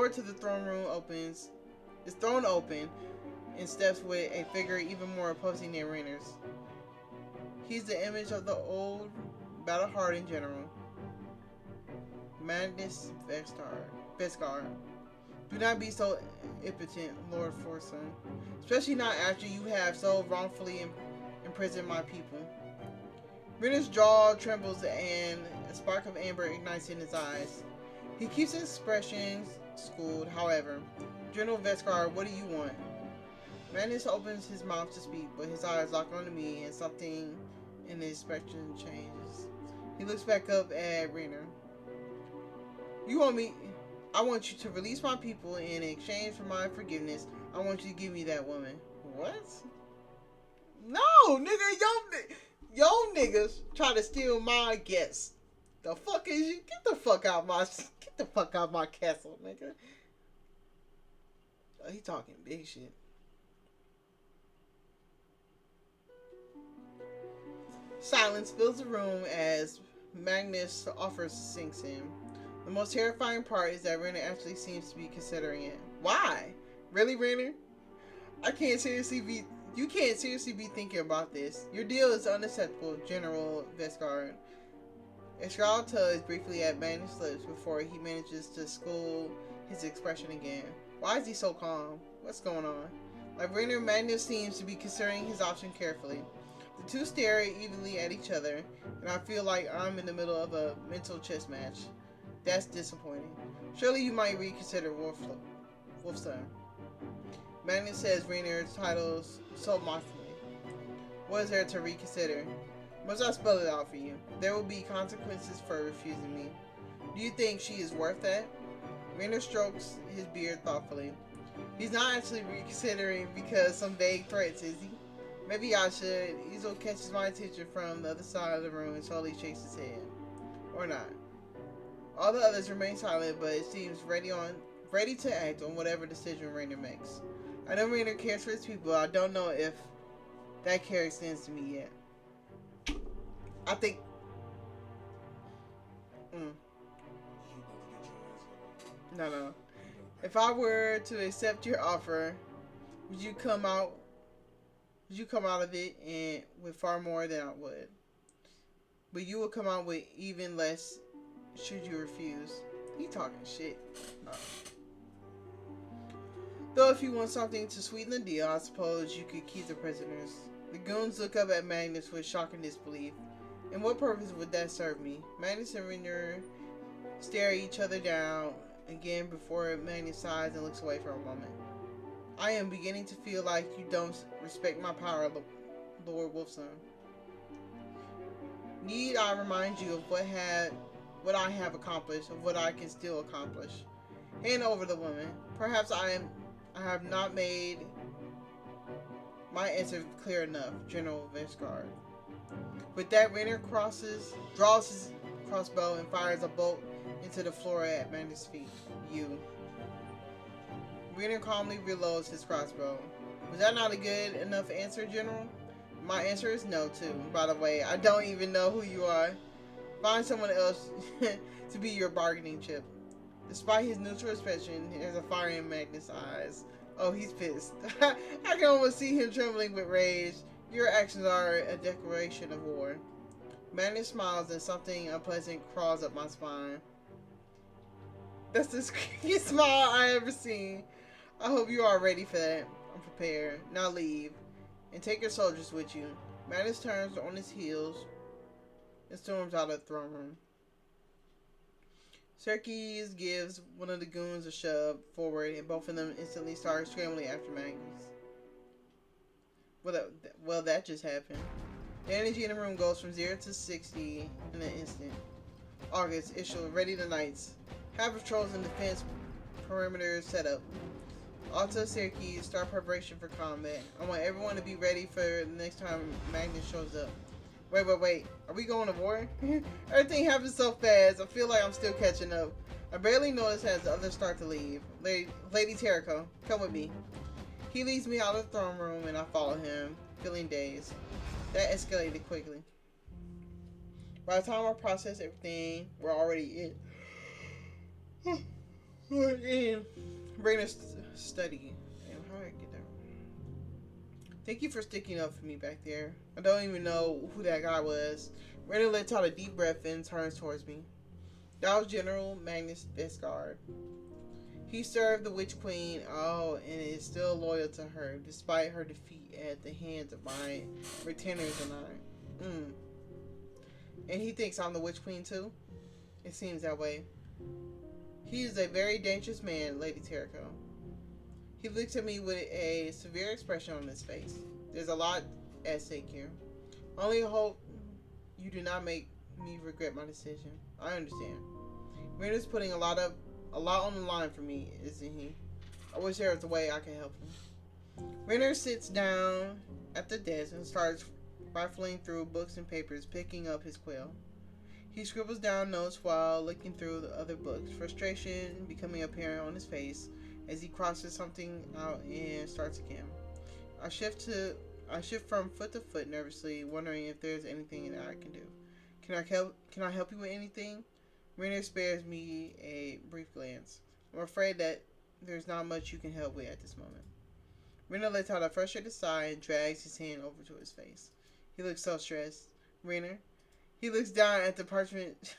to the throne room is thrown open, and steps with a figure even more opposing than Renner's. He's the image of the old, battle-hardened general, Magnus Vestgard. Do not be so impotent, Lord Forson, especially not after you have so wrongfully imprisoned my people. Renner's jaw trembles and a spark of amber ignites in his eyes. He keeps his expressions schooled, however. General Vestgard, what do you want? Magnus opens his mouth to speak, but his eyes lock onto me and something in his expression changes. He looks back up at Renner. You want me? I want you to release my people in exchange for my forgiveness. I want you to give me that woman. What? No, nigga, yo niggas try to steal my guests. The fuck is you? Get the fuck out my castle, nigga. Oh, he talking big shit. Silence fills the room as Magnus offers sinks in. The most terrifying part is that Renner actually seems to be considering it. Why? Really, Renner? You can't seriously be thinking about this. Your deal is unacceptable, General Vestgard. Escal tugs briefly at Magnus' lips before he manages to school his expression again. Why is he so calm? What's going on? Like Renner, Magnus seems to be considering his option carefully. The two stare evenly at each other, and I feel like I'm in the middle of a mental chess match. That's disappointing. Surely you might reconsider Wolfson. Magnus says Rainer's titles so mockingly. What is there to reconsider? Must I spell it out for you? There will be consequences for refusing me. Do you think she is worth that? Rainer strokes his beard thoughtfully. He's not actually reconsidering because some vague threats, is he? Maybe I should. Izo catches my attention from the other side of the room and slowly shakes his head. Or not. All the others remain silent, but it seems ready to act on whatever decision Rainer makes. I know Rainer cares for his people. I don't know if that care extends to me yet. I think... No. If I were to accept your offer, would you come out of it and with far more than I would? But you will come out with even less should you refuse. He talking shit. No. Though if you want something to sweeten the deal, I suppose you could keep the prisoners. The goons look up at Magnus with shocking disbelief. And what purpose would that serve me? Magnus and Rainer stare each other down again before Magnus sighs and looks away for a moment. I am beginning to feel like you don't respect my power, Lord Wolfson. Need I remind you of what I have accomplished, of what I can still accomplish? Hand over the woman. Perhaps I have not made my answer clear enough, General Vestgard. With that, Rainer draws his crossbow and fires a bolt into the floor at Magnus' feet. You. Rainer calmly reloads his crossbow. Was that not a good enough answer, General? My answer is no, too. By the way, I don't even know who you are. Find someone else to be your bargaining chip. Despite his neutral expression, there's a fire in Magnus' eyes. Oh, he's pissed. I can almost see him trembling with rage. Your actions are a declaration of war. Magnus smiles and something unpleasant crawls up my spine. That's the creepiest smile I ever seen. I hope you are ready for that. I'm prepared. Now leave. And take your soldiers with you. Magnus turns on his heels and storms out of the throne room. Xerxes gives one of the goons a shove forward, and both of them instantly start scrambling after Magnus. Well, that just happened. The energy in the room goes from 0 to 60 in an instant. August, issue, ready the knights. Have patrols and defense perimeters set up. Alta, Xerxes, start preparation for combat. I want everyone to be ready for the next time Magnus shows up. Wait. Are we going to war? Everything happens so fast. I feel like I'm still catching up. I barely notice as the others start to leave. Lady Terrico, come with me. He leads me out of the throne room and I follow him, feeling dazed. That escalated quickly. By the time I process everything, we're already in. We're in Rainer's study. Damn, how did I get there? Thank you for sticking up for me back there. I don't even know who that guy was. Rainer lets out a deep breath and turns towards me. That was General Magnus Vesgard. He served the Witch Queen, and is still loyal to her, despite her defeat at the hands of my retainers and I. And he thinks I'm the Witch Queen too? It seems that way. He is a very dangerous man, Lady Terrico. He looks at me with a severe expression on his face. There's a lot at stake here. Only hope you do not make me regret my decision. I understand. Rainer's putting a lot on the line for me, isn't he? I wish there was a way I could help him. Rainer sits down at the desk and starts rifling through books and papers, picking up his quill. He scribbles down notes while looking through the other books, frustration becoming apparent on his face as he crosses something out and starts again. I shift from foot to foot nervously, wondering if there's anything that I can do. Can I help you with anything? Rainer spares me a brief glance. I'm afraid that there's not much you can help with at this moment. Rainer lets out a frustrated sigh and drags his hand over to his face. He looks so stressed. Rainer? He looks down at the parchment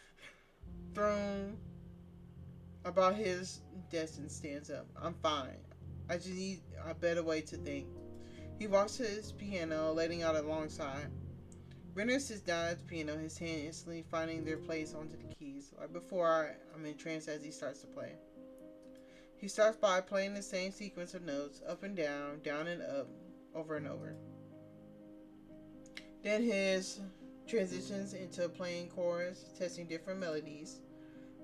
thrown about his desk and stands up. I'm fine. I just need a better way to think. He walks to his piano, letting out a long sigh. Rainer sits down at the piano, his hand instantly finding their place onto the keys. Like before, I'm entranced as he starts to play. He starts by playing the same sequence of notes, up and down and up, over and over. Then his transitions into playing chords, testing different melodies.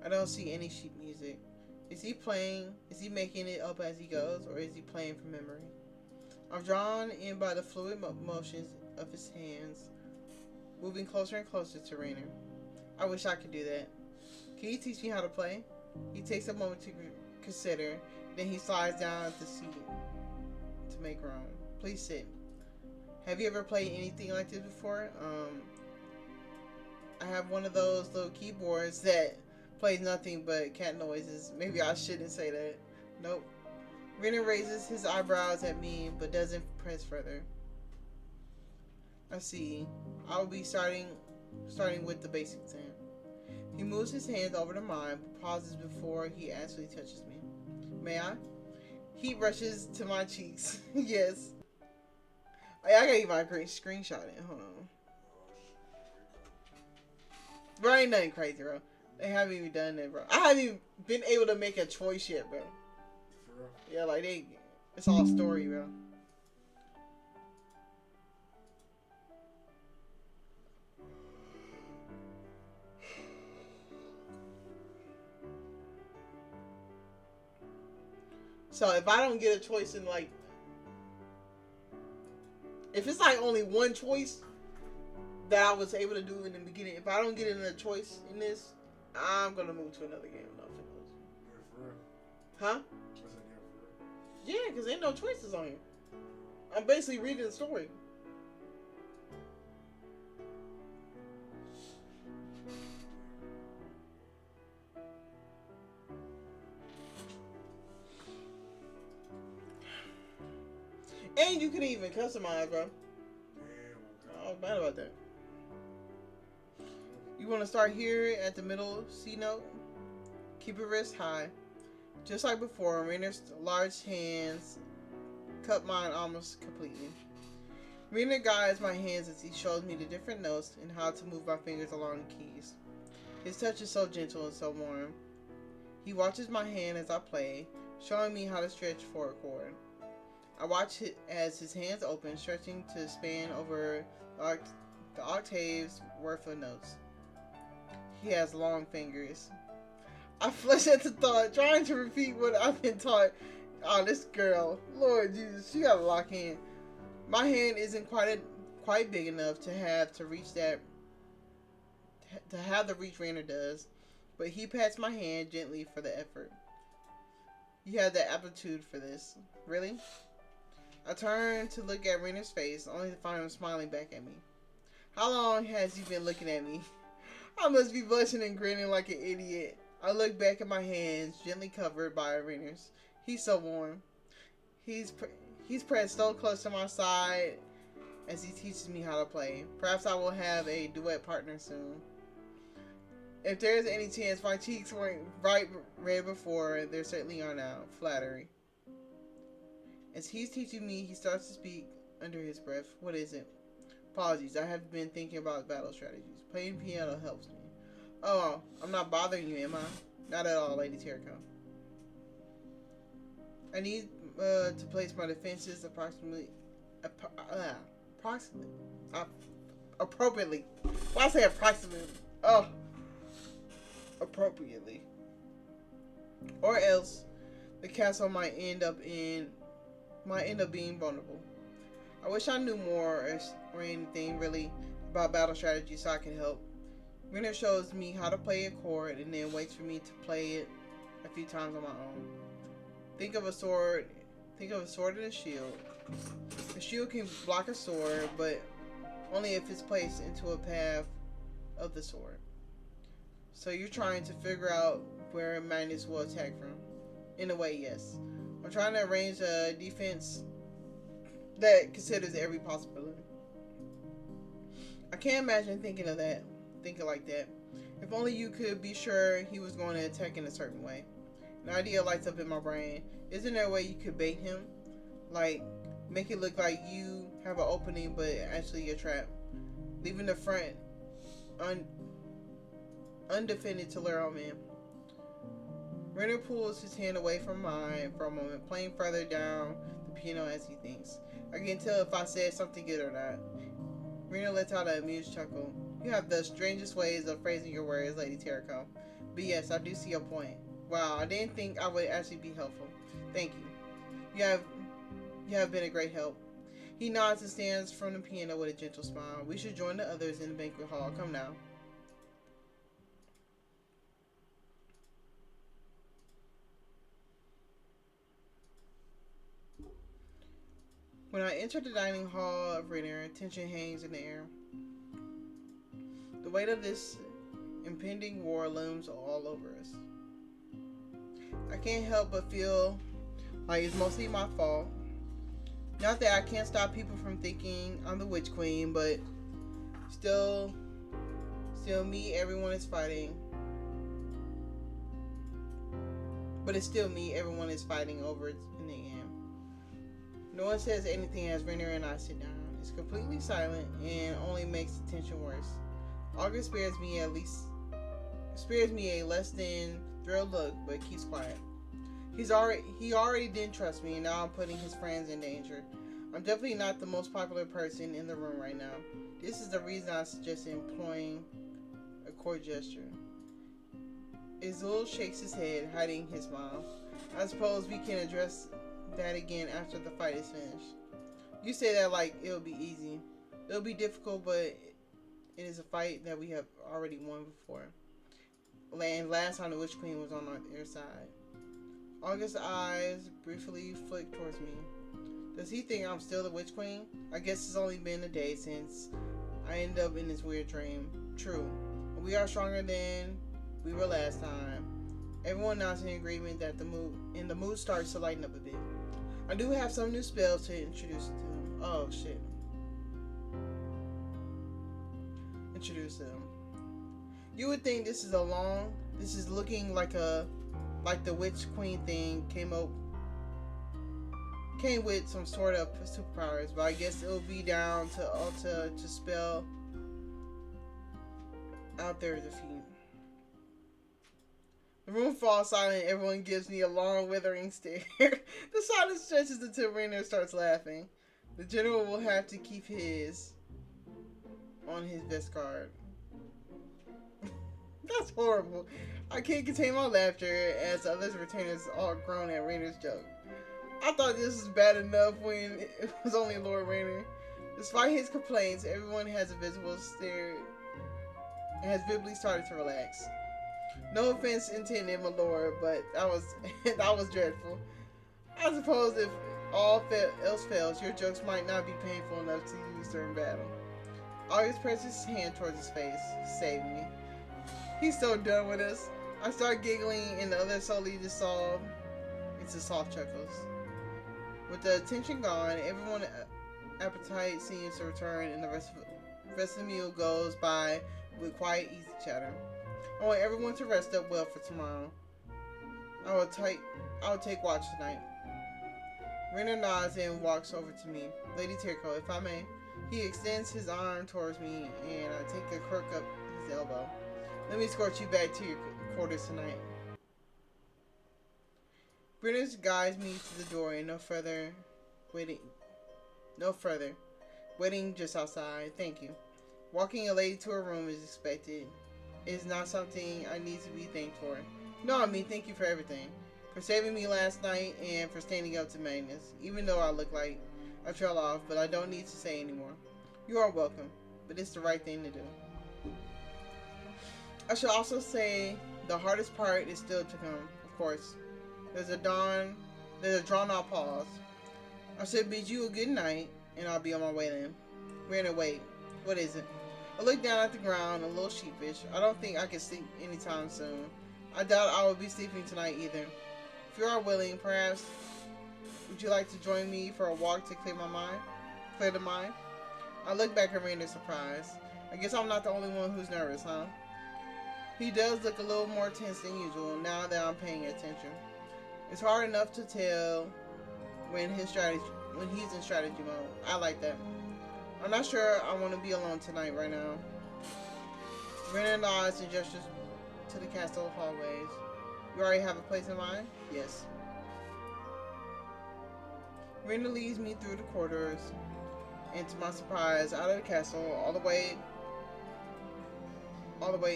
I don't see any sheet music. Is he making it up as he goes, or is he playing from memory? I'm drawn in by the fluid motions of his hands, moving closer and closer to Rainer. I wish I could do that. Can you teach me how to play? He takes a moment to consider, then he slides down at the seat to make room. Please sit. Have you ever played anything like this before? I have one of those little keyboards that plays nothing but cat noises. Maybe I shouldn't say that. Nope. Rainer raises his eyebrows at me, but doesn't press further. I see. I'll be starting with the basics then. He moves his hands over to mine, but pauses before he actually touches me. May I? Heat rushes to my cheeks. Yes. I gotta get my screenshot in. Hold on. Bro, ain't nothing crazy, bro. They haven't even done that, bro. I haven't even been able to make a choice yet, bro. For real? Yeah, like it's all story, bro. So if I don't get a choice in like, if it's like only one choice that I was able to do in the beginning, if I don't get another choice in this, I'm gonna move to another game. Yeah, for real. Huh? I said, yeah, for real. Yeah, because ain't no choices on here. I'm basically reading the story. And you can even customize, bro. Damn, okay. I was mad about that. You want to start here at the middle C note. Keep your wrist high. Just like before, Rainer's large hands cup mine almost completely. Rainer guides my hands as he shows me the different notes and how to move my fingers along the keys. His touch is so gentle and so warm. He watches my hand as I play, showing me how to stretch for a chord. I watch it as his hands open, stretching to span over the octaves worth of notes. He has long fingers. I flush at the thought, trying to repeat what I've been taught. Oh, this girl, Lord Jesus, she got a lock hand. My hand isn't quite big enough to have the reach Rainer does, but he pats my hand gently for the effort. You have the aptitude for this, really? I turn to look at Rainer's face, only to find him smiling back at me. How long has he been looking at me? I must be blushing and grinning like an idiot. I look back at my hands, gently covered by Rainer's. He's so warm. He's pressed so close to my side as he teaches me how to play. Perhaps I will have a duet partner soon. If there is any chance my cheeks weren't bright red before, they certainly are now. Flattery. As he's teaching me, he starts to speak under his breath. What is it? Apologies, I have been thinking about battle strategies. Playing piano helps me. Oh, I'm not bothering you, am I? Not at all, Lady Terraco. I need to place my defenses appropriately. Why say approximately? Oh, appropriately. Or else, the castle might end up being vulnerable. I wish I knew more or anything really about battle strategy so I can help. Rainer shows me how to play a chord and then waits for me to play it a few times on my own. Think of a sword and a shield. A shield can block a sword, but only if it's placed into a path of the sword. So you're trying to figure out where Magnus will attack from. In a way, yes. I'm trying to arrange a defense that considers every possibility. I can't imagine thinking like that. If only you could be sure he was going to attack in a certain way. An idea lights up in my brain. Isn't there a way you could bait him? Like, make it look like you have an opening, but actually a trap. Leaving the front undefended to lure him in. Rainer pulls his hand away from mine for a moment, playing further down the piano as he thinks. I can tell if I said something good or not. Rainer lets out an amused chuckle. You have the strangest ways of phrasing your words, Lady Terraco. But yes, I do see your point. Wow, I didn't think I would actually be helpful. Thank you. You have been a great help. He nods and stands from the piano with a gentle smile. We should join the others in the banquet hall. Come now. When I enter the dining hall of Rainer, tension hangs in the air. The weight of this impending war looms all over us. I can't help but feel like it's mostly my fault. Not that I can't stop people from thinking I'm the Witch Queen, but still me everyone is fighting. But it's still me everyone is fighting over in the end. No one says anything as Rainer and I sit down. It's completely silent and only makes the tension worse. August spares me a less than thrilled look, but keeps quiet. He already didn't trust me, and now I'm putting his friends in danger. I'm definitely not the most popular person in the room right now. This is the reason I suggest employing a court gesture. Izul shakes his head, hiding his smile. I suppose we can address that again after the fight is finished. You say that like it'll be easy. It'll be difficult, but it is a fight that we have already won before. And last time the Witch Queen was on their side. August's eyes briefly flick towards me. Does he think I'm still the Witch Queen? I guess it's only been a day since I ended up in this weird dream. True. We are stronger than we were last time. Everyone nods in agreement that the mood starts to lighten up a bit. I do have some new spells to introduce to them. Oh shit. Introduce them. You would think this is looking like the Witch Queen thing came with some sort of superpowers, but I guess it'll be down to Alta to spell out their defeat. The room falls silent. Everyone gives me a long, withering stare. The silence stretches until Rainer starts laughing. The general will have to keep his on his vest guard. That's horrible. I can't contain my laughter as the other retainers all groan at Rainer's joke. I thought this was bad enough when it was only Lord Rainer. Despite his complaints, everyone has a visible stare and has visibly started to relax. No offense intended, my lord, but that was dreadful. I suppose if all else fails, your jokes might not be painful enough to use during battle. August presses his hand towards his face. Save me. He's so done with us. I start giggling and the others slowly dissolve into soft chuckles. With the tension gone, everyone's appetite seems to return and the rest of the meal goes by with quiet, easy chatter. I want everyone to rest up well for tomorrow. I will take watch tonight. Rainer nods and walks over to me. Lady Tirko, if I may. He extends his arm towards me and I take a crook up his elbow. Let me escort you back to your quarters tonight. Rainer guides me to the door and no further. Waiting just outside. Thank you. Walking a lady to her room is expected. It is not something I need to be thanked for. No, I mean thank you for everything. For saving me last night and for standing up to Magnus. Even though I look like I trail off, but I don't need to say anymore. You are welcome, but it's the right thing to do. I should also say the hardest part is still to come, of course. There's a drawn out pause. I should bid you a good night, and I'll be on my way then. Rainer, wait. What is it? I look down at the ground, a little sheepish. I don't think I can sleep anytime soon. I doubt I will be sleeping tonight either. If you are willing, perhaps would you like to join me for a walk to clear the mind? I look back at Rainer surprised. I guess I'm not the only one who's nervous, huh? He does look a little more tense than usual now that I'm paying attention. It's hard enough to tell when he's in strategy mode. I like that. I'm not sure I want to be alone tonight right now. Rainer nods and gestures to the castle hallways. You already have a place in mind? Yes. Rainer leads me through the corridors and to my surprise, out of the castle, all the way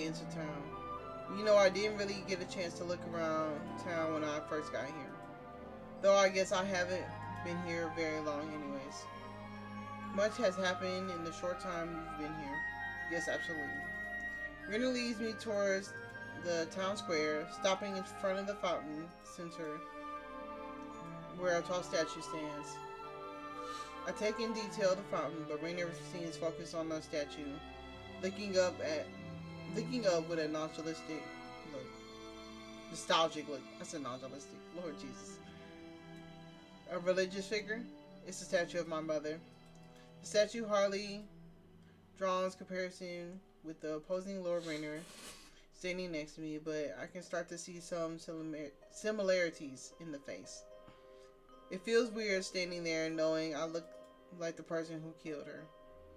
into town. You know, I didn't really get a chance to look around town when I first got here. Though I guess I haven't been here very long anyways. Much has happened in the short time you've been here. Yes, absolutely. Rainer leads me towards the town square, stopping in front of the fountain center where a tall statue stands. I take in detail the fountain, but Rainer seems focused on the statue, looking up with a nostalgic look. I said nostalgic. Lord Jesus. A religious figure? It's a statue of my mother. The statue hardly draws comparison with the opposing Lord Rainer standing next to me, but I can start to see some similarities in the face. It feels weird standing there knowing I look like the person who killed her.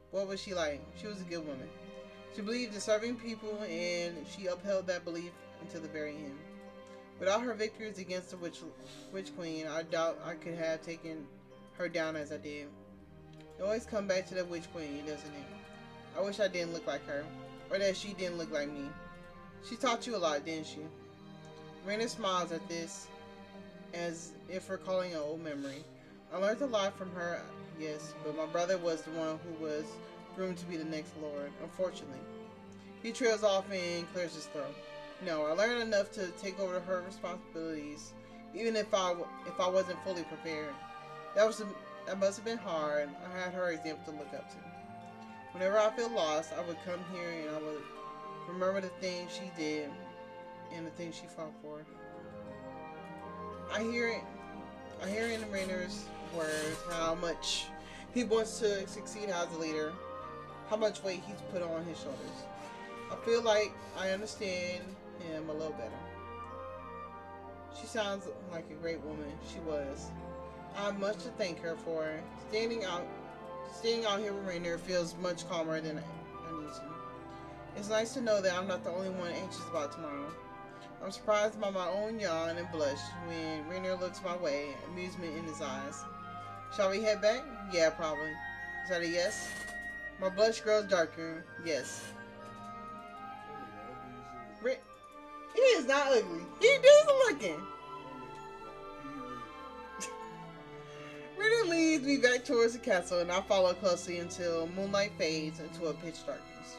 What was she like? She was a good woman. She believed in serving people, and she upheld that belief until the very end. Without her victories against the Witch Queen, I doubt I could have taken her down as I did. It always comes back to the Witch Queen, doesn't it? I wish I didn't look like her, or that she didn't look like me. She taught you a lot, didn't she? Rainer smiles at this, as if recalling an old memory. I learned a lot from her, yes, but my brother was the one who was groomed to be the next lord, unfortunately. He trails off and clears his throat. No, I learned enough to take over her responsibilities, even if I wasn't fully prepared. That must have been hard. I had her example to look up to. Whenever I feel lost, I would come here and I would remember the things she did and the things she fought for. I hear in Rainer's words how much he wants to succeed as a leader, how much weight he's put on his shoulders. I feel like I understand him a little better. She sounds like a great woman. She was. I have much to thank her for. Staying out here with Rainier feels much calmer than I need to. It's nice to know that I'm not the only one anxious about tomorrow. I'm surprised by my own yawn and blush when Rainier looks my way, amusement in his eyes. Shall we head back? Yeah, probably. Is that a yes? My blush grows darker. Yes. He is not ugly. He is looking. Rainier leads me back towards the castle, and I follow closely until moonlight fades into a pitch darkness.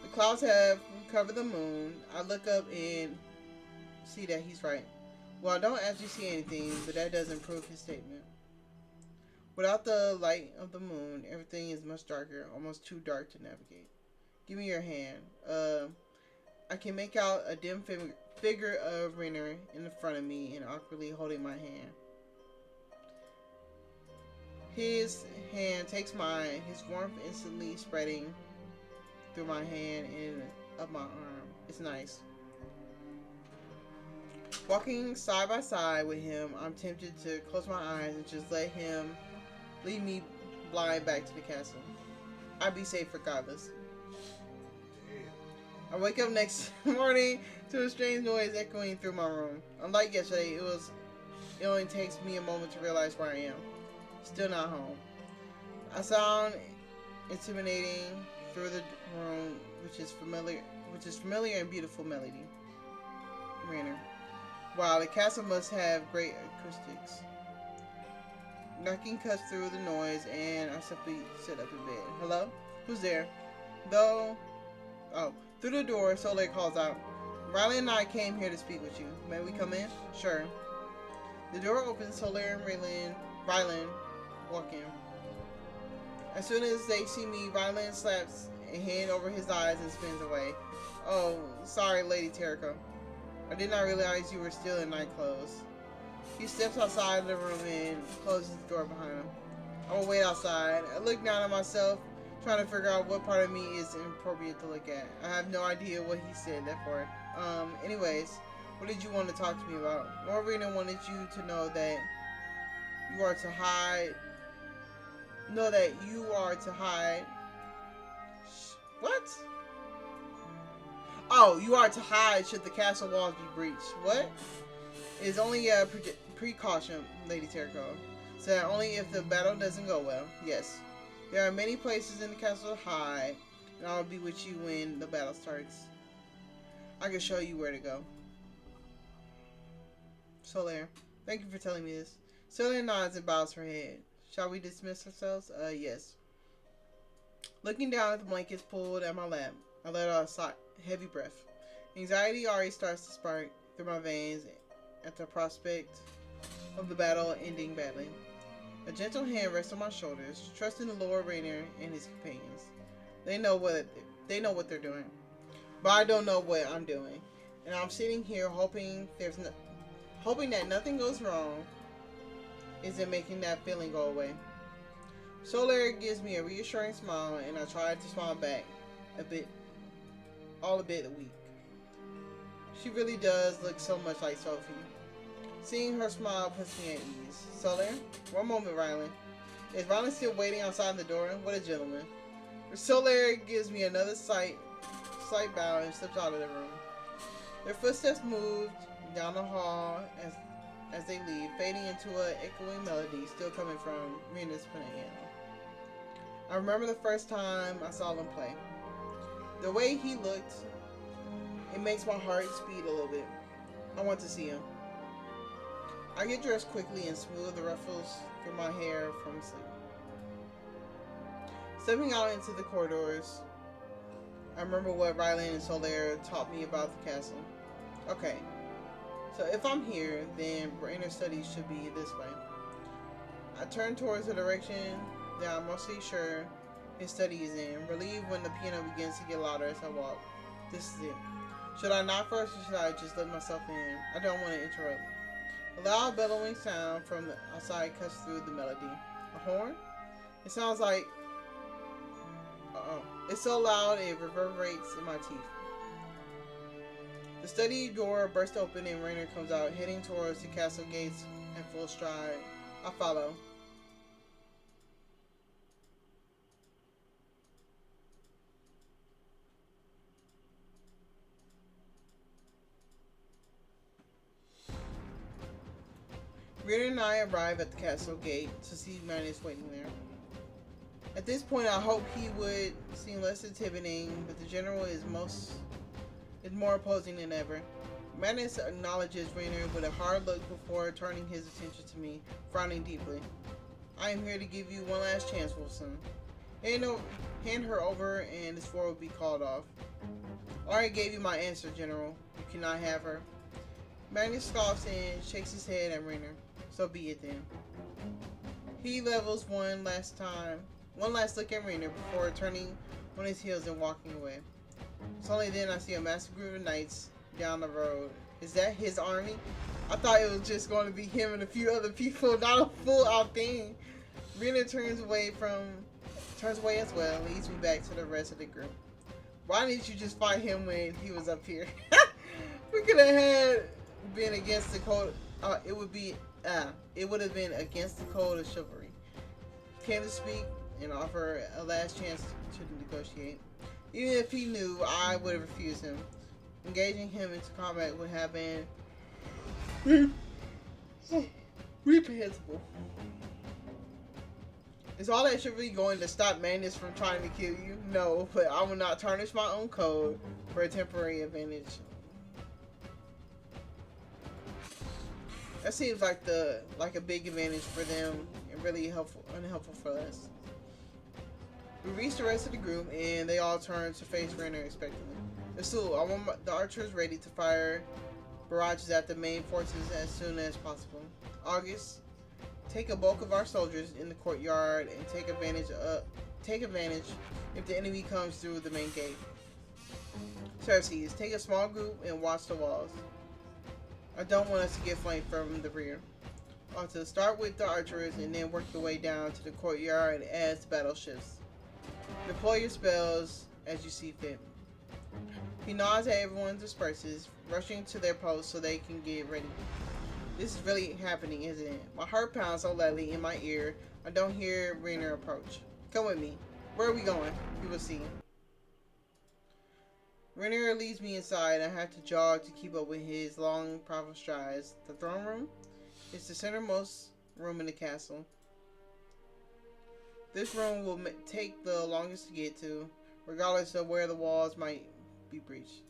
The clouds have covered the moon. I look up and see that he's right. Well, I don't actually see anything, but that doesn't prove his statement. Without the light of the moon, everything is much darker, almost too dark to navigate. Give me your hand. I can make out a dim figure of Rainier in front of me and awkwardly holding my hand. His hand takes mine, his warmth instantly spreading through my hand and up my arm. It's nice. Walking side by side with him, I'm tempted to close my eyes and just let him lead me blind back to the castle. I'd be safe regardless. I wake up next morning to a strange noise echoing through my room. Unlike yesterday, it only takes me a moment to realize where I am. Still not home. I sound intimidating through the room, which is familiar and beautiful melody. Rainier. Wow, the castle must have great acoustics. Knocking cuts through the noise, and I simply sit up in bed. Hello? Who's there? Through the door, Soleil calls out, Riley and I came here to speak with you. May we come in? Sure. The door opens, Soleil and Rylan walk in. As soon as they see me, Rylan slaps a hand over his eyes and spins away. Oh, sorry, Lady Terrico. I did not realize you were still in night clothes. He steps outside of the room and closes the door behind him. I will wait outside. I look down at myself, trying to figure out what part of me is inappropriate to look at. I have no idea what he said that for. Anyways, what did you want to talk to me about? Norvina wanted you to know that you are to hide. What? Oh, you are to hide should the castle walls be breached. What? It is only a precaution, Lady Terrico. So that only if the battle doesn't go well. Yes. There are many places in the castle to hide, and I will be with you when the battle starts. I can show you where to go. Soleil, thank you for telling me this. Soleil nods and bows her head. Shall we dismiss ourselves? Yes. Looking down at the blankets pulled at my lap, I let out a heavy breath. Anxiety already starts to spark through my veins at the prospect of the battle ending badly. A gentle hand rests on my shoulders, trusting the Lord Rainier and his companions. They know what they're doing, but I don't know what I'm doing, and I'm sitting here hoping that nothing goes wrong. Isn't making that feeling go away. Soleil gives me a reassuring smile, and I try to smile back a bit weak. She really does look so much like Sophie. Seeing her smile puts me at ease. Soleil, one moment, Rylan. Is Rylan still waiting outside the door? What a gentleman. Soleil gives me another slight bow and slips out of the room. Their footsteps moved down the hall as they leave, fading into an echoing melody still coming from Rena's piano. I remember the first time I saw them play. The way he looked, it makes my heart speed a little bit. I want to see him. I get dressed quickly and smooth the ruffles through my hair from sleep. Stepping out into the corridors, I remember what Rylan and Soleil taught me about the castle. Okay, so if I'm here, then Rainier studies should be this way. I turn towards the direction that I'm mostly sure his study is in, relieved when the piano begins to get louder as I walk. This is it. Should I knock first or should I just let myself in? I don't want to interrupt. A loud bellowing sound from the outside cuts through the melody. A horn? It sounds like... Uh-oh. It's so loud it reverberates in my teeth. The study door bursts open and Rainer comes out, heading towards the castle gates in full stride. I follow. Rainer and I arrive at the castle gate to see Magnus waiting there. At this point, I hoped he would seem less intimidating, but the general is more opposing than ever. Magnus acknowledges Rainer with a hard look before turning his attention to me, frowning deeply. I am here to give you one last chance, Wilson. Hand her over and this war will be called off. I already gave you my answer, General. You cannot have her. Magnus scoffs and shakes his head at Rainer. So be it then. He levels one last look at Rainer before turning on his heels and walking away. It's only then I see a massive group of knights down the road. Is that his army? I thought it was just going to be him and a few other people, not a full out thing. Rainer turns away as well and leads me back to the rest of the group. Why didn't you just fight him when he was up here? We could have been against the code. It would have been against the code of chivalry. Came to speak and offer a last chance to negotiate. Even if he knew, I would have refused him. Engaging him into combat would have been reprehensible. Is all that chivalry going to stop Magnus from trying to kill you? No, but I will not tarnish my own code for a temporary advantage. That seems like a big advantage for them and really unhelpful for us. We reach the rest of the group and they all turn to face Rainer expectantly. Asul, I want the archers ready to fire barrages at the main forces as soon as possible. August, take a bulk of our soldiers in the courtyard and take advantage if the enemy comes through the main gate. Xerxes, take a small group and watch the walls. I don't want us to get flanked from the rear. Also, start with the archers and then work your way down to the courtyard as the battle shifts. Deploy your spells as you see fit. He nods as everyone disperses, rushing to their posts so they can get ready. This is really happening, isn't it? My heart pounds so loudly in my ear, I don't hear Rainer approach. Come with me. Where are we going? You will see. Rainer leads me inside and I have to jog to keep up with his long, powerful strides. The throne room is the centermost room in the castle. This room will take the longest to get to, regardless of where the walls might be breached.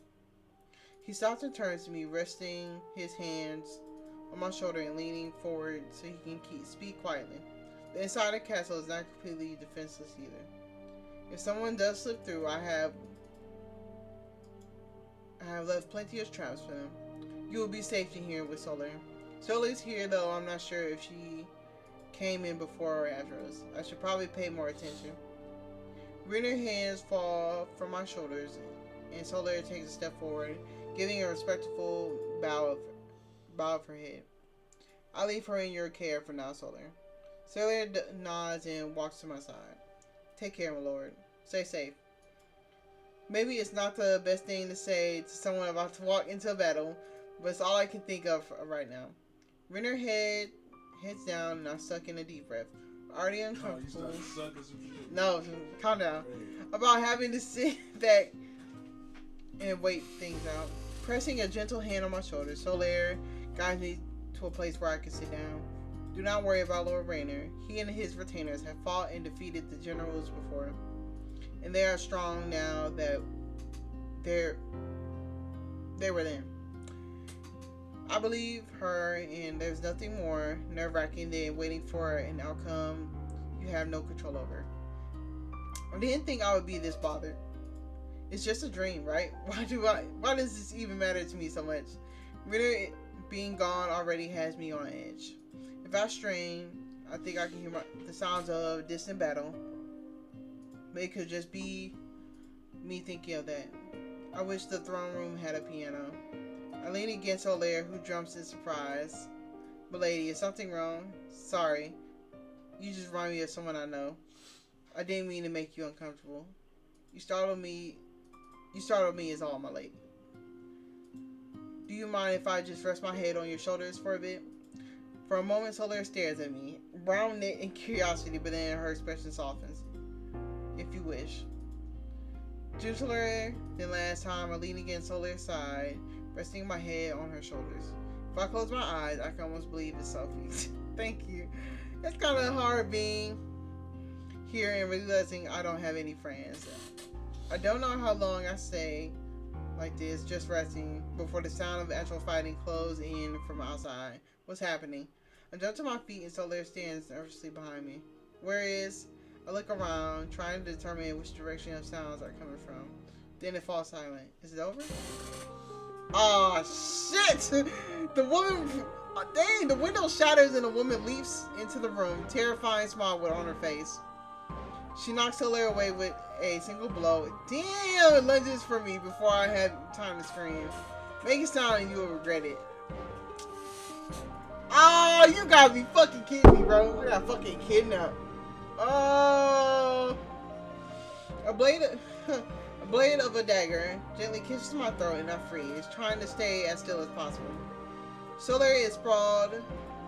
He stops and turns to me, resting his hands on my shoulder and leaning forward so he can speak quietly. The inside of the castle is not completely defenseless either. If someone does slip through, I have left plenty of traps for them. You will be safe in here with Solar. Solar is here, though I'm not sure if she came in before or after us. I should probably pay more attention. Rainer's hands fall from my shoulders, and Solar takes a step forward, giving a respectful bow of her head. I leave her in your care for now, Solar. Solar nods and walks to my side. Take care, my lord. Stay safe. Maybe it's not the best thing to say to someone about to walk into a battle, but it's all I can think of right now. Rainer heads down and I suck in a deep breath. Already uncomfortable. No, calm down. About having to sit back and wait things out. Pressing a gentle hand on my shoulder, Solar guides me to a place where I can sit down. Do not worry about Lord Rainer. He and his retainers have fought and defeated the generals before him. And they are strong now that they were then. I believe her, and there's nothing more nerve-wracking than waiting for an outcome you have no control over. I didn't think I would be this bothered. It's just a dream, right? Why does this even matter to me so much? Ritter being gone already has me on edge. If I strain, I think I can hear the sounds of distant battle. But it could just be me thinking of that. I wish the throne room had a piano. I lean against Olaire, who jumps in surprise. Milady, is something wrong? Sorry. You just remind me of someone I know. I didn't mean to make you uncomfortable. You startled me. You startled me is all, my lady. Do you mind if I just rest my head on your shoulders for a bit? For a moment, Solar stares at me, brown knit in curiosity, but then her expression softens. If you wish. Gentler than last time, I lean against Solar's side, resting my head on her shoulders. If I close my eyes, I can almost believe it's Sophie. Thank you. It's kind of hard being here and realizing I don't have any friends. I don't know how long I stay like this, just resting, before the sound of actual fighting closed in from outside. What's happening? I jump to my feet and Solar stands nervously behind me. Where is? I look around, trying to determine which direction of sounds are coming from. Then it falls silent. Is it over? Oh shit! The woman, dang! The window shatters and a woman leaps into the room, terrifying smile on her face. She knocks Solar away with a single blow. Damn! It lunges for me before I have time to scream. Make a sound and you will regret it. Oh, you gotta be fucking kidding me, bro. I got fucking kidnapped. Oh, a blade of a dagger gently kisses my throat and I freeze, trying to stay as still as possible. Solar is sprawled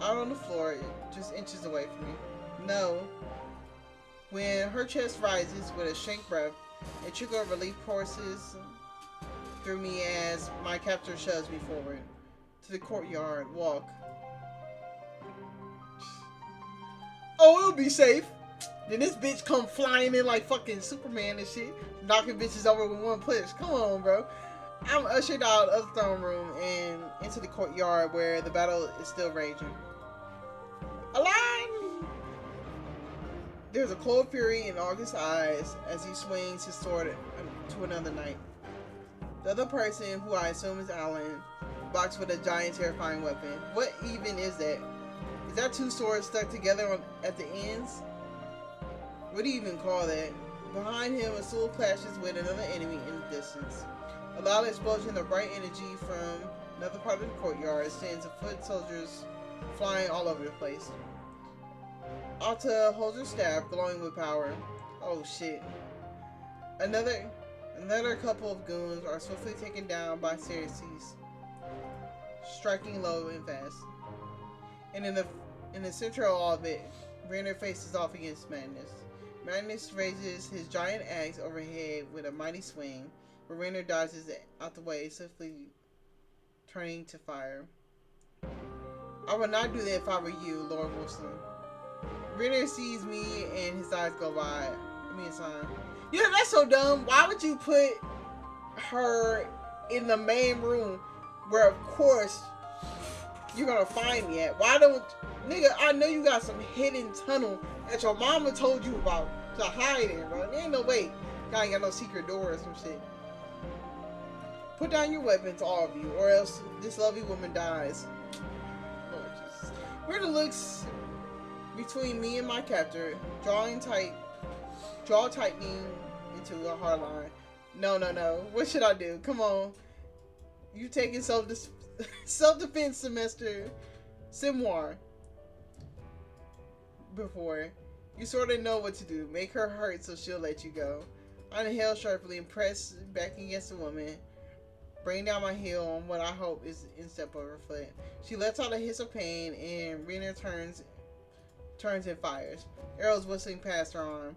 out on the floor, just inches away from me. No. When her chest rises with a shank breath, a trickle of relief courses through me as my captor shoves me forward to the courtyard. Walk. Oh, it'll be safe. Then this bitch come flying in like fucking Superman and shit, knocking bitches over with one push. Come on, bro. I'm ushered out of the throne room and into the courtyard where the battle is still raging. Align! There's a cold fury in August's eyes as he swings his sword to another knight. The other person, who I assume is Alan, blocks with a giant terrifying weapon. What even is that? Is that two swords stuck together at the ends? What do you even call that? Behind him, a soul clashes with another enemy in the distance. A loud explosion of bright energy from another part of the courtyard sends foot soldiers flying all over the place. Alta holds her staff, glowing with power. Oh shit. Another couple of goons are swiftly taken down by Ceres, striking low and fast. And in the center of all of it, Rainer faces off against Magnus. Magnus raises his giant axe overhead with a mighty swing, but Rainer dodges out the way, swiftly turning to fire. I would not do that if I were you, Lord Wilson. Rainer sees me and his eyes go wide. Give me a sign. You know, that's so dumb. Why would you put her in the main room where, of course, you're gonna find me at? Why don't... Nigga, I know you got some hidden tunnel that your mama told you about to hide in, bro. There ain't no way. Y'all ain't got no secret door or some shit. Put down your weapons, all of you, or else this lovely woman dies. Lord Jesus. Rainer looks between me and my captor, jaw tightening into a hard line. No. What should I do? Come on. You taking self-defense semester Simoir before. You sort of know what to do. Make her hurt so she'll let you go. I inhale sharply and press back against the woman, bring down my heel on what I hope is instep of her foot. She lets out a hiss of pain and Rainer turns and fires, arrows whistling past her arm.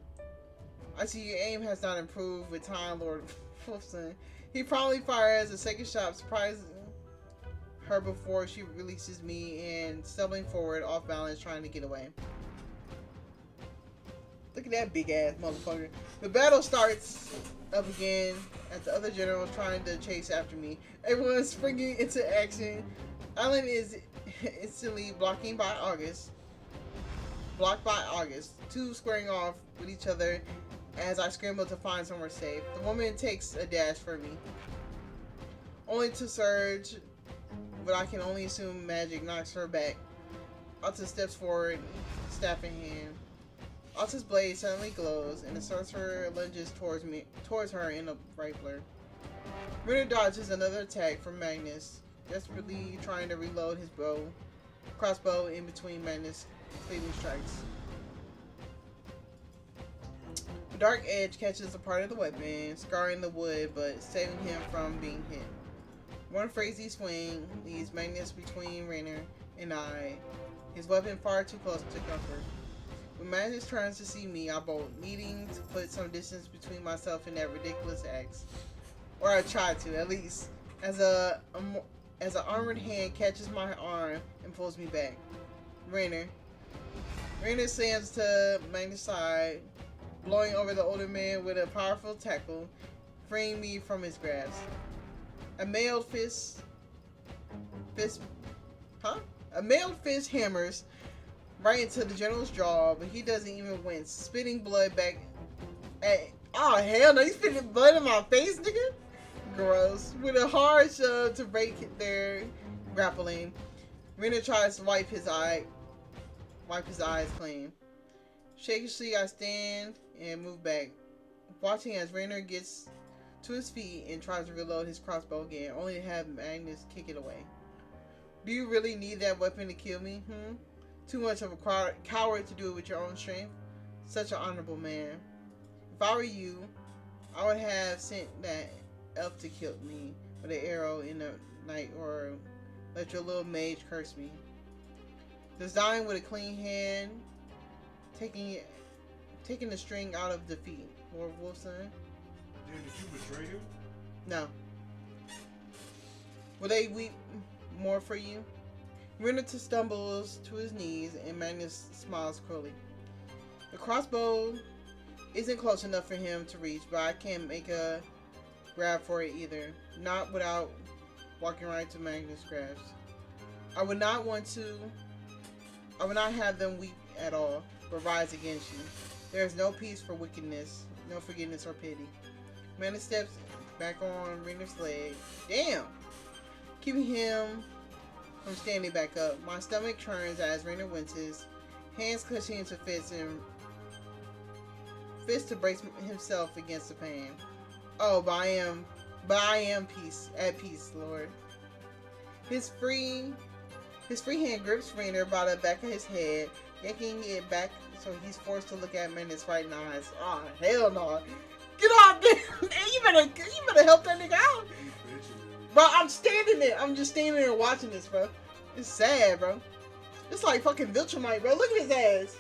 I see your aim has not improved with time, Lord Wolfson. He promptly fires a second shot, surprising her before she releases me and stumbling forward off balance, trying to get away. Look at that big ass motherfucker. The battle starts up again as the other general is trying to chase after me. Everyone's springing into action. Alan is instantly blocked by August. Two squaring off with each other as I scramble to find somewhere safe. The woman takes a dash for me, only to surge, but I can only assume magic knocks her back. Alta steps forward, staff in hand. Alta's blade suddenly glows, and the sorcerer lunges towards her in a rifler. Ritter dodges another attack from Magnus, desperately trying to reload his crossbow in between Magnus' fleeting strikes. dark edge catches a part of the weapon, scarring the wood but saving him from being hit. One crazy swing leaves Magnus between Rainer and I, his weapon far too close to comfort. When Magnus turns to see me, I bolt, needing to put some distance between myself and that ridiculous axe. Or I try to, at least, as an armored hand catches my arm and pulls me back. Rainer slams to Magnus' side, blowing over the older man with a powerful tackle, freeing me from his grasp. A mailed fist hammers right into the general's jaw, but he doesn't even wince, spitting blood back at. Oh hell no! He's spitting blood in my face, nigga. Gross. With a hard shove to break their grappling, Rainer tries to wipe his eyes clean. Shakishly, I stand and move back, watching as Rainer gets to his feet and tries to reload his crossbow again, only to have Magnus kick it away. Do you really need that weapon to kill me? Too much of a coward to do it with your own strength? Such an honorable man. If I were you, I would have sent that elf to kill me with an arrow in the night, or let your little mage curse me. Does dying with a clean hand, taking the string out of defeat, Lord Wolfson? Did you betray him? No. Will they weep more for you? Rainer stumbles to his knees and Magnus smiles cruelly. The crossbow isn't close enough for him to reach, but I can't make a grab for it either. Not without walking right to Magnus' grasp. I would not have them weep at all, but rise against you. There is no peace for wickedness, no forgiveness or pity. Magnus steps back on Rainer's leg. Damn! Keeping him from standing back up. My stomach churns as Rainer winces, hands clutching into fists to brace himself against the pain. Oh, but I am at peace, Lord. His free hand grips Rainer by the back of his head, yanking it back so he's forced to look at Magnus' frightened eyes. Oh, hell no. Get off there! You better help that nigga out. Bro, I'm standing there. I'm just standing there watching this, bro. It's sad, bro. It's like fucking Viltrumite, bro. Look at his ass.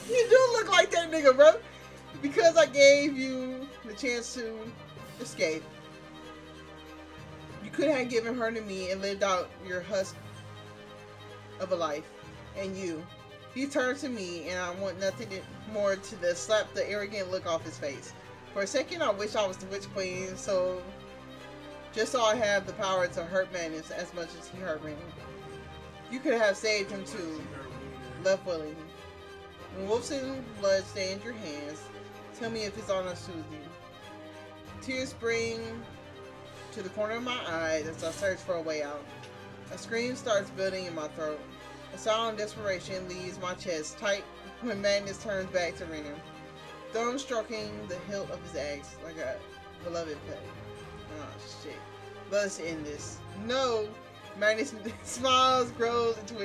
You do look like that nigga, bro. Because I gave you the chance to escape. You could have given her to me and lived out your husk of a life. And he turned to me, and I want nothing more to slap the arrogant look off his face. For a second, I wish I was the Witch Queen, just so I have the power to hurt Magnus as much as he hurt me. You could have saved him too, left willingly. When Wolfson's blood stains your hands, tell me if it's honest with you. Tears spring to the corner of my eyes as I search for a way out. A scream starts building in my throat. A silent desperation leaves my chest tight when Magnus turns back to Rainer, thumb stroking the hilt of his axe like a beloved pet. Oh shit. Let's end this. No! Magnus smiles, grows into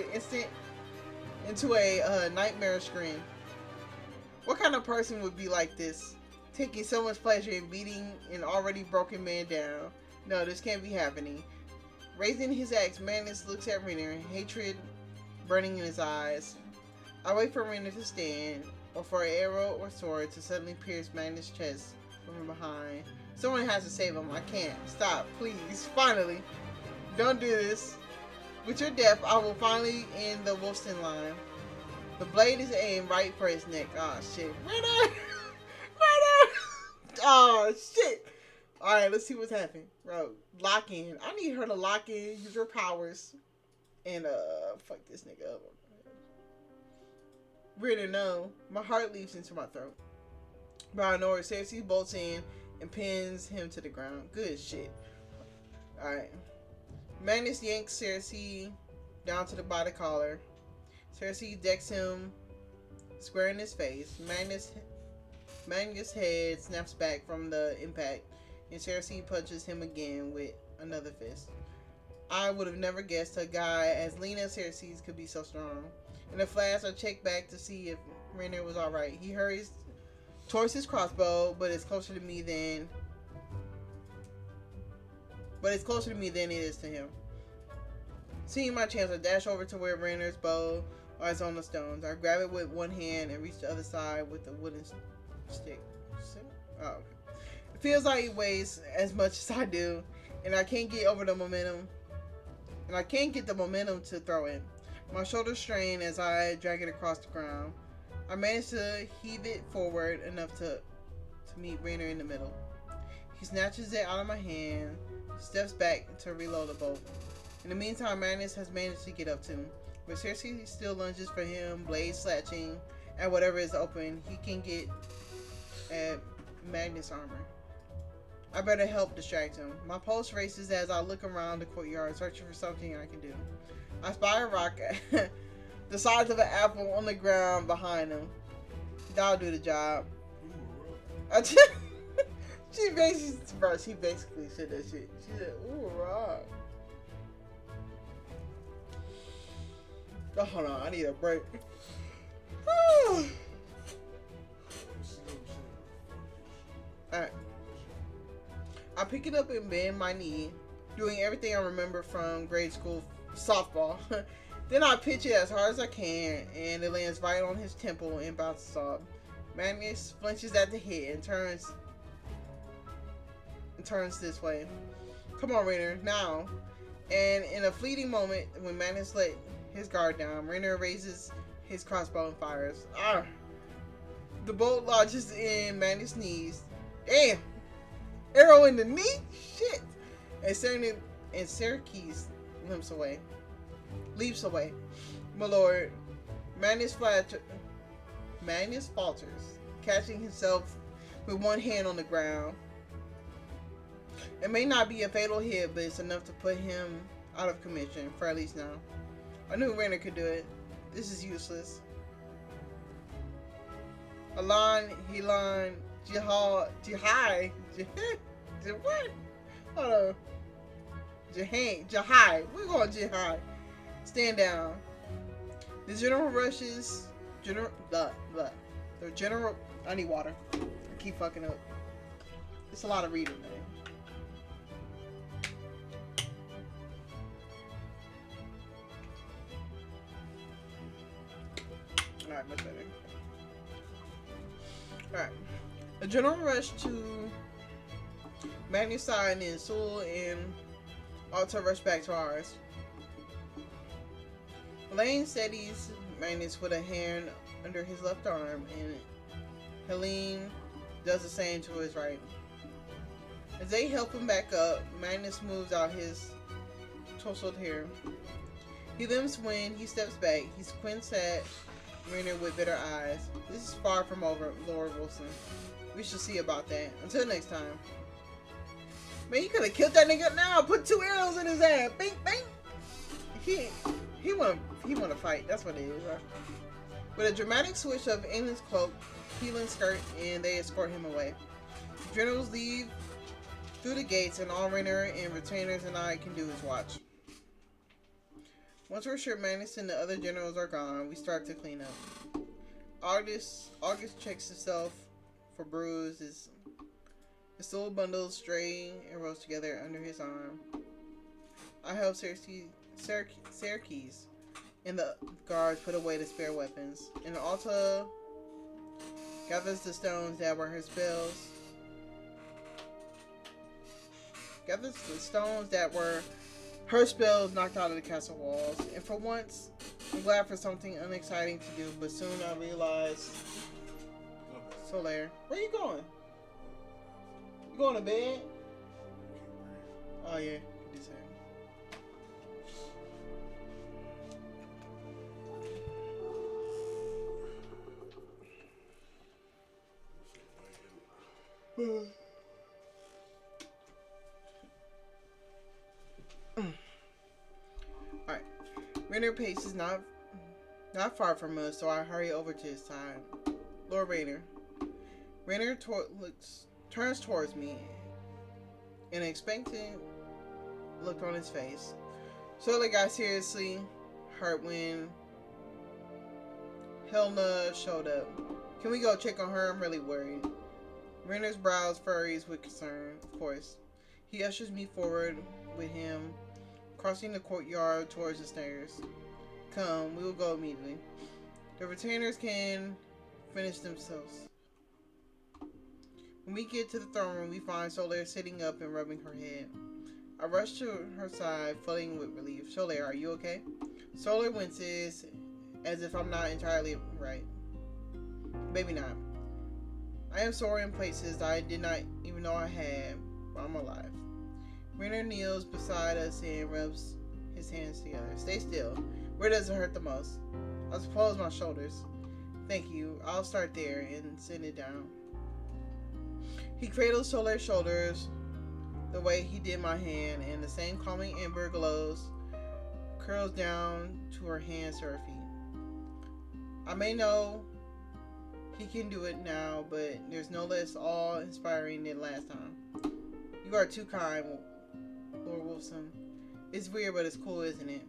a nightmare scream. What kind of person would be like this? Taking so much pleasure in beating an already broken man down. No, this can't be happening. Raising his axe, Magnus looks at Rainer, hatred burning in his eyes. I wait for Rainer to stand, or for an arrow or sword to suddenly pierce Magnus' chest from behind. Someone has to save him. I can't. Stop, please. Finally. Don't do this. With your death, I will finally end the Wolfson line. The blade is aimed right for his neck. Oh shit. Rainer! Rainer! Oh shit. Alright, let's see what's happening. Bro, lock in. I need her to lock in, use her powers, and fuck this nigga up. Rainer, no. My heart leaps into my throat. But I know her. Cersei bolts in and pins him to the ground. Good shit. Alright. Magnus yanks Cersei down to the body collar. Cersei decks him square in his face. Magnus' head snaps back from the impact, and Cersei punches him again with another fist. I would have never guessed a guy as lean as Cersei's could be so strong. In a flash, I check back to see if Rainer was alright. He hurries towards his crossbow, but it's closer to me than it is to him. Seeing my chance, I dash over to where Rainer's bow lies on the stones. I grab it with one hand and reach the other side with the wooden stick. Oh, okay. It feels like it weighs as much as I do, and I can't get the momentum to throw it. My shoulders strain as I drag it across the ground. I manage to heave it forward enough to meet Rainer in the middle. He snatches it out of my hand, steps back to reload the bolt. In the meantime, Magnus has managed to get up to him. But Cersei still lunges for him, blade slashing at whatever is open he can get at Magnus' armor. I better help distract him. My pulse races as I look around the courtyard, searching for something I can do. I spy a rock the size of an apple on the ground behind him. That'll do the job. She basically said that shit. She said, ooh, rock. Oh, hold on, I need a break. Alright. I pick it up and bend my knee, doing everything I remember from grade school softball. Then I pitch it as hard as I can, and it lands right on his temple and bounces off. Magnus flinches at the hit and turns this way. Come on, Rainer, now. And in a fleeting moment, when Magnus let his guard down, Rainer raises his crossbow and fires. The bolt lodges in Magnus' knees. Damn! Arrow in the knee? Shit! And Serkis leaps away. My lord, Magnus falters, catching himself with one hand on the ground. It may not be a fatal hit, but it's enough to put him out of commission, for at least now. I knew Rainer could do it. This is useless. Alan, Helan, Jihai. What? Hold on. Jihai. We're going Jihai. Stand down. The general rushes. The general. I need water. I keep fucking up. It's a lot of reading, man. Alright, much better. Alright. The general rush to Magnus' side, and then Sul and Otome rush back to ours. Lane steadies Magnus with a hand under his left arm, and Helene does the same to his right. As they help him back up, Magnus moves out his tousled hair. He limps when he steps back. He squints at Rainer with bitter eyes. This is far from over, Lord Wilson. We shall see about that. Until next time. Man, you could have killed that nigga now. Put 2 arrows in his ass. Bing, bing. He want to fight. That's what it is, right? With a dramatic switch of England's cloak, Heelan's skirt, and they escort him away. The generals leave through the gates, and all Rainer and retainers and I can do is watch. Once we're sure Magnus and the other generals are gone, we start to clean up. August checks himself for bruises. His little bundles stray and rolls together under his arm. I help Serkis and the guards put away the spare weapons. And Alta gathers the stones that were her spells. Her spells knocked out of the castle walls. And for once, I'm glad for something unexciting to do, but soon I realized... Solaire, where you going? You going to bed? Oh yeah, you did say. Alright. Rainer Pace is not far from us, so I hurry over to his side. Lord Rainer. Rainer turns towards me, an expectant look on his face. Sola got seriously hurt when Helena showed up. Can we go check on her? I'm really worried. Renner's brows furries with concern, of course. He ushers me forward with him, crossing the courtyard towards the stairs. Come, we will go immediately. The retainers can finish themselves. When we get to the throne room, we find Soler sitting up and rubbing her head. I rush to her side, flooding with relief. Soler, are you okay? Soler winces, as if I'm not entirely right. Maybe not. I am sore in places I did not even know I had, but I'm alive. Renner kneels beside us and rubs his hands together. Stay still. Where does it hurt the most? I suppose my shoulders. Thank you. I'll start there and send it down. He cradles Soler's shoulders the way he did my hand, and the same calming amber glows curls down to her hands to her feet. I may know he can do it now, but there's no less awe-inspiring than last time. You are too kind, Lord Wolfson. It's weird, but it's cool, isn't it?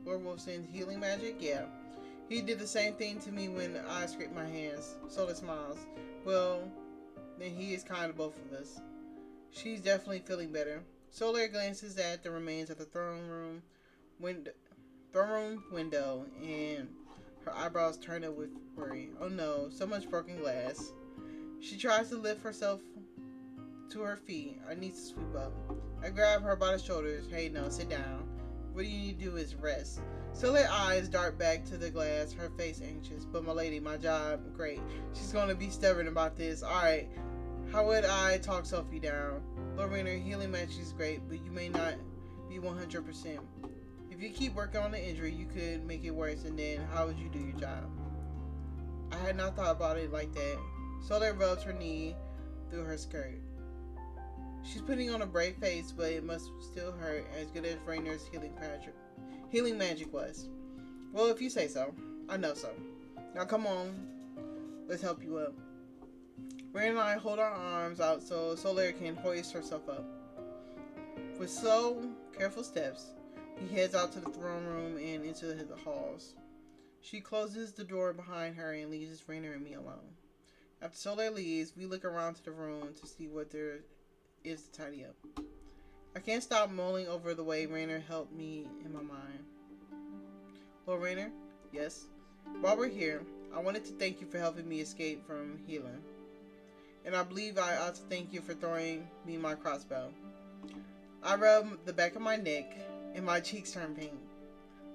Lord Wolfson's healing magic? Yeah. He did the same thing to me when I scraped my hands. Sola smiles. Well, then he is kind to both of us. She's definitely feeling better. Solar glances at the remains of the throne room window, and her eyebrows turn up with worry. Oh no, so much broken glass. She tries to lift herself to her feet. I need to sweep up. I grab her by the shoulders. Hey, no, sit down. What you need to do is rest. Solar's eyes dart back to the glass, her face anxious. But my lady, my job, great. She's going to be stubborn about this. Alright, how would I talk Sophie down? Lorena, healing magic is great, but you may not be 100%. If you keep working on the injury, you could make it worse, and then how would you do your job? I had not thought about it like that. Solar rubs her knee through her skirt. She's putting on a brave face, but it must still hurt, as good as Rainer's healing magic was. Well, if you say so. I know so. Now come on. Let's help you up. Rainer and I hold our arms out so Solar can hoist herself up. With slow, careful steps, he heads out to the throne room and into the halls. She closes the door behind her and leaves Rainer and me alone. After Solar leaves, we look around to the room to see what there is to tidy up. I can't stop mulling over the way Rainer helped me in my mind. Lord Rainer? Yes? While we're here, I wanted to thank you for helping me escape from healing. And I believe I ought to thank you for throwing me my crossbow. I rub the back of my neck and my cheeks turn pink.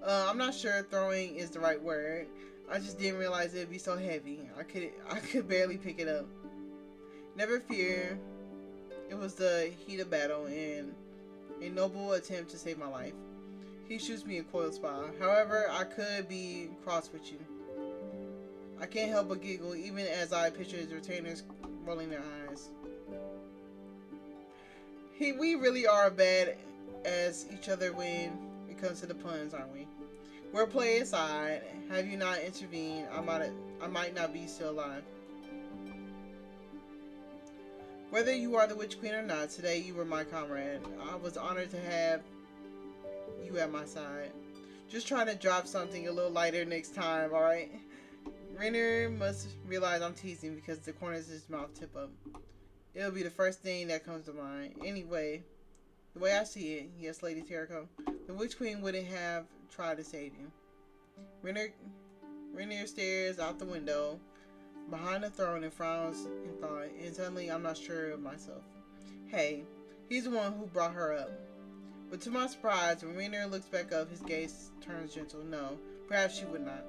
I'm not sure throwing is the right word. I just didn't realize it'd be so heavy. I could barely pick it up. Never fear. It was the heat of battle and a noble attempt to save my life. He shoots me a coil spy. However, I could be cross with you. I can't help but giggle even as I picture his retainers rolling their eyes. We really are bad as each other when it comes to the puns, aren't we? Wordplay aside, have you not intervened, I might not be still alive. Whether you are the Witch Queen or not, today you were my comrade. I was honored to have you at my side. Just trying to drop something a little lighter next time, alright? Rainer must realize I'm teasing because the corners of his mouth tip up. It'll be the first thing that comes to mind. Anyway, the way I see it, yes, Lady Terrico, the Witch Queen wouldn't have tried to save you. Rainer stares out the window behind the throne and frowns in thought, and suddenly I'm not sure of myself. Hey, he's the one who brought her up. But to my surprise, when Rainer looks back up, his gaze turns gentle. No, perhaps she would not.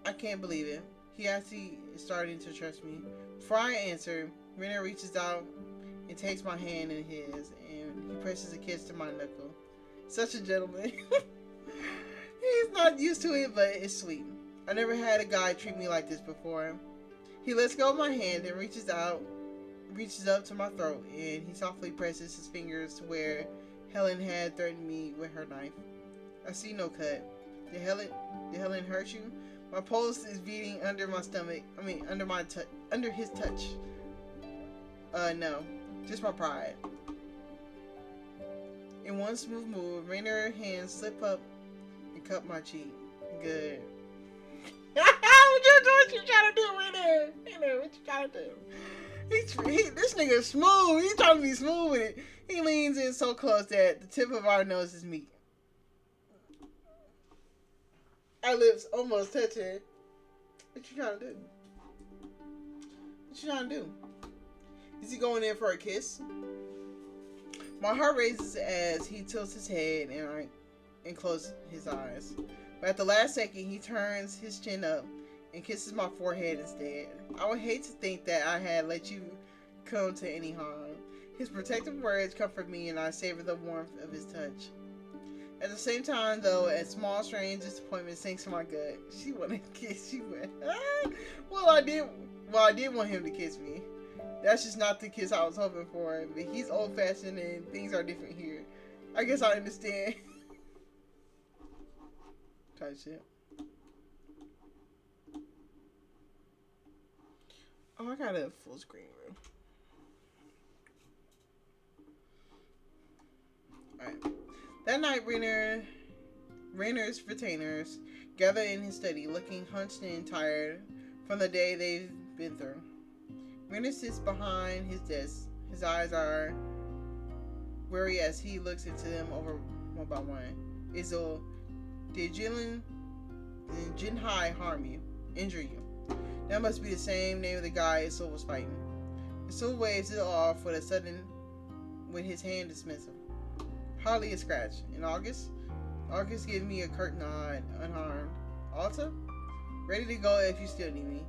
I can't believe it. He actually is starting to trust me. Before I answer, Rainer reaches out and takes my hand in his, and he presses a kiss to my knuckle. Such a gentleman. He's not used to it, but it's sweet. I never had a guy treat me like this before. He lets go of my hand and reaches up to my throat, and he softly presses his fingers to where Helen had threatened me with her knife. I see no cut. Did Helen hurt you? My pulse is beating under my stomach. Under his touch. No. Just my pride. In one smooth move, Rainer's hands slip up and cup my cheek. Good. what you trying to do right there? What you trying to do? This nigga smooth. He trying to be smooth with it. He leans in so close that the tip of our nose is meet. Our lips almost touching. What you trying to do? What you trying to do? Is he going in for a kiss? My heart races as he tilts his head and closes his eyes. But at the last second, he turns his chin up and kisses my forehead instead. I would hate to think that I had let you come to any harm. His protective words comfort me, and I savor the warmth of his touch. At the same time, though, a small, strange disappointment sinks in my gut. She wanted to kiss. She went. Well, I did want him to kiss me. That's just not the kiss I was hoping for. But he's old-fashioned, and things are different here. I guess I understand. Type shit. Oh, I got a full screen room. Alright. That night, Rainer's retainers gather in his study, looking hunched and tired from the day they've been through. Rainer sits behind his desk. His eyes are weary as he looks into them over one by one. Isil, did Jinhai injure you? That must be the same name of the guy Isil was fighting. Isil waves it off with his hand dismissive. Hardly a scratch. In August gives me a curt nod, unharmed. Alta? Ready to go if you still need me.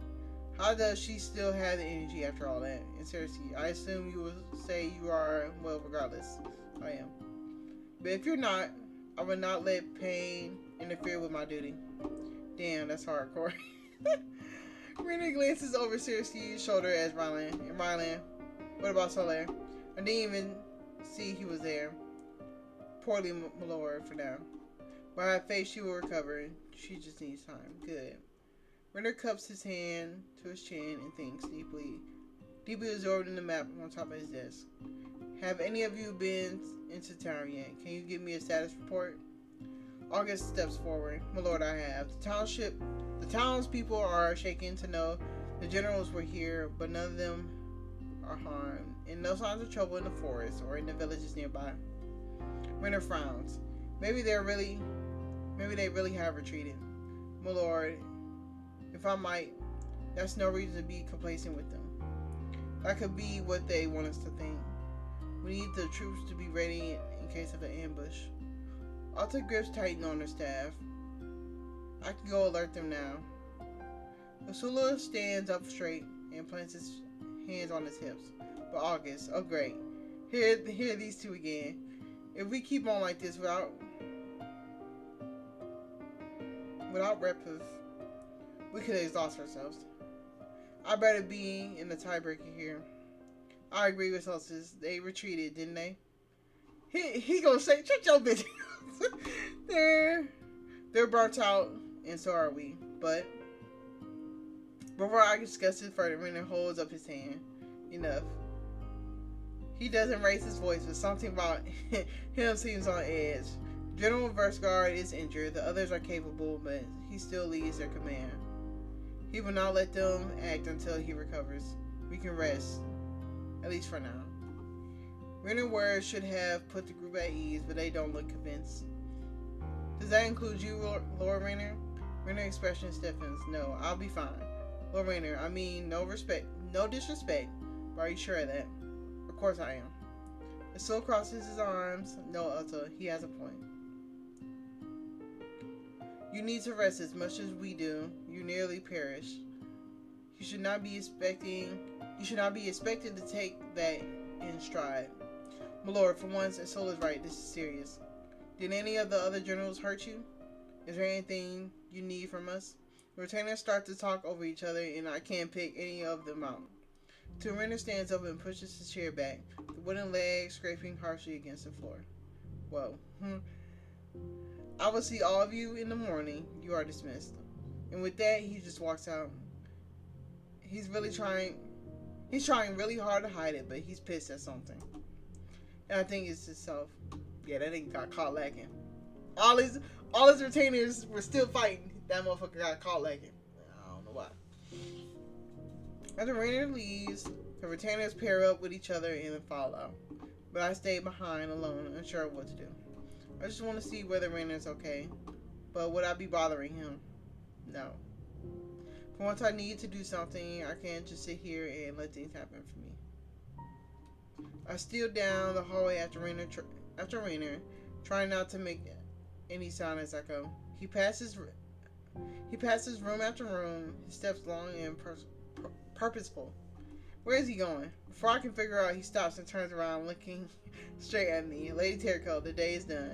How does she still have the energy after all that? And seriously, I assume you will say you are, well, regardless. I am. But if you're not, I will not let pain interfere with my duty. Damn, that's hardcore. Rena glances over Cersei's shoulder as Rylan. And Rylan, what about Soler? I didn't even see he was there. Poorly, my lord, for now. By her face, she will recover. She just needs time. Good. Renner cups his hand to his chin and thinks deeply absorbed in the map on top of his desk. Have any of you been into town yet? Can you give me a status report? August steps forward. My lord, I have. The townspeople are shaken to know the generals were here, but none of them are harmed, and no signs of trouble in the forest or in the villages nearby. Renner frowns. Maybe they really have retreated. My lord, if I might, that's no reason to be complacent with them. That could be what they want us to think. We need the troops to be ready in case of an ambush. Alta grips tighten on her staff. I can go alert them now. Ursula stands up straight and plants his hands on his hips. But August, oh great. Here these two again. If we keep on like this without reprieve, we could exhaust ourselves. I better be in the tiebreaker here. I agree with Celsius. They retreated, didn't they? He gonna say, shut your bitch. They're burnt out, and so are we. But before I discuss it further, Renner holds up his hand. Enough. He doesn't raise his voice, but something about him seems on edge. General Versgard is injured. The others are capable, but he still leads their command. He will not let them act until he recovers. We can rest, at least for now. Renner's words should have put the group at ease, but they don't look convinced. Does that include you, Lord Renner? Renner's expression stiffens. No, I'll be fine. Lord Renner, I mean, no disrespect, but are you sure of that? Of course I am. The soul crosses his arms. No, Alta, he has a point. You need to rest as much as we do. You nearly perished. You should not be expected to take that in stride. My lord, for once, Soul is right. This is serious. Did any of the other generals hurt you? Is there anything you need from us? The retainers start to talk over each other, and I can't pick any of them out. Renner stands up and pushes his chair back, the wooden leg scraping harshly against the floor. Whoa. I will see all of you in the morning. You are dismissed. And with that, he just walks out. He's trying really hard to hide it, but he's pissed at something. And I think it's himself. Yeah, that nigga got caught lacking. All his retainers were still fighting. That motherfucker got caught lacking. I don't know After Rainer leaves, the retainers pair up with each other and then follow. But I stay behind alone, unsure of what to do. I just want to see whether Rainer's okay. But would I be bothering him? No. For once I need to do something, I can't just sit here and let things happen for me. I steal down the hallway after Rainer, trying not to make any sound as I go. He passes room after room, his steps long and purposeful. Where is he going? Before I can figure out, he stops and turns around, looking straight at me. Lady Terrico, the day is done.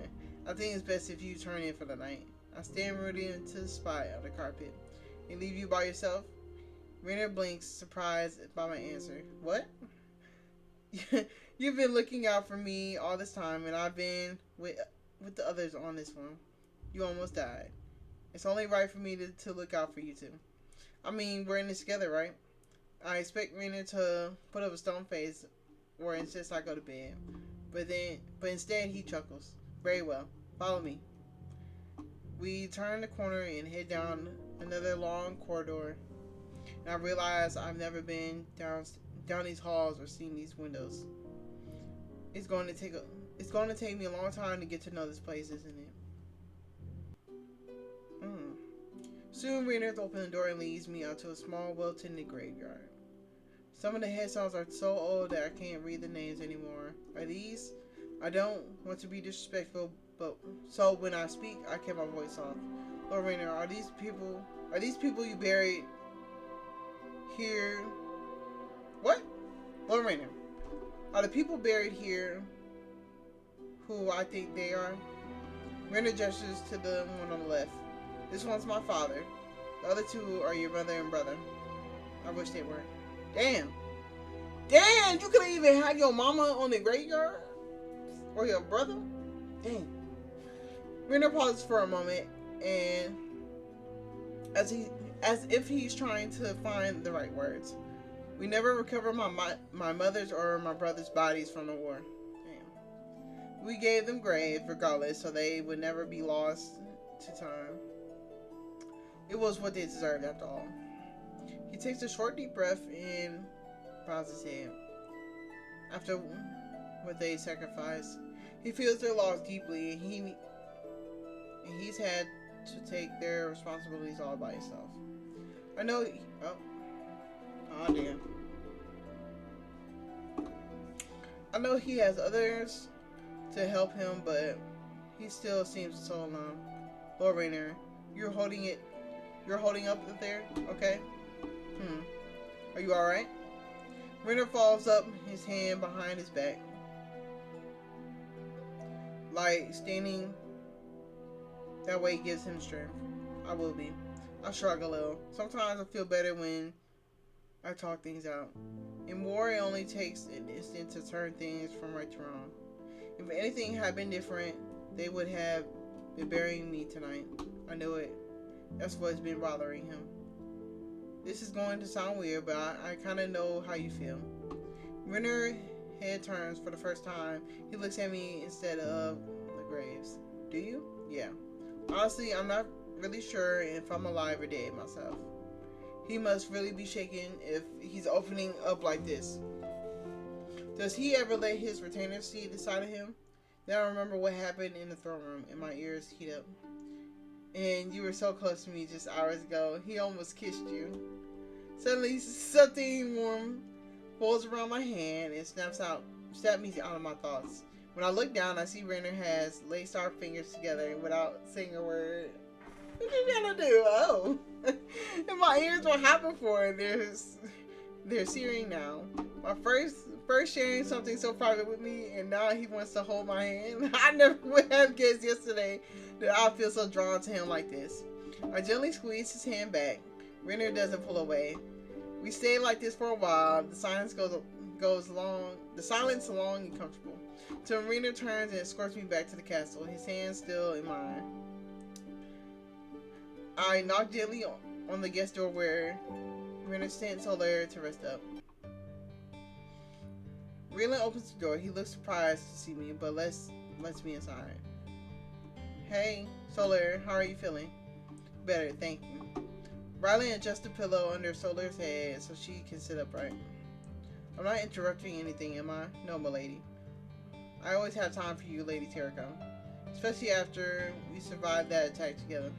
I think it's best if you turn in for the night. I stand rooted into the spot on the carpet and leave you by yourself. Rainer blinks, surprised by my answer. What? You've been looking out for me all this time, and I've been with the others on this one. You almost died. It's only right for me to look out for you too. I mean, we're in this together, right? I expect Rainer to put up a stone face or insist I go to bed. But instead he chuckles. Very well. Follow me. We turn the corner and head down another long corridor. And I realize I've never been down these halls or seen these windows. It's going to take me a long time to get to know this place, isn't it? Soon Rainer's open the door and leads me out to a small, well-tended graveyard. Some of the headstones are so old that I can't read the names anymore. Are these? I don't want to be disrespectful, but so when I speak, I keep my voice off. Lord Rainer, are these people you buried here? What? Lord Rainer, are the people buried here who I think they are? Rainer gestures to the one on the left. This one's my father. The other two are your mother and brother. I wish they were. Damn, you couldn't even have your mama on the graveyard? Or your brother? Damn. Rainer pauses for a moment and as if he's trying to find the right words. We never recovered my mother's or my brother's bodies from the war. Damn. We gave them graves regardless, so they would never be lost to time. It was what they deserved after all. He takes a short deep breath and bows his head. After what they sacrificed, he feels their loss deeply, and he's had to take their responsibilities all by himself. I know. Oh damn. I know he has others to help him, but he still seems so alone. Lord Rainer, you're holding up there, okay? Are you alright? Rainer folds up his hand behind his back. Like standing that way gives him strength. I will be. I shrug a little. Sometimes I feel better when I talk things out. In war, it only takes an instant to turn things from right to wrong. If anything had been different, they would have been burying me tonight. I knew it. That's what's been bothering him. This is going to sound weird, but I kind of know how you feel. Rainer's head turns for the first time. He looks at me instead of the graves. Do you? Yeah. Honestly, I'm not really sure if I'm alive or dead myself. He must really be shaken if he's opening up like this. Does he ever let his retainers see the side of him? Then I remember what happened in the throne room, and my ears heat up. And you were so close to me just hours ago. He almost kissed you. Suddenly, something warm folds around my hand and snaps me out of my thoughts. When I look down, I see Rainer has laced our fingers together without saying a word. What you gonna do? Oh. And my ears were hot before. They're searing now. My first sharing something so private with me, and now he wants to hold my hand. I never would have guessed yesterday that I feel so drawn to him like this. I gently squeeze his hand back. Rainer doesn't pull away. We stay like this for a while. The silence goes long. The silence long and comfortable. Till Rainer turns and escorts me back to the castle. His hand still in mine. I knock gently on the guest door where Rainer sent Soler to rest up. Raylan opens the door. He looks surprised to see me, but lets me inside. Hey, Soler, how are you feeling? Better, thank you. Riley adjusts the pillow under Solar's head so she can sit upright. I'm not interrupting anything, am I? No, milady. I always have time for you, Lady Terrico. Especially after we survived that attack together.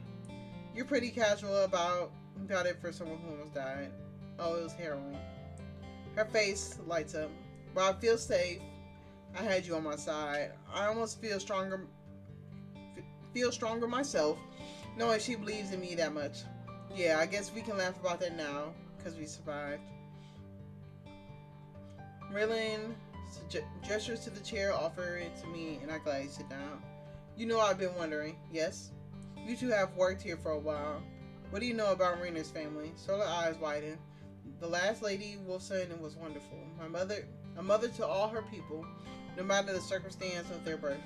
You're pretty casual about it for someone who almost died. Oh, it was harrowing. Her face lights up. But I feel safe. I had you on my side. I almost feel stronger myself, knowing she believes in me that much. Yeah, I guess we can laugh about that now, because we survived. Merlin gestures to the chair, offer it to me, and I gladly sit down. You know I've been wondering. Yes? You two have worked here for a while. What do you know about Rena's family? Solar eyes widen. The last Lady Wolfson was wonderful. A mother to all her people, no matter the circumstance of their birth.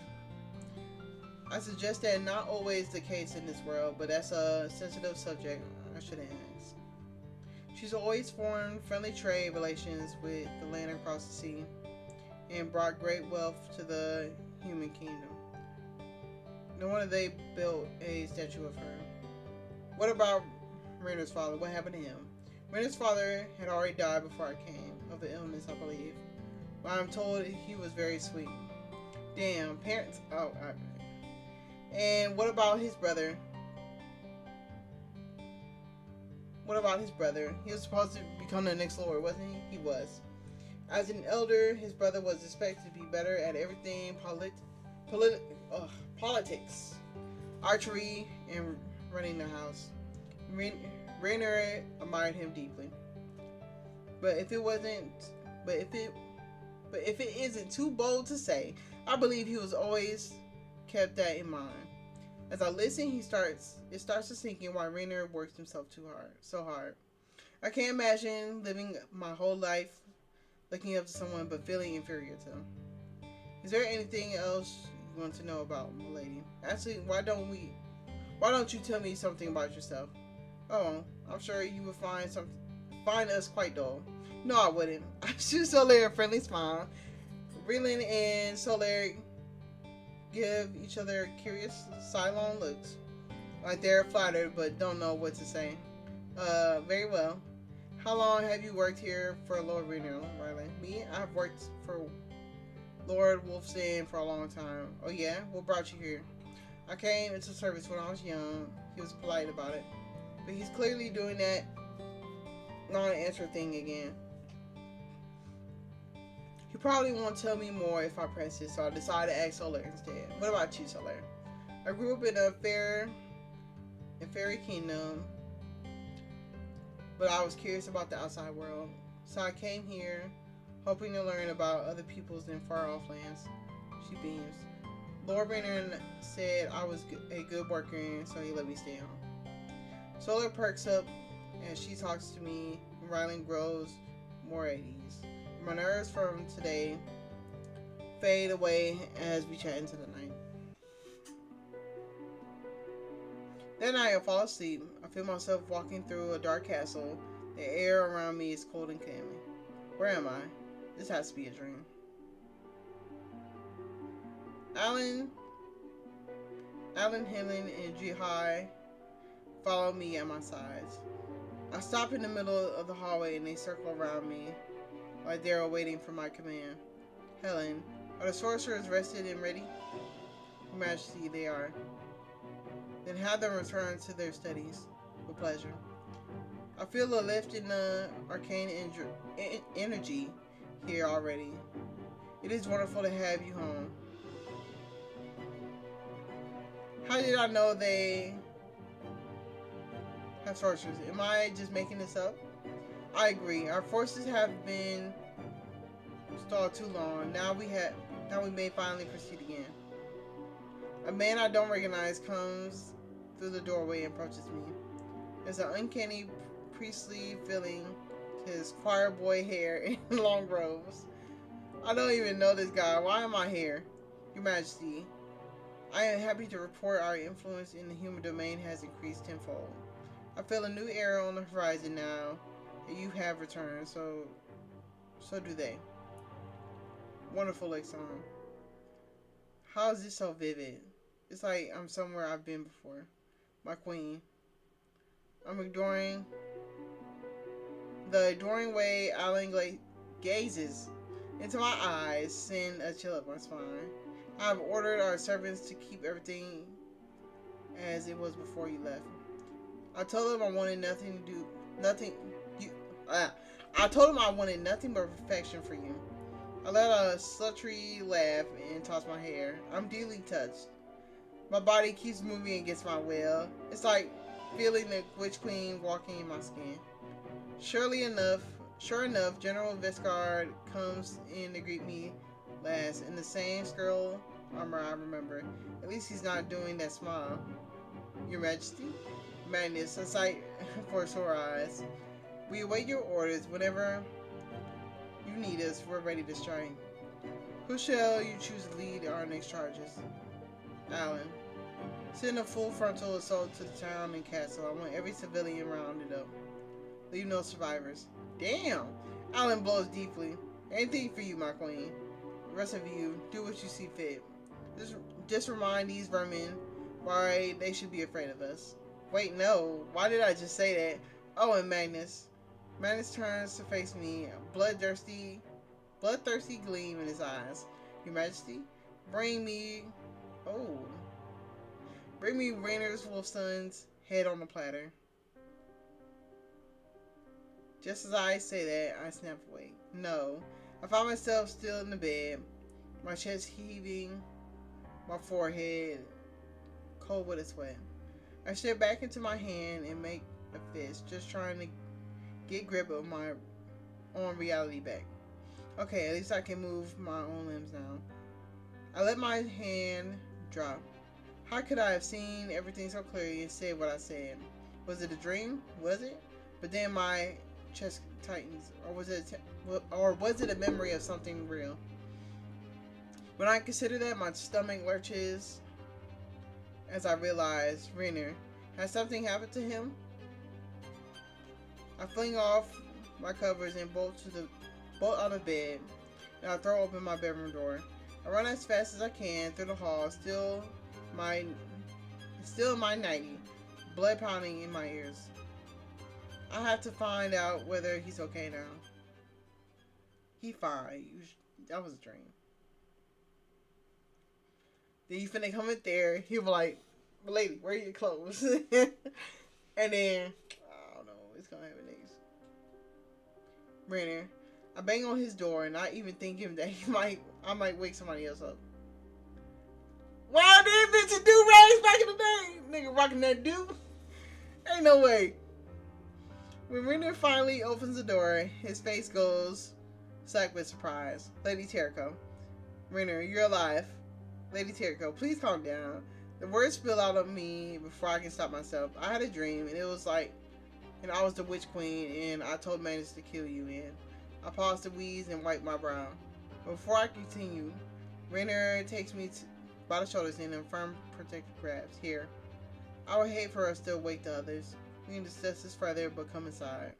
I suggest that not always the case in this world, but that's a sensitive subject I shouldn't ask. She's always formed friendly trade relations with the land across the sea, and brought great wealth to the human kingdom. No wonder they built a statue of her. What about Rena's father? What happened to him? Rena's father had already died before I came, of an illness, I believe. But I'm told he was very sweet. Damn, parents. And what about his brother? What about his brother? He was supposed to become the next lord, wasn't he? He was. As an elder, his brother was expected to be better at everything politics, archery, and running the house. Rainer admired him deeply. But if it isn't too bold to say, I believe he was always kept that in mind. As I listen, it starts to sink in why Rainer works himself so hard. I can't imagine living my whole life looking up to someone but feeling inferior to them. Is there anything else you want to know about Milady? Actually, why don't you tell me something about yourself? Oh, I'm sure you would find us quite dull. No, I wouldn't. I shoot Soler a friendly smile. Breland and Soler give each other curious, sidelong looks, like they're flattered but don't know what to say. Very well. How long have you worked here for Lord Rainer, Riley? Me? I've worked for Lord Wolfson for a long time. Oh yeah? What brought you here? I came into service when I was young. He was polite about it. But he's clearly doing that non-answer thing again. He probably won't tell me more if I press it, so I decided to ask Solar instead. What about you, Solar? I grew up in a fairy kingdom, but I was curious about the outside world. So I came here, hoping to learn about other peoples in far-off lands. She beams. Lord Rainer said I was a good worker, so he let me stay home. Solar perks up as she talks to me, and Riley grows more at ease. My nerves from today fade away as we chat into the night. That night I fall asleep. I feel myself walking through a dark castle. The air around me is cold and clammy. Where am I? This has to be a dream. Alan, Helen, and Jihai follow me at my sides. I stop in the middle of the hallway and they circle around me like they're waiting for my command. Helen, are the sorcerers rested and ready? Your Majesty, they are. Then have them return to their studies. With pleasure. I feel a lift in the arcane energy here already. It is wonderful to have you home. How did I know they have sorcerers? Am I just making this up? I agree. Our forces have been stalled too long. Now we may finally proceed again. A man I don't recognize comes through the doorway and approaches me. There's an uncanny priestly feeling to his choir boy hair and long robes. I don't even know this guy. Why am I here? Your Majesty, I am happy to report our influence in the human domain has increased tenfold. I feel a new era on the horizon now that you have returned, so do they. Wonderful, Lexon. How is this so vivid? It's like I'm somewhere I've been before. My queen. I'm ignoring the adoring way Alan gazes into my eyes, send a chill up my spine. I've ordered our servants to keep everything as it was before you left. I told him I wanted nothing to do nothing. You, I told him I wanted nothing but perfection for you. I let a sultry laugh and toss my hair. I'm deeply touched. My body keeps moving against my will. It's like feeling the witch queen walking in my skin. Sure enough, General Viscard comes in to greet me last in the same scroll armor I remember. At least he's not doing that smile. Your Majesty? Madness, a sight for sore eyes. We await your orders. Whenever you need us, we're ready to strike. Who shall you choose to lead our next charges? Alan. Send a full frontal assault to the town and castle. I want every civilian rounded up. Leave no survivors. Damn! Alan blows deeply. Anything for you, my queen. The rest of you, do what you see fit. Just remind these vermin why they should be afraid of us. Wait, no. Why did I just say that? Oh, and Magnus. Magnus turns to face me, a bloodthirsty gleam in his eyes. Your Majesty, bring me Rainer's Wolfson's head on the platter. Just as I say that, I snap awake. No. I find myself still in the bed, my chest heaving, my forehead cold with a sweat. I step back into my hand and make a fist, just trying to get grip of my own reality back. Okay, at least I can move my own limbs now. I let my hand drop. How could I have seen everything so clearly and said what I said? Was it a dream? Was it? But then my chest tightens, or was it a memory of something real? When I consider that, my stomach lurches as I realize, Rainer, has something happened to him? I fling off my covers and bolt out of bed, and I throw open my bedroom door. I run as fast as I can through the hall, still in my nightie, blood pounding in my ears. I have to find out whether he's okay now. He fine. That was a dream. Then you finna come in there. He'll be like, "Lady, where are your clothes?" And then I don't know. It's gonna happen next. Brenner, I bang on his door, not even thinking that I might wake somebody else up. Wow, that bitch a do-rags back in the day. Nigga rocking that do. Ain't no way. When Renner finally opens the door, his face goes slack with surprise. Lady Terrico. Renner, you're alive. Lady Terrico, please calm down. The words spill out of me before I can stop myself. I had a dream, and it was like, and I was the witch queen, and I told Magnus to kill you, and I paused to wheeze and wipe my brow. Before I continue, Renner takes me by the shoulders and in firm protective grabs. Here, I would hate for us to wake the others. We can discuss this further, but come inside.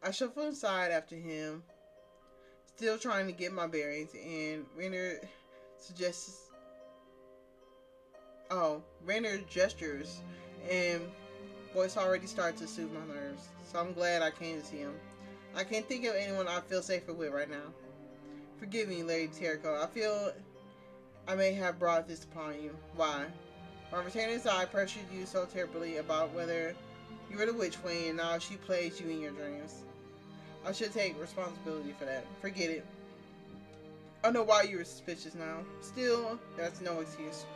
I shuffle inside after him, still trying to get my bearings, and Renner gestures, and voice already starts to soothe my nerves. So I'm glad I came to see him. I can't think of anyone I feel safer with right now. Forgive me, Lady Terrico. I feel I may have brought this upon you. Why? My retainers I pressured you so terribly about whether you were the witch queen, and now she plays you in your dreams. I should take responsibility for that. Forget it. I know why you were suspicious now. Still, that's no excuse.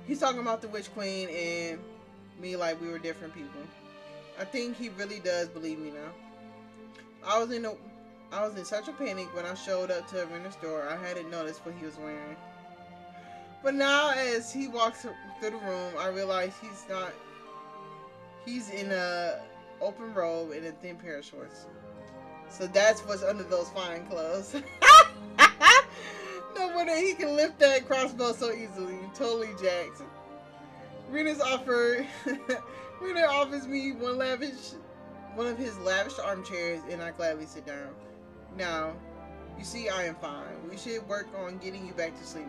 He's talking about the witch queen and me like we were different people. I think he really does believe me now. I was in such a panic when I showed up to Renner's door, I hadn't noticed what he was wearing. But now, as he walks through the room, I realize he's in a open robe and a thin pair of shorts. So that's what's under those fine clothes. No wonder he can lift that crossbow so easily. Totally jacked. Renner offers me one of his lavish armchairs, and I gladly sit down. Now, you see, I am fine. We should work on getting you back to sleep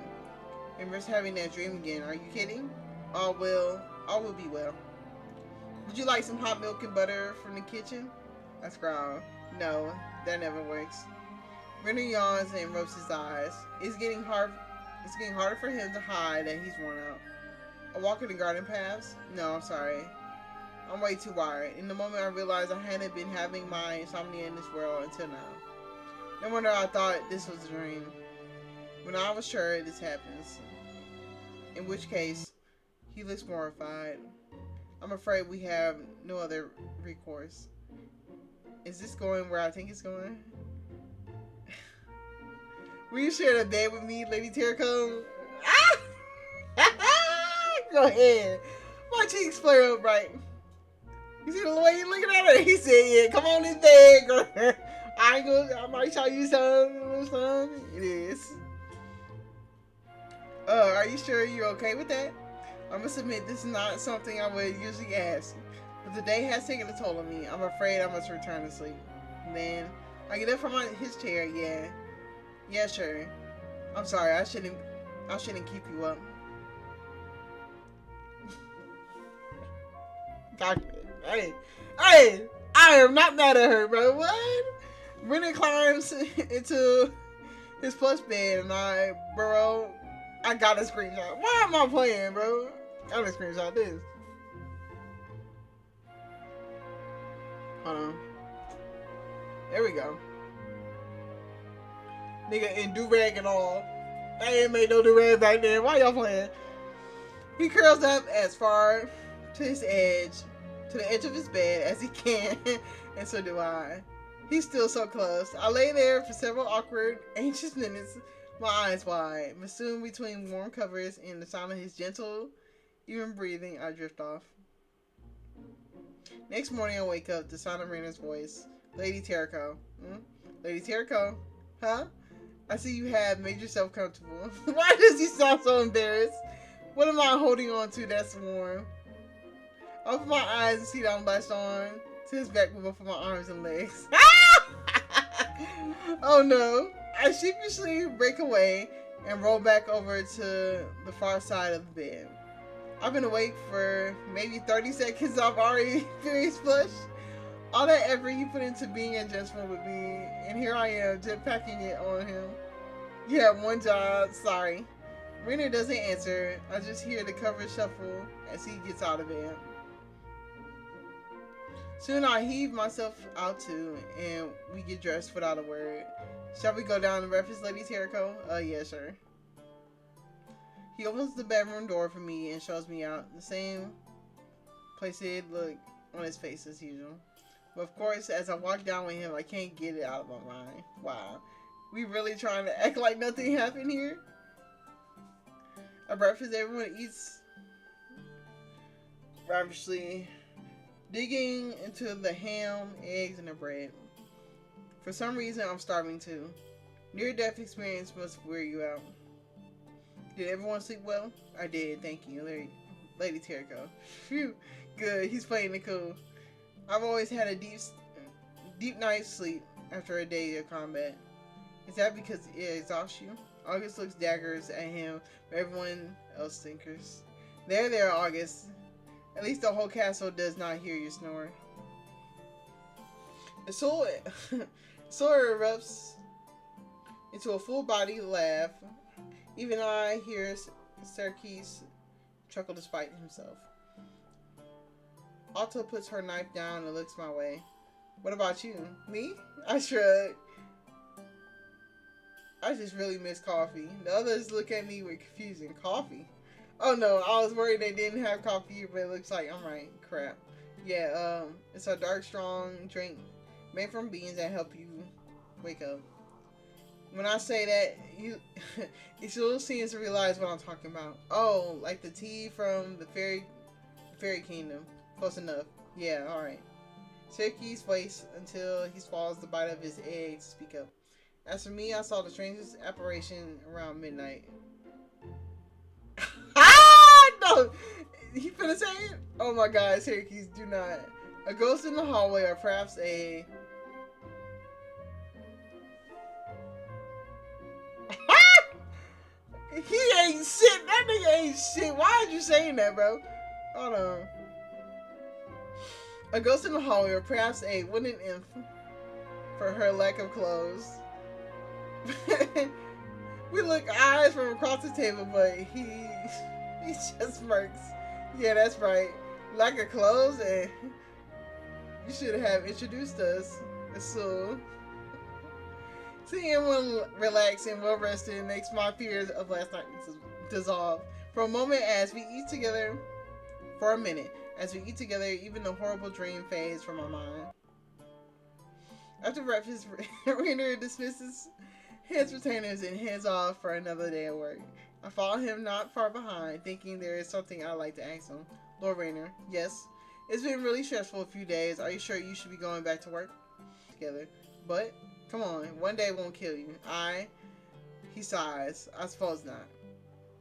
and risk having that dream again. Are you kidding? All will be well. Would you like some hot milk and butter from the kitchen? I growl. No, that never works. Renner yawns and rubs his eyes. It's getting harder for him to hide that he's worn out. A walk in the garden paths? No, I'm sorry. I'm way too wired. In the moment I realized I hadn't been having my insomnia in this world until now. No wonder I thought this was a dream. When I was sure this happens. In which case, he looks mortified. I'm afraid we have no other recourse. Is this going where I think it's going? Will you share the bed with me, Lady Terracone? Go ahead. My cheeks flare up right. You see the way he's looking at her? He said, yeah, come on this bed, girl. I might show you something. It is. Are you sure you're okay with that? I must admit, this is not something I would usually ask. But the day has taken a toll on me. I'm afraid I must return to sleep. Then, I get up from his chair, yeah. Yeah, sure. I'm sorry, I shouldn't keep you up. Hey, I am not mad at her, bro. What? Brennan climbs into his plush bed and I got a screenshot. Why am I playing, bro? I gotta screenshot this. Hold on. There we go. Nigga in do-rag and all. I ain't made no do-rag back then. Why y'all playing? He curls up as far to the edge of his bed as he can, and so do I. He's still so close. I lay there for several awkward, anxious minutes, my eyes wide. But soon between warm covers and the sound of his gentle, even breathing, I drift off. Next morning I wake up, the sound of Rena's voice. Lady Terracone. Lady Terracone? Huh? I see you have made yourself comfortable. Why does he sound so embarrassed? What am I holding on to that's warm? I open my eyes and see that I'm latched on to his back with both of my arms and legs. Oh no. I sheepishly break away and roll back over to the far side of the bed. I've been awake for maybe 30 seconds. I've already experienced flush. All that effort he put into being a gentleman with me, and here I am jetpacking it on him. You have one job, sorry. Renner doesn't answer. I just hear the covers shuffle as he gets out of bed. Soon I heave myself out too, and we get dressed without a word. Shall we go down to breakfast, Lady Terracone? Yeah, sure. He opens the bedroom door for me and shows me out. The same placid look on his face as usual. But of course, as I walk down with him, I can't get it out of my mind. Wow. We really trying to act like nothing happened here? At breakfast, everyone eats ravishly, digging into the ham, eggs, and the bread. For some reason, I'm starving too. Near-death experience must wear you out. Did everyone sleep well? I did, thank you, Lady Terracone. Phew, good, he's playing it cool. I've always had a deep night's sleep after a day of combat. Is that because it exhausts you? August looks daggers at him, but everyone else thinkers. There, August. At least the whole castle does not hear you snore. The soul erupts into a full-body laugh. Even I hear Serkis chuckle despite himself. Otto puts her knife down and looks my way. What about you? Me? I shrug. I just really miss coffee. The others look at me with confusion. Coffee? Oh no, I was worried they didn't have coffee, but it looks like I'm right. Crap. Yeah, it's a dark, strong drink made from beans that help you wake up. When I say that, you still seems to realize what I'm talking about. Oh, like the tea from the fairy kingdom. Close enough. Yeah, alright. Serkis waits until he swallows the bite of his egg to speak up. As for me, I saw the strangest apparition around midnight. Ah! No! He finna say it? Oh my god, Serkis, do not. A ghost in the hallway, or perhaps a... He ain't shit. That nigga ain't shit. Why are you saying that, bro? Hold on. A ghost in the hallway, or perhaps a wooden imp for her lack of clothes. We look eyes from across the table, but he just smirks. Yeah, that's right. Lack of clothes, and you should have introduced us. So, seeing him relaxed and well rested makes my fears of last night dissolve. For a moment, as we eat together, for a minute, as we eat together, even the horrible dream fades from my mind. After breakfast, Rainer dismisses his retainers and heads off for another day of work. I follow him not far behind, thinking there is something I'd like to ask him. Lord Rainer, yes, it's been really stressful a few days. Are you sure you should be going back to work? Together. But, come on, one day won't kill you. He sighs. I suppose not.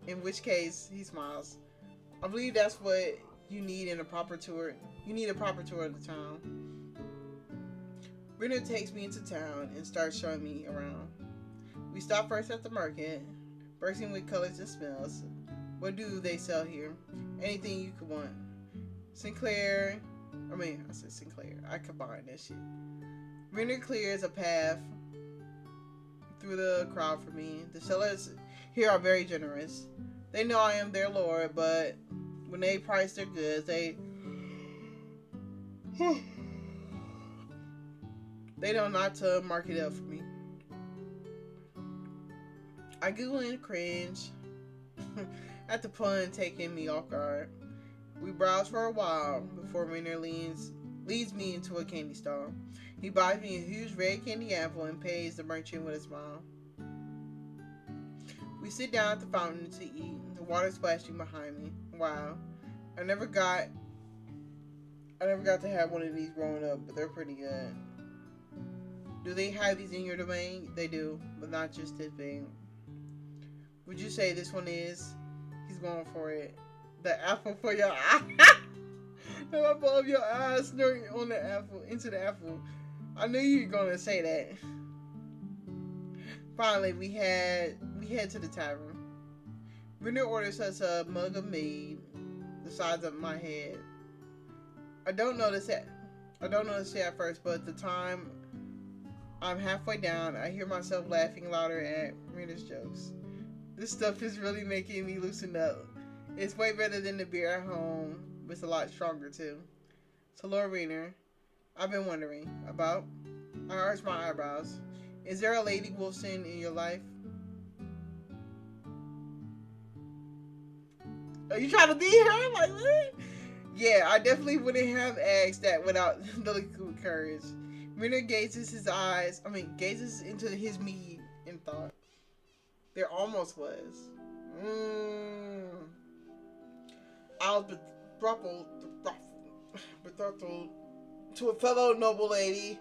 In which case, he smiles. I believe that's what you need in a proper tour. You need a proper tour of the town. Rainer takes me into town and starts showing me around. We stop first at the market, bursting with colors and smells. What do they sell here? Anything you could want. Sinclair. I said Sinclair. I combined that shit. Rainer clears a path through the crowd for me. The sellers here are very generous. They know I am their lord, but when they price their goods, they know not to mark it up for me. I giggle and cringe at the pun taking me off guard. We browse for a while before Rainer leads me into a candy stall. He buys me a huge red candy apple and pays the merchant with a smile. We sit down at the fountain to eat, the water splashing behind me. Wow. I never got to have one of these growing up, but they're pretty good. Do they have these in your domain? They do, but not just this big. Would you say this one is? He's going for it. The apple for your eye. The apple of your eyes, snorting on the apple, into the apple. I knew you were gonna say that. Finally, we head to the tavern. Rainer orders us a mug of mead, the size of my head. I don't notice it at first, but the time I'm halfway down, I hear myself laughing louder at Rainer's jokes. This stuff is really making me loosen up. It's way better than the beer at home, but it's a lot stronger too. So Lord Rainer, I've been wondering about. I arch my eyebrows. Is there a Lady Wolfson in your life? Are you trying to be her? Like, what? Yeah, I definitely wouldn't have asked that without the liquid courage. Rainer gazes into his mead in thought. There almost was. I was betrothed to a fellow noble lady.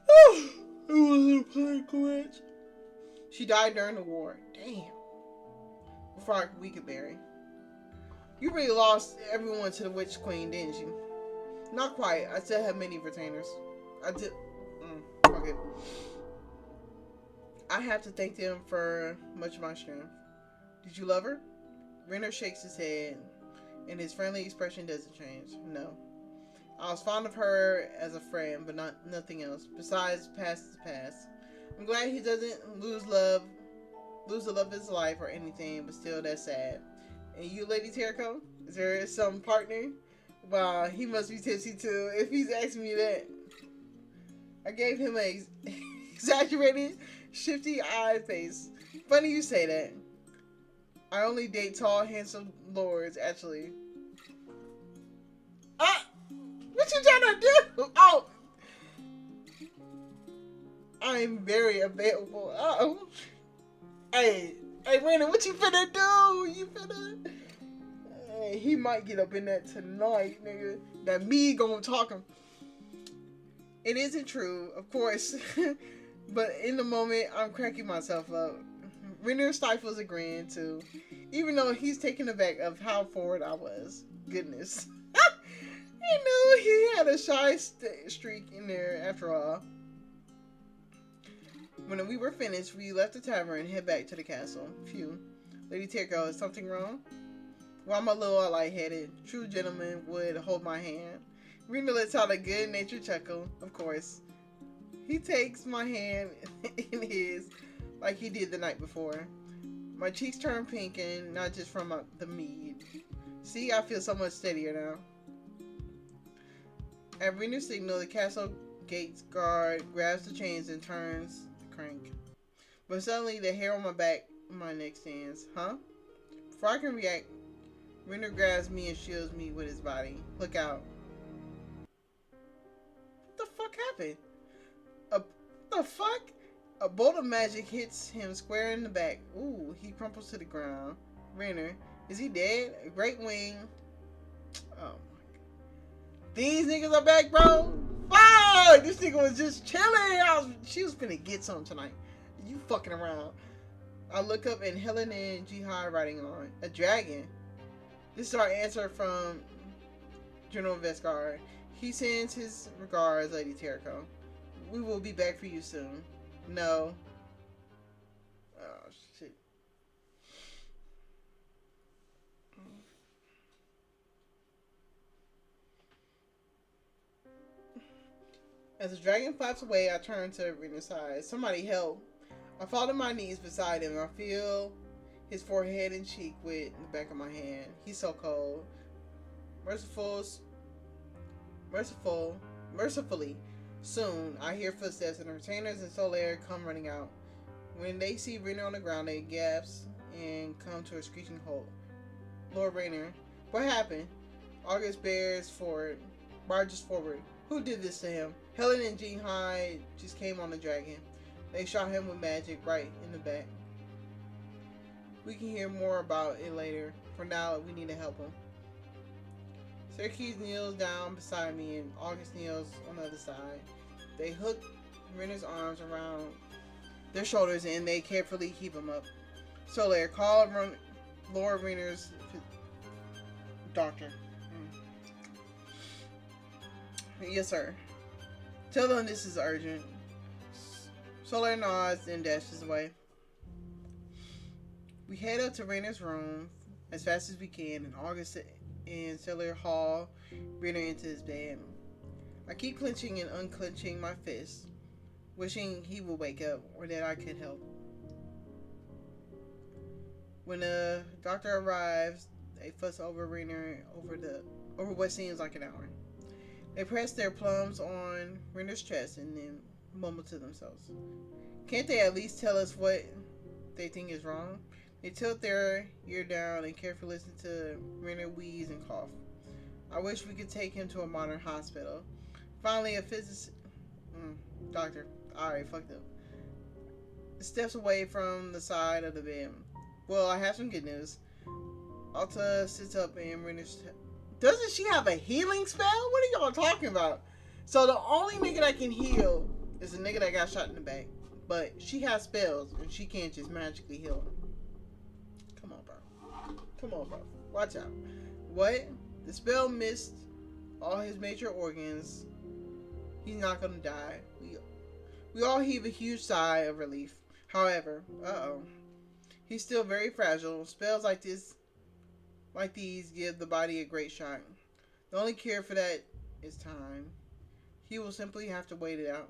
It wasn't political match. She died during the war. Damn. Before we could marry. You really lost everyone to the Witch Queen, didn't you? Not quite. I still have many retainers. I did. Okay. I have to thank them for much of my strength. Did you love her? Rainer shakes his head, and his friendly expression doesn't change. No. I was fond of her as a friend, but nothing else. Besides, past is past. I'm glad he doesn't lose the love of his life or anything, but still, that's sad. And you, Lady Terrico? Is there some partner? Wow, he must be tipsy too, if he's asking me that. I gave him a exaggerated, shifty-eyed face. Funny you say that. I only date tall, handsome lords, actually. What you trying to do? Oh! I'm very available. Uh-oh. Hey, Rainer, what you finna do? Hey, he might get up in that tonight, nigga. That me gonna talk him. It isn't true, of course. But in the moment, I'm cracking myself up. Rainer stifles a grin, too. Even though he's taken aback of how forward I was. Goodness. He knew he had a shy streak in there, after all. When we were finished, we left the tavern and head back to the castle. Phew. Lady Tirko, is something wrong? Well, I'm a little lightheaded. True gentleman would hold my hand. Rena lets out a good-natured chuckle, of course. He takes my hand in his like he did the night before. My cheeks turn pink, and not just from the mead. See, I feel so much steadier now. At Rena's signal, the castle gate's guard grabs the chains and turns the crank. But suddenly, the hair on my neck stands. Huh? Before I can react, Rena grabs me and shields me with his body. Look out. What the fuck happened? The fuck? A bolt of magic hits him square in the back. Ooh, he crumples to the ground. Renner, is he dead? A great wing. Oh my god. These niggas are back, bro. Fuck! This nigga was just chilling. She was finna get some tonight. You fucking around. I look up and Helen and Jihad riding on. A dragon. This is our answer from General Vescar. He sends his regards, Lady Tirko. We will be back for you soon. No. Oh, shit. As the dragon flaps away, I turn to Rena's side. Somebody help. I fall to my knees beside him. I feel his forehead and cheek with the back of my hand. He's so cold. Mercifully, soon, I hear footsteps and the retainers and Solaire come running out. When they see Rena on the ground, they gasp and come to a screeching halt. Lord Rainer, what happened? August barges forward. Who did this to him? Helen and Jean Hyde just came on the dragon. They shot him with magic right in the back. We can hear more about it later. For now, we need to help him. Syracuse kneels down beside me and August kneels on the other side. They hook Renner's arms around their shoulders and they carefully keep him up. Solaire, call Lord Renner's doctor. Yes, sir. Tell them this is urgent. Solaire nods and dashes away. We head up to Renner's room as fast as we can, and August and Solaire haul Renner into his bed. I keep clenching and unclenching my fists, wishing he would wake up or that I could help. When the doctor arrives, they fuss over Renner over what seems like an hour. They press their plums on Renner's chest and then mumble to themselves. Can't they at least tell us what they think is wrong? They tilt their ear down and carefully listen to Renner wheeze and cough. I wish we could take him to a modern hospital. Finally, a physicist... doctor. Alright, fucked up. Steps away from the side of the bed. Well, I have some good news. Alta sits up and Renner's... Doesn't she have a healing spell? What are y'all talking about? So the only nigga that can heal is the nigga that got shot in the back. But she has spells and she can't just magically heal him. Come on, bro. Watch out. What? The spell missed all his major organs. He's not gonna die. We all heave a huge sigh of relief. However, he's still very fragile. Spells like these give the body a great shock. The only cure for that is time. He will simply have to wait it out.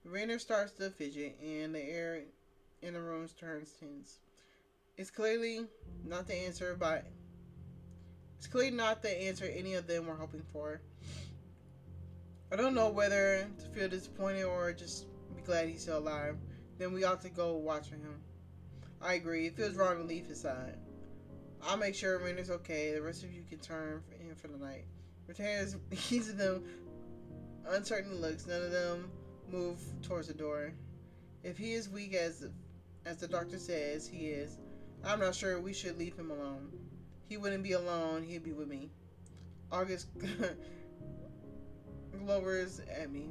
Rainer starts to fidget and the air in the room turns tense. It's clearly not the answer any of them were hoping for. I don't know whether to feel disappointed or just be glad he's still alive. Then we ought to go watch for him. I agree. It feels wrong to leave his side. I'll make sure Rainer's okay. The rest of you can turn in for the night. Retainers, each of them uncertain looks. None of them move towards the door. If he is weak as the doctor says he is, I'm not sure we should leave him alone. He wouldn't be alone. He'd be with me. August glowers at me.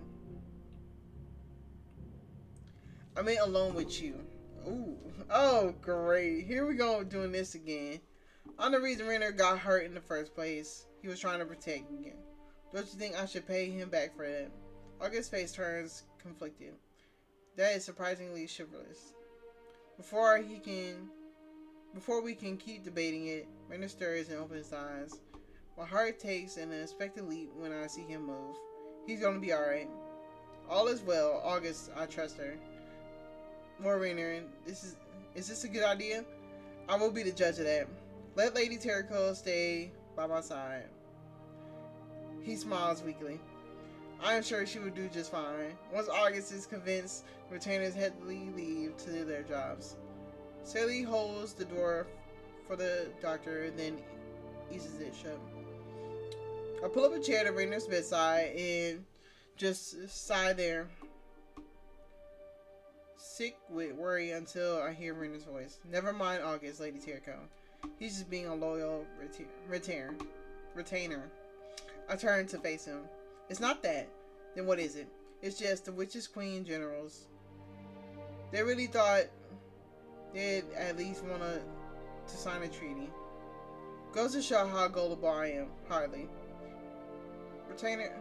I meant alone with you. Ooh. Oh, great. Here we go doing this again. I'm the reason Rainer got hurt in the first place. He was trying to protect me. Don't you think I should pay him back for that? August's face turns conflicted. That is surprisingly chivalrous. Before he can, before we can keep debating it, Rainer stirs and opens his eyes. My heart takes an unexpected leap when I see him move. He's gonna be alright. All is well, August. I trust her. More Rainer, is this a good idea? I will be the judge of that. Let Lady Terrico stay by my side. He smiles weakly. I am sure she will do just fine. Once August is convinced, retainers heavily leave to do their jobs. Sally holds the door for the doctor, then eases it shut. I pull up a chair to Rainer's bedside and just sigh there, sick with worry until I hear Rainer's voice. Never mind August, Lady Terrico. He's just being a loyal retainer. I turn to face him. It's not that. Then what is it? It's just the witches, queen, generals. They really thought they'd at least want to sign a treaty. Goes to show how gullible I am. Hardly. Retainer.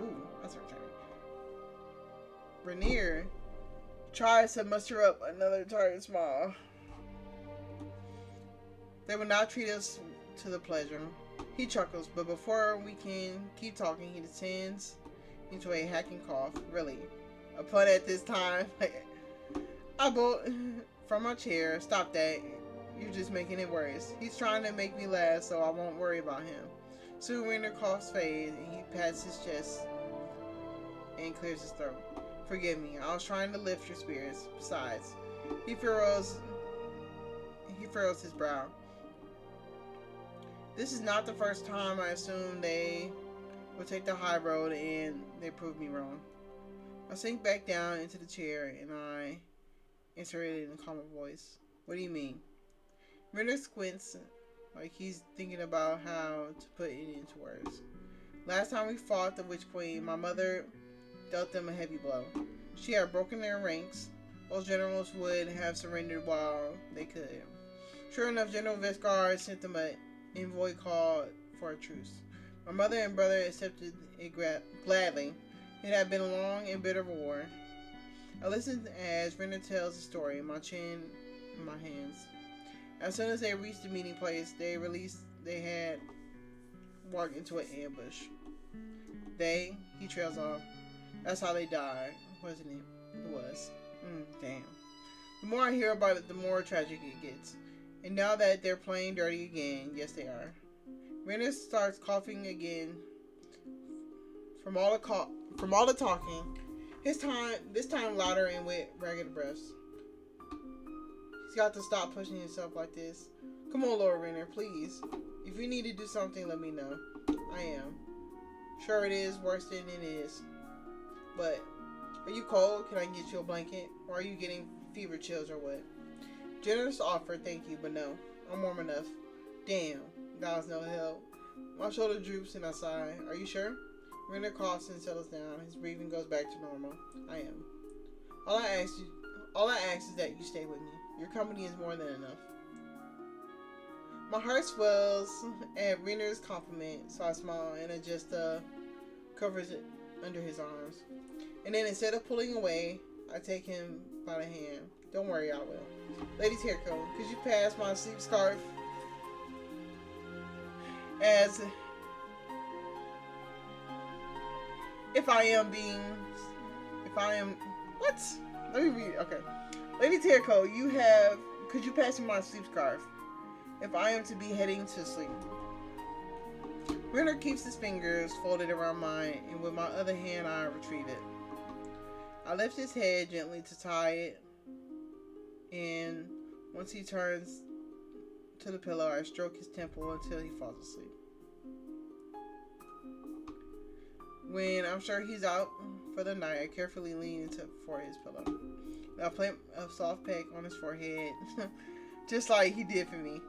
Ooh, that's a retainer. Rainier tries to muster up another tired smile. They will not treat us to the pleasure. He chuckles, but before we can keep talking, he descends into a hacking cough. Really. A pun at this time. I bolt from my chair. Stop that. You're just making it worse. He's trying to make me laugh, so I won't worry about him. Soon Rainer coughs fade, and he pats his chest and clears his throat. Forgive me. I was trying to lift your spirits. Besides, he furrows his brow. This is not the first time I assumed they would take the high road, and they proved me wrong. I sink back down into the chair, and I answer it in a calmer voice. What do you mean? Renner squints, like he's thinking about how to put it into words. Last time we fought the Witch Queen, my mother dealt them a heavy blow. She had broken their ranks. Those generals would have surrendered while they could. Sure enough, General Vescar sent them an envoy called for a truce. My mother and brother accepted it gladly. It had been a long and bitter war. I listened as Renner tells the story, my chin in my hands. As soon as they reached the meeting place, they had walked into an ambush. He trails off. That's how they died, wasn't it? It was. Damn. The more I hear about it, the more tragic it gets. And now that they're playing dirty again, yes they are. Renner starts coughing again from all the talking. This time louder and with ragged breaths. He's got to stop pushing himself like this. Come on, Lord Renner, please. If you need to do something, let me know. I am. Sure it is worse than it is. But, are you cold? Can I get you a blanket? Or are you getting fever chills or what? Generous offer, thank you, but no. I'm warm enough. Damn, that was no help. My shoulder droops and I sigh. Are you sure? Renner coughs and settles down. His breathing goes back to normal. I am. All I ask is that you stay with me. Your company is more than enough. My heart swells at Renner's compliment, so I smile and adjust covers it under his arms. And then instead of pulling away, I take him by the hand. Don't worry, I will. Lady Terrico, could you pass my sleep scarf? What? Let me read. Okay. Lady Terrico, could you pass me my sleep scarf? If I am to be heading to sleep. Renner keeps his fingers folded around mine, and with my other hand I retrieve it. I lift his head gently to tie it, and once he turns to the pillow, I stroke his temple until he falls asleep. When I'm sure he's out for the night, I carefully lean into for his pillow. I plant a soft peck on his forehead, just like he did for me.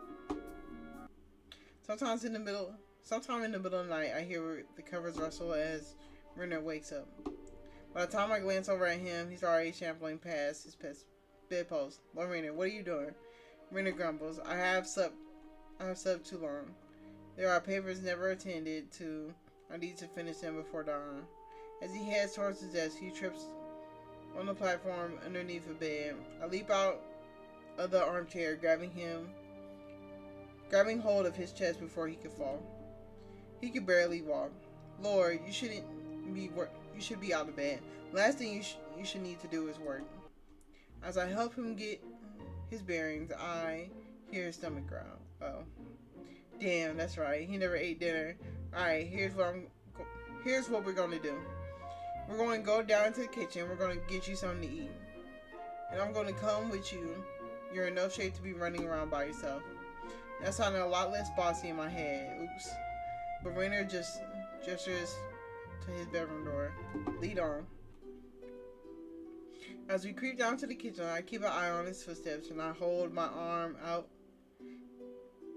Sometime in the middle of the night, I hear the covers rustle as Renner wakes up. By the time I glance over at him, he's already shambling past his bedpost. Lord Renner, what are you doing? Renner grumbles. I have slept too long. There are papers never attended to. I need to finish them before dawn. As he heads towards his desk, he trips on the platform underneath the bed. I leap out of the armchair, grabbing hold of his chest before he could fall. He could barely walk. Lord, you should be out of bed. Last thing you should need to do is work. As I help him get his bearings, I hear his stomach growl. Oh, damn, that's right. He never ate dinner. All right, here's what we're gonna do. We're going to go down to the kitchen. We're going to get you something to eat, and I'm going to come with you. You're in no shape to be running around by yourself. That sounded a lot less bossy in my head. Oops. But Rainer just gestures to his bedroom door. Lead on. As we creep down to the kitchen, I keep an eye on his footsteps, and I hold my arm out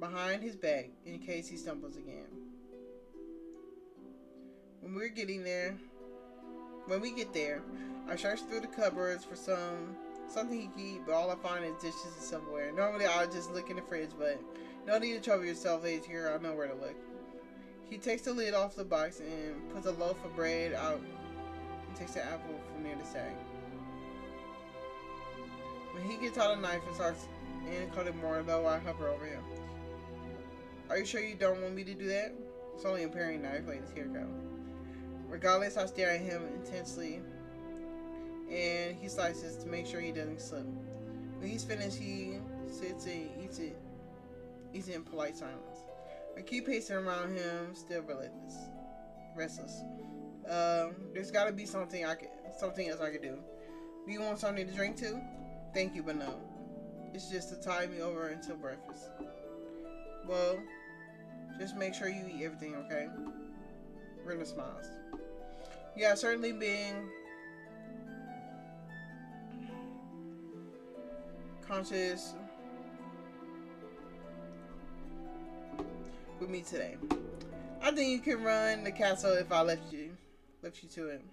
behind his back in case he stumbles again. When we get there, I search through the cupboards for something he can eat, but all I find is dishes and silverware. Normally, I would just look in the fridge, but no need to trouble yourself, ladies. Here, I know where to look. He takes the lid off the box and puts a loaf of bread out. He takes an apple from near the sack. When he gets out a knife and starts cutting more, though, I hover over him. Are you sure you don't want me to do that? It's only a paring knife, ladies. Here go. Regardless, I stare at him intensely, and he slices to make sure he doesn't slip. When he's finished, he sits and eats it in polite silence. I keep pacing around him, still restless. There's got to be something else I could do. Do you want something to drink too? Thank you, but no. It's just to tide me over until breakfast. Well, just make sure you eat everything, okay? Rena smiles. Yeah, certainly being conscious with me today. I think you can run the castle if I left you to it.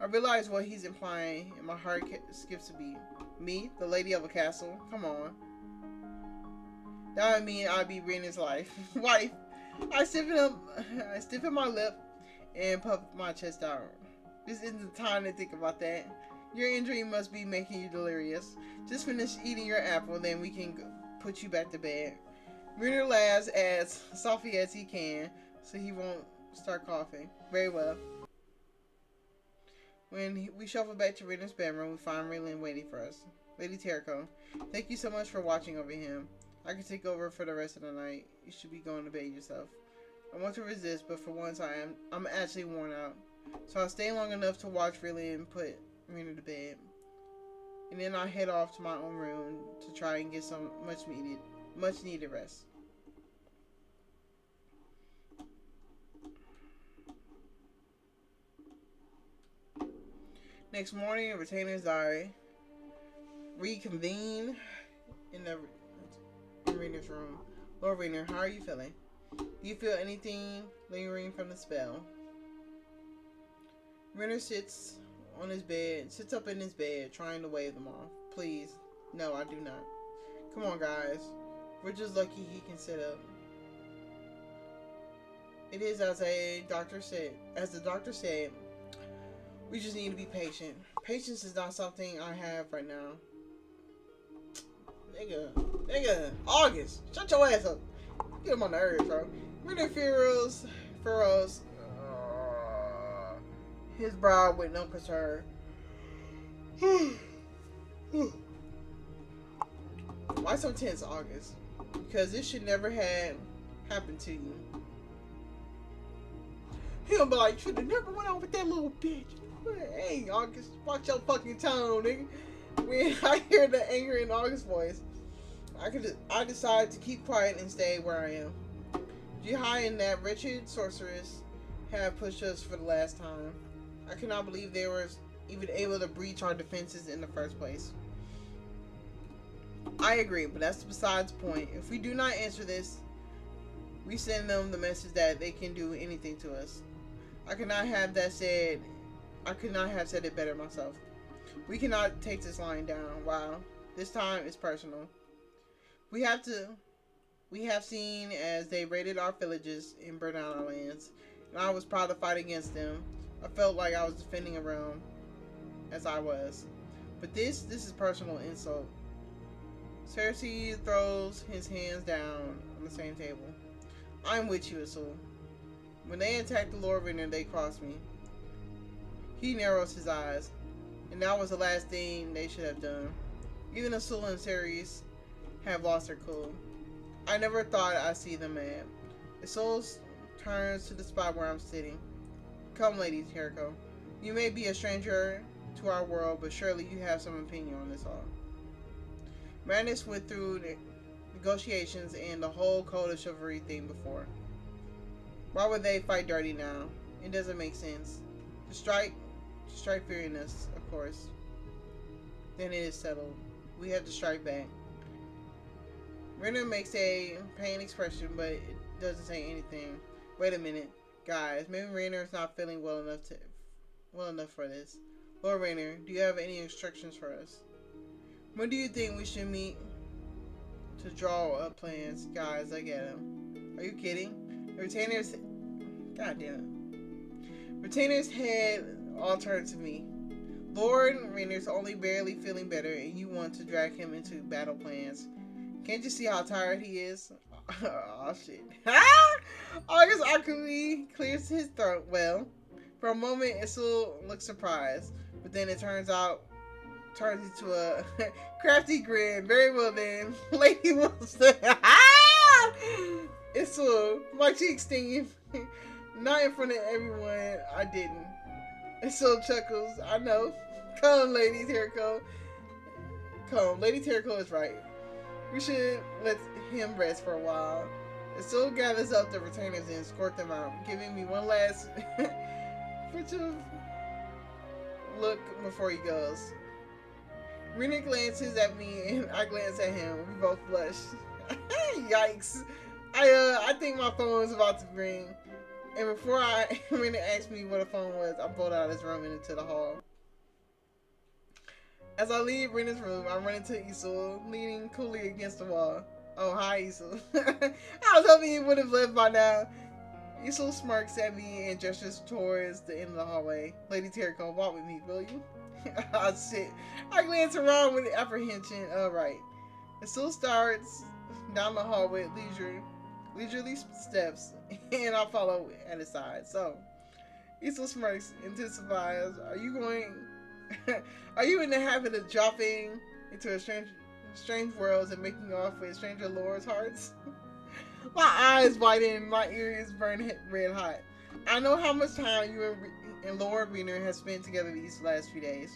I realize what he's implying, and my heart skips a beat. Me, the lady of a castle? Come on. That would mean I'd be Rena's wife. I stiffen my lip and puff my chest out. This isn't the time to think about that. Your injury must be making you delirious. Just finish eating your apple, then we can put you back to bed. Rena laughs as softly as he can, so he won't start coughing. Very well. When we shuffle back to Rena's bedroom, we find Raylan waiting for us. Lady Terrico, thank you so much for watching over him. I can take over for the rest of the night. You should be going to bed yourself. I want to resist, but for once I'm actually worn out. So I'll stay long enough to watch Raylan put Rena to bed. And then I head off to my own room to try and get some much needed rest. Next morning, in Retainer's diary, reconvene in Rena's room. Lord Rainer, how are you feeling? Do you feel anything lingering from the spell? Rainer sits up in his bed, trying to wave them off. Please, no, I do not. Come on, guys. We're just lucky he can sit up. It is as the doctor said, we just need to be patient. Patience is not something I have right now. Nigga, August, shut your ass up. Get him on the nerves, bro. Rainer furrows his brow with no concern. Why so tense, August? Because this should never have happened to you. He'll be like, you should have never went out with that little bitch. Hey, August, watch your fucking tone, nigga. When I hear the anger in August's voice, I decide to keep quiet and stay where I am. Jihai and that wretched sorceress have pushed us for the last time. I cannot believe they were even able to breach our defenses in the first place. I agree, but that's besides the point. If we do not answer this, we send them the message that they can do anything to us. I could not have said it better myself. We cannot take this line down. Wow. This time it's personal. We have seen as they raided our villages and burned out our lands, and I was proud to fight against them. I felt like I was defending a realm, as I was. but this is personal insult. Cersei throws his hands down on the same table. I'm with you, Asul. When they attacked the Lord Winter, they crossed me. He narrows his eyes, and that was the last thing they should have done. Even Asul and Ceres have lost their cool. I never thought I'd see them mad. Asul turns to the spot where I'm sitting. Come, Lady Jericho. You may be a stranger to our world, but surely you have some opinion on this all. Madness went through the negotiations and the whole code of chivalry thing before. Why would they fight dirty now? It doesn't make sense. To strike feariness, of course. Then it is settled. We have to strike back. Renner makes a pained expression, but it doesn't say anything. Wait a minute, guys. Maybe Rainer is not feeling well enough for this. Lord Rainer, do you have any instructions for us? When do you think we should meet to draw up plans? Guys, I get him. Are you kidding? The retainers... God damn it. Retainers head all turned to me. Lord Rainer's only barely feeling better, and you want to drag him into battle plans. Can't you see how tired he is? Oh, shit. August Akumi clears his throat. Well, for a moment, Isul looks surprised, but then it turns into a crafty grin. Very well then, Lady Wilson. Isul, my cheeks stinging. Not in front of everyone, I didn't. Isul chuckles. I know. Come, Lady Jericho. Come, Lady Jericho is right. We should let him rest for a while. Isul gathers up the retainers and escort them out, giving me one last furtive look before he goes. Rena glances at me and I glance at him. We both blush. Yikes. I think my phone is about to ring. And before Rena asked me what a phone was, I pulled out of his room and into the hall. As I leave Rena's room, I run into Isul, leaning coolly against the wall. Oh, hi, Isul. I was hoping he would have left by now. Isul smirks at me and gestures towards the end of the hallway. Lady Jericho, walk with me, will you? Oh, shit. I glance around with apprehension. Alright. Isul starts down the hall with leisurely steps, and I follow at his side. So, Isul smirks, intensifies. Are you in the habit of dropping into a strange worlds and making off with stranger lords' hearts? My eyes widen, my ears burn red hot. I know how much time you and Lord Wiener have spent together these last few days.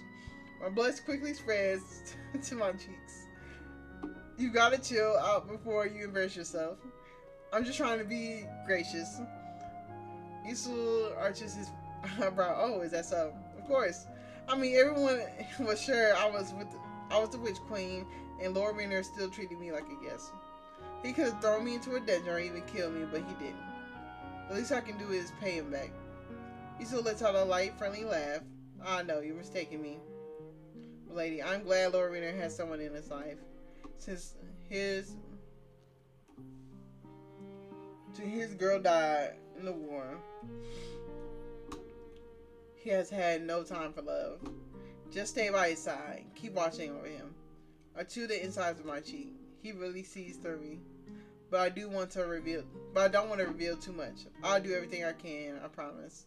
My blood quickly spreads to my cheeks. You gotta chill out before you embarrass yourself. I'm just trying to be gracious. Isul arches his eyebrow. Oh, is that so? Of course. I mean, everyone was sure I was the Witch Queen, and Lord Rainer still treated me like a guest. He could have thrown me into a dungeon or even killed me, but he didn't. The least I can do is pay him back. He still lets out a light, friendly laugh. Ah, no, you're mistaking me. Lady, I'm glad Lord Rainer has someone in his life. Since his girl died in the war, he has had no time for love. Just stay by his side. Keep watching over him. I chew the insides of my cheek. He really sees through me. But I don't want to reveal too much. I'll do everything I can, I promise.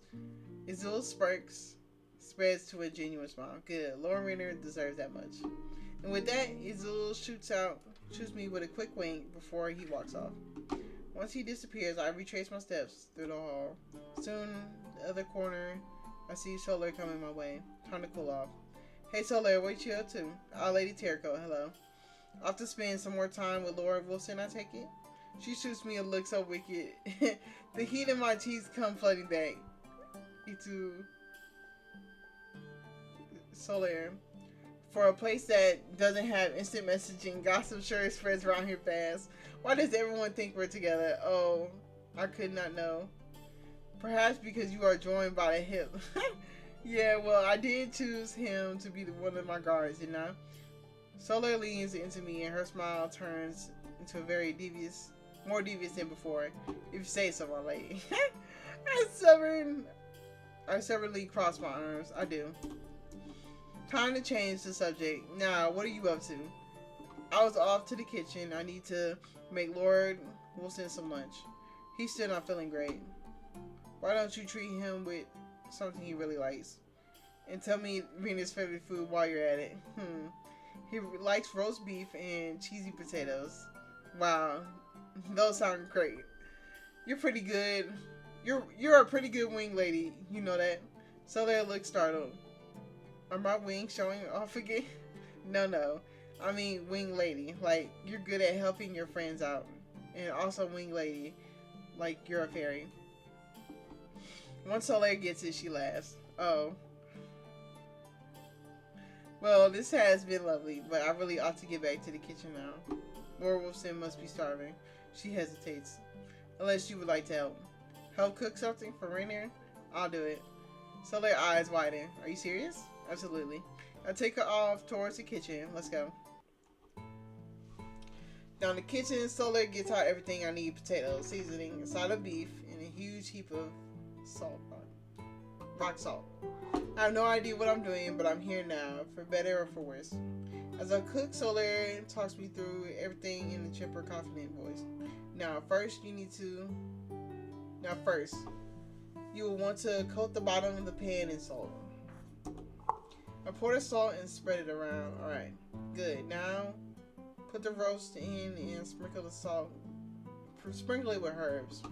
Isul spreads to a genuine smile. Good. Lord Rainer deserves that much. And with that, Isul shoots me with a quick wink before he walks off. Once he disappears, I retrace my steps through the hall. Soon, the other corner, I see Solar coming my way. Time to cool off. Hey Solar, what you up to? Lady Jericho, hello. Off to spend some more time with Laura Wilson, I take it? She shoots me a look so wicked. The heat in my cheeks come flooding back. Solar. For a place that doesn't have instant messaging, gossip sure spreads around here fast. Why does everyone think we're together? Oh, I could not know. Perhaps because you are joined by the hip. Yeah, well, I did choose him to be one of my guards, didn't I? Solar leans into me and her smile turns into more devious than before. If you say so, my lady. I severely cross my arms. I do. Time to change the subject. Now, what are you up to? I was off to the kitchen. I need to make Lord Wilson some lunch. He's still not feeling great. Why don't you treat him with something he really likes? And tell me Rena's favorite food while you're at it. He likes roast beef and cheesy potatoes. Wow, those sound great. You're pretty good. You're a pretty good wing lady. You know that. Soleil looked startled. Are my wings showing off again? No. I mean wing lady. Like, you're good at helping your friends out. And also wing lady. Like, you're a fairy. Once Soleil gets it, she laughs. Oh. Well, this has been lovely, but I really ought to get back to the kitchen now. Lord Wilson must be starving. She hesitates. Unless you would like to help. Help cook something for Rainier? I'll do it. Soleil's eyes widen. Are you serious? Absolutely. I take her off towards the kitchen. Let's go. Down the kitchen, Soleil gets out everything I need: potatoes, seasoning, a side of beef, and a huge heap of salt. Rock salt. I have no idea what I'm doing, but I'm here now, for better or for worse. As I cook, Soleil talks me through everything in a chipper, confident voice. First, you will want to coat the bottom of the pan in salt. I pour the salt and spread it around. Alright, good. Now, put the roast in and sprinkle the salt. Sprinkle it with herbs.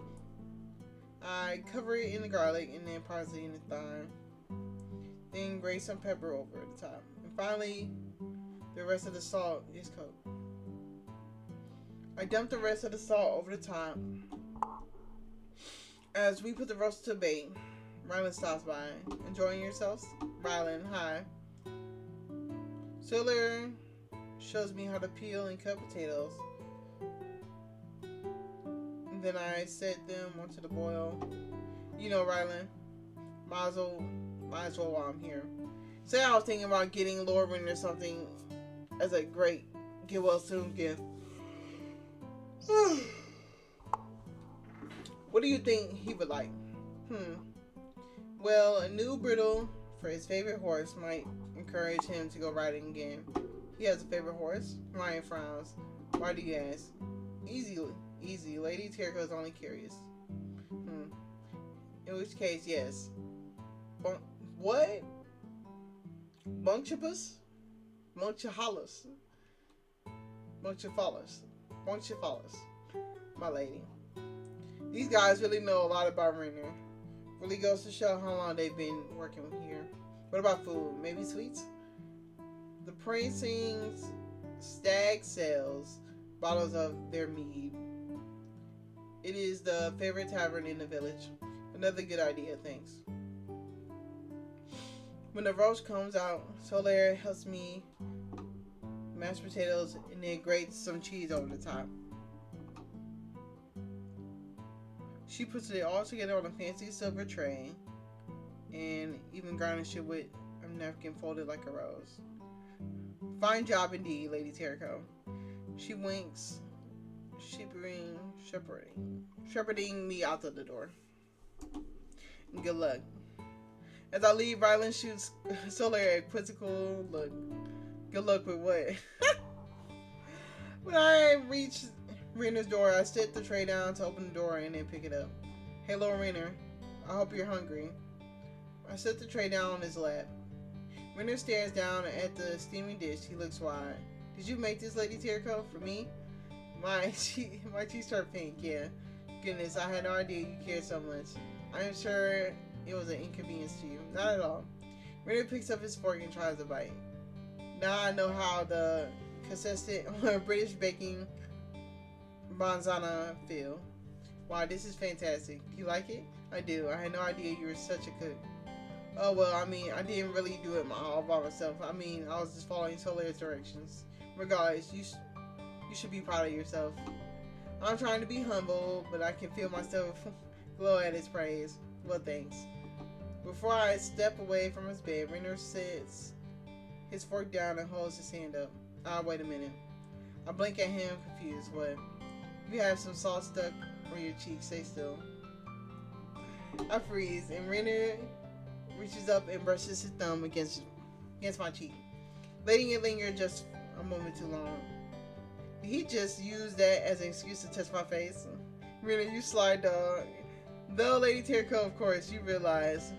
I cover it in the garlic and then parsley and the thyme. Then grate some pepper over the top. And finally, the rest of the salt is cooked. I dump the rest of the salt over the top. As we put the roast to bake, Rylan stops by. Enjoying yourselves? Rylan, hi. Soleil shows me how to peel and cut potatoes. And then I set them onto the boil. You know, Rylan, might as well while I'm here. Say I was thinking about getting Lord Rainier something as a great get well soon gift. What do you think he would like? Well, a new bridle for his favorite horse might encourage him to go riding again. He has a favorite horse? Ryan frowns. Why do you ask? Easy. Lady Terica is only curious. In which case, yes. What? Bunchibus? Bunchahalas. Bunchafalas. My lady. These guys really know a lot about Rainier. Really goes to show how long they've been working here. What about food? Maybe sweets? The prancing stag sells bottles of their mead. It is the favorite tavern in the village. Another good idea, thanks. When the roast comes out, Soleil helps me mashed potatoes and then grates some cheese over the top. She puts it all together on a fancy silver tray and even garnishes it with a napkin folded like a rose. Fine job indeed, Lady Terico. She winks, shepherding me out of the door. And good luck. As I leave, Rylan shoots Soleil a quizzical look. Good luck with what? When I reach Rainier's door, I set the tray down to open the door and then pick it up. Hey, Lord Rainier, I hope you're hungry. I set the tray down on his lap. Rainier stares down at the steaming dish. He looks wide. Did you make this, Lady Terico, for me? My cheeks start pink, yeah. Goodness, I had no idea you cared so much. I am sure it was an inconvenience to you. Not at all. Rainier picks up his fork and tries to bite. Now I know how the consistent British baking Banzana feel. Wow, this is fantastic. You like it? I do. I had no idea you were such a cook. Oh, well, I mean, I didn't really do it all by myself. I mean, I was just following Soleil's directions. Regardless, you should be proud of yourself. I'm trying to be humble, but I can feel myself glow at his praise. Well, thanks. Before I step away from his bed, Rainier sets his fork down and holds his hand up. Wait a minute. I blink at him, confused. What? You have some salt stuck on your cheek. Stay still. I freeze, and Rainier reaches up and brushes his thumb against against my cheek, letting it linger just a moment too long. He just used that as an excuse to touch my face. Really, you slide dog. Though, Lady Terrico, of course, you realize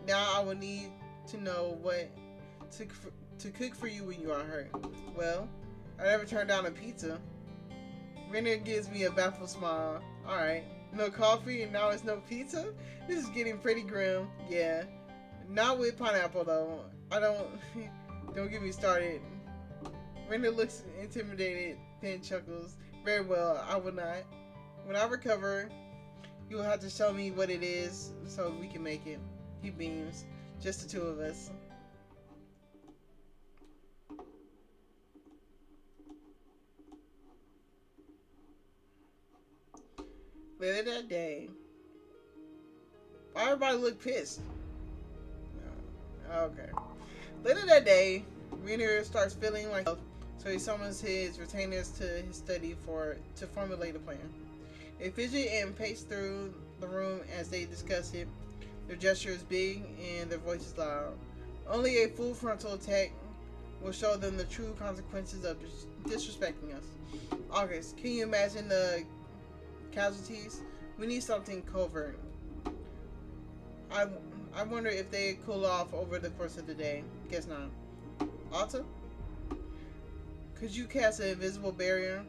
now I will need to know what to cook for you when you are hurt. Well, I never turned down a pizza. Renner gives me a baffled smile. Alright, no coffee and now it's no pizza? This is getting pretty grim. Yeah, not with pineapple though. Don't get me started. Renner looks intimidated, then chuckles. Very well, I will not. When I recover, you will have to show me what it is so we can make it. He beams. Just the two of us. Later that day, why everybody look pissed? Okay. Later that day, Rainier starts feeling like so he summons his retainers to his study to formulate a plan. They fidget and pace through the room as they discuss it. Their gesture is big and their voice is loud. Only a full frontal attack will show them the true consequences of disrespecting us. August, can you imagine the casualties? We need something covert. I wonder if they cool off over the course of the day. Guess not. Otome? Could you cast an invisible barrier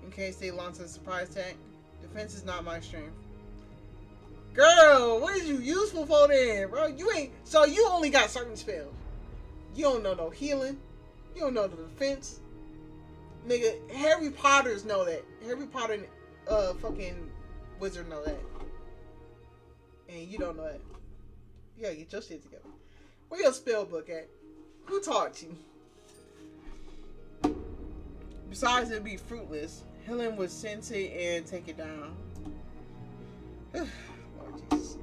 in case they launch a surprise attack? Defense is not my strength. Girl, what is you useful for then, bro? So you only got certain spells. You don't know no healing. You don't know the defense. Nigga, Harry Potters know that. Harry Potter fucking wizard know that. And you don't know that. You gotta get your shit together. Where your spell book at? Who taught you? Besides, it'd be fruitless. Helen would sense it and take it down. Lord Jesus.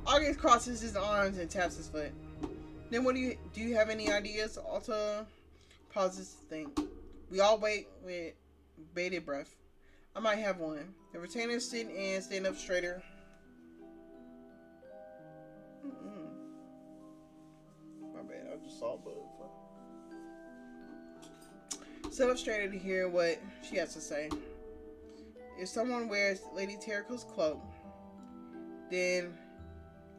August crosses his arms and taps his foot. Then what do you have any ideas? Alta pauses to think. We all wait with bated breath. I might have one. The retainers sit and stand up straighter. My bad, I just saw a bug. Sit up straighter to hear what she has to say. If someone wears Lady Terrico's cloak, then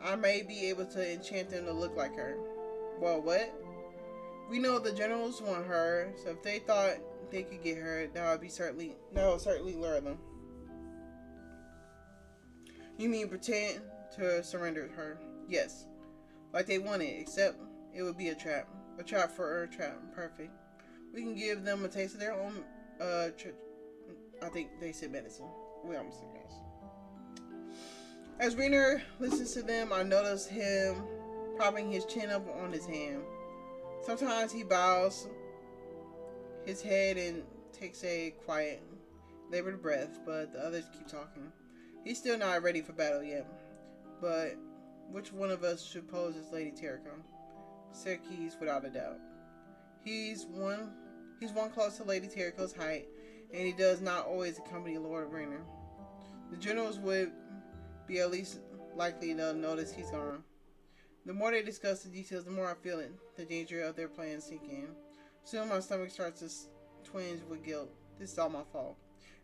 I may be able to enchant them to look like her. Well, what? We know the generals want her, so if they thought they could get her, that would certainly lure them. You mean pretend to surrender her? Yes. Like they want it, except it would be a trap. A trap for her trap. Perfect. We can give them a taste of their own, I think they said medicine. We almost said medicine. As Rainier listens to them, I notice him propping his chin up on his hand. Sometimes he bows his head and takes a quiet, labored breath, but the others keep talking. He's still not ready for battle yet. But which one of us should pose as Lady Terrico? Syracuse, without a doubt. He's one close to Lady Terrico's height, and he does not always accompany Lord Rainier. The generals would be at least likely to notice he's gone. The more they discuss the details, the more I feel it, the danger of their plans sink in. Soon my stomach starts to twinge with guilt. This is all my fault.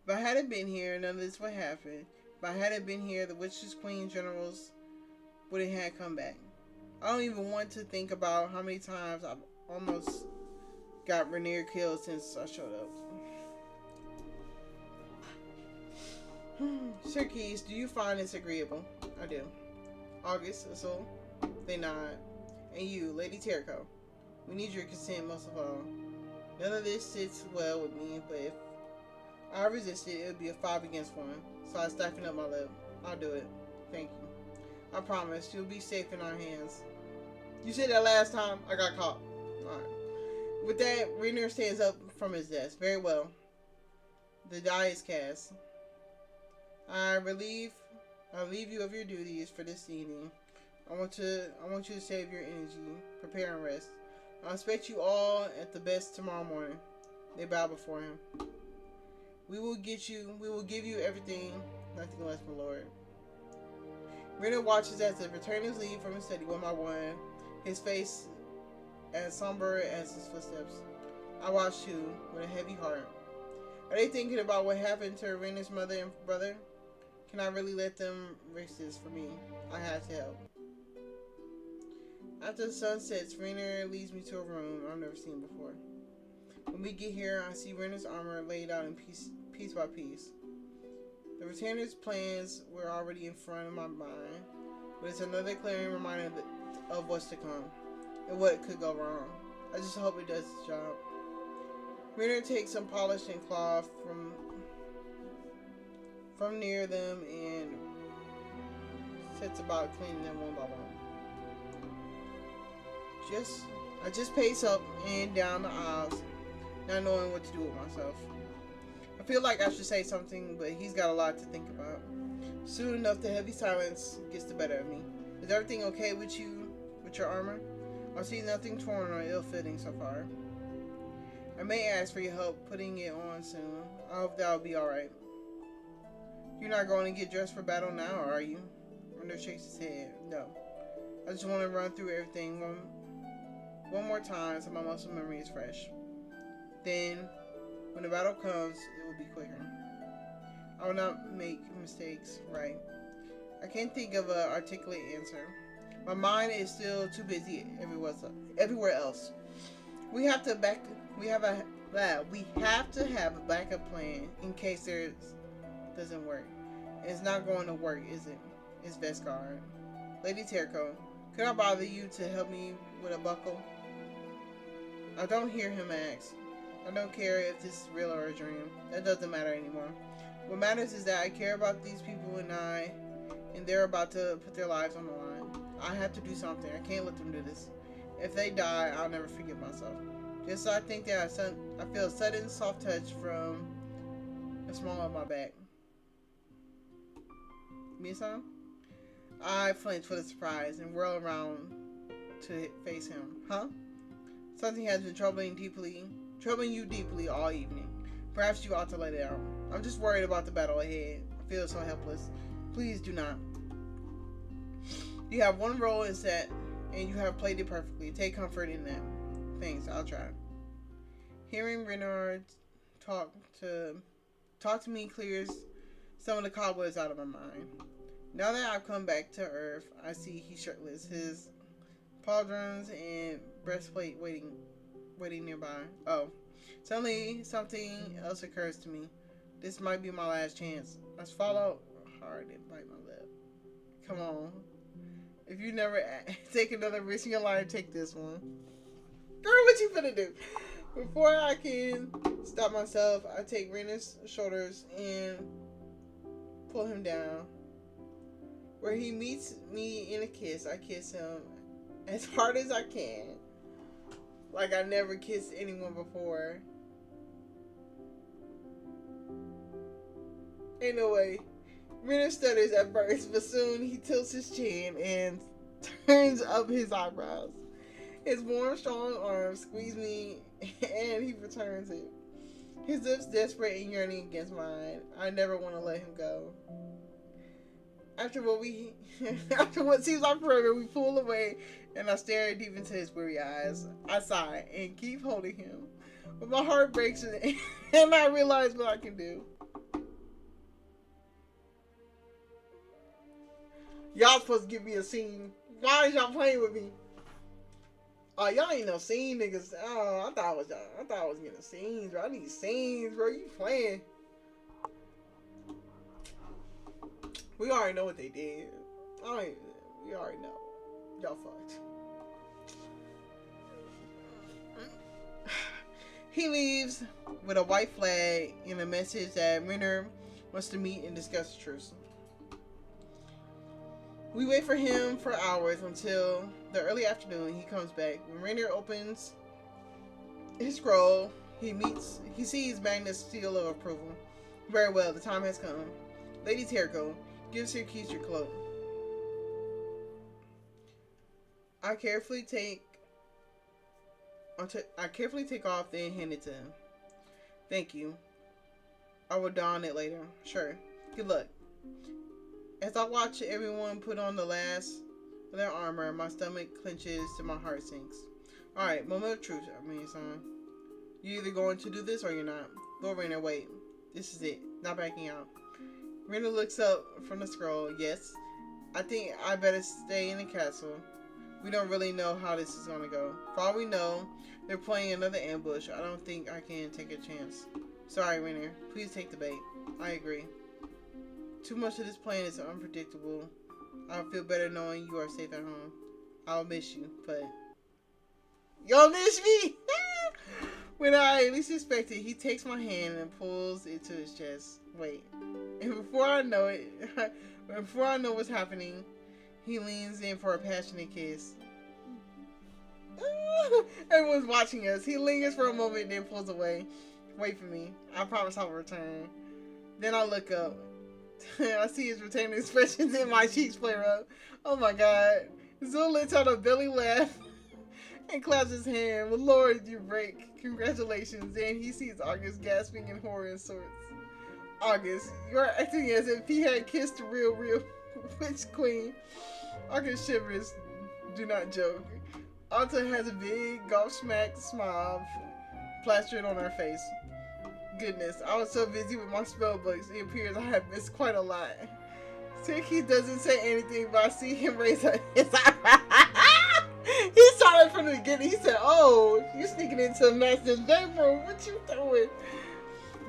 If I hadn't been here, none of this would happen. If I hadn't been here, the witches, queen, generals wouldn't have come back. I don't even want to think about how many times I've almost got Rainier killed since I showed up. Sir Keys, do you find this agreeable? I do. August, so they nod. And you, Lady Terrico, we need your consent most of all. None of this sits well with me, but if I resist it, it would be a 5 against 1. So I stiffen up my lip. I'll do it. Thank you. I promise you'll be safe in our hands. You said that last time I got caught. Alright. With that, Rainier stands up from his desk. Very well. The die is cast. I relieve you of your duties for this evening. I want you to save your energy, prepare and rest. I expect you all at the best tomorrow morning. They bow before him. We will give you everything, nothing less, my lord. Rainier watches as the returners leave from his study one by one. His face as somber as his footsteps. I watch too, with a heavy heart. Are they thinking about what happened to Rena's mother and brother? Can I really let them risk this for me? I have to help. After the sun sets, Rena leads me to a room I've never seen before. When we get here, I see Rena's armor laid out in piece by piece. The Retender's plans were already in front of my mind, but it's another clearing reminder of what's to come and what could go wrong. I just hope it does its job. Rena takes some polished and cloth from near them and sets about cleaning them one by one. I just pace up and down the aisles, not knowing what to do with myself. I feel like I should say something, but he's got a lot to think about. Soon enough, the heavy silence gets the better of me. Is everything okay with you, with your armor? I see nothing torn or ill-fitting so far. I may ask for your help putting it on soon. I hope that'll be alright. You're not going to get dressed for battle now, are you? Render shakes his head. No. I just want to run through everything one more time so my muscle memory is fresh. Then, when the battle comes, it will be quicker. I will not make mistakes, right? I can't think of an articulate answer. My mind is still too busy everywhere else. We have to have a backup plan in case it doesn't work. It's not going to work, is it? It's Vesgard. Lady Terko, could I bother you to help me with a buckle? I don't hear him ask. I don't care if this is real or a dream. That doesn't matter anymore. What matters is that I care about these people and they're about to put their lives on the line. I have to do something. I can't let them do this. If they die, I'll never forgive myself. Just so I think that I feel a sudden soft touch from the small of my back. Me son? I flinch with a surprise and whirl around to face him. Huh? Something has been troubling you deeply all evening. Perhaps you ought to let it out. I'm just worried about the battle ahead. I feel so helpless. Please do not. You have one role is set, and you have played it perfectly. Take comfort in that. Thanks, I'll try. Hearing Renard talk to me clears some of the cobwebs out of my mind. Now that I've come back to Earth, I see he's shirtless. His pauldrons and breastplate waiting nearby. Oh. Suddenly, something else occurs to me. This might be my last chance. I swallow hard and bite my lip. Come on. If you never take another risk in your life, take this one. Girl, what you finna do? Before I can stop myself, I take Rena's shoulders and pull him down. Where he meets me in a kiss, I kiss him as hard as I can. Like I never kissed anyone before. Ain't no way. Rena stutters at first, but soon he tilts his chin and turns up his eyebrows. His warm, strong arms squeeze me, and he returns it. His lips desperate and yearning against mine. I never want to let him go. After what seems like forever, we pull away, and I stare deep into his weary eyes. I sigh and keep holding him, but my heart breaks, and I realize what I can do. Y'all supposed to give me a scene. Why is y'all playing with me? Oh, y'all ain't no scene niggas. Oh, I thought I was getting scenes, bro. I need scenes, bro. You playing? We already know what they did. We already know. Y'all fucked. He leaves with a white flag and a message that Renner wants to meet and discuss the truce. We wait for him for hours until the early afternoon. He comes back. When Renner opens his scroll, he sees Magnus' seal of approval. Very well, the time has come. Lady Terko, give Sir Keith your cloak. I carefully take off, then hand it to him. Thank you. I will don it later. Sure. Good luck. As I watch everyone put on the last of their armor, my stomach clenches and my heart sinks. Alright, moment of truth. I mean, son. You're either going to do this or you're not. Lord Rainer, wait. This is it. Not backing out. Rainer looks up from the scroll. Yes. I think I better stay in the castle. We don't really know how this is going to go. For all we know, they're playing another ambush. I don't think I can take a chance. Sorry, Rainer. Please take the bait. I agree. Too much of this plan is unpredictable. I'll feel better knowing you are safe at home. I'll miss you, but... Y'all miss me? When I least expect it, he takes my hand and pulls it to his chest. Wait. And before I know it, before I know what's happening, he leans in for a passionate kiss. Everyone's watching us. He lingers for a moment, then pulls away. Wait for me. I promise I'll return. Then I look up. I see his retaining expressions in my cheeks flare up. Oh my god. Zul lets out a belly laugh and claps his hand. Well, Lord, you break. Congratulations. And he sees August gasping in horror and sorts. August, you're acting as if he had kissed a real witch queen. August shivers. Do not joke. Alta has a big gobsmacked smile plastered on her face. Goodness, I was so busy with my spell books, it appears I have missed quite a lot. Tiki doesn't say anything, but I see him raise his eyebrows. He saw it from the beginning. He said, "Oh, you sneaking into the master's bedroom? What you doing?"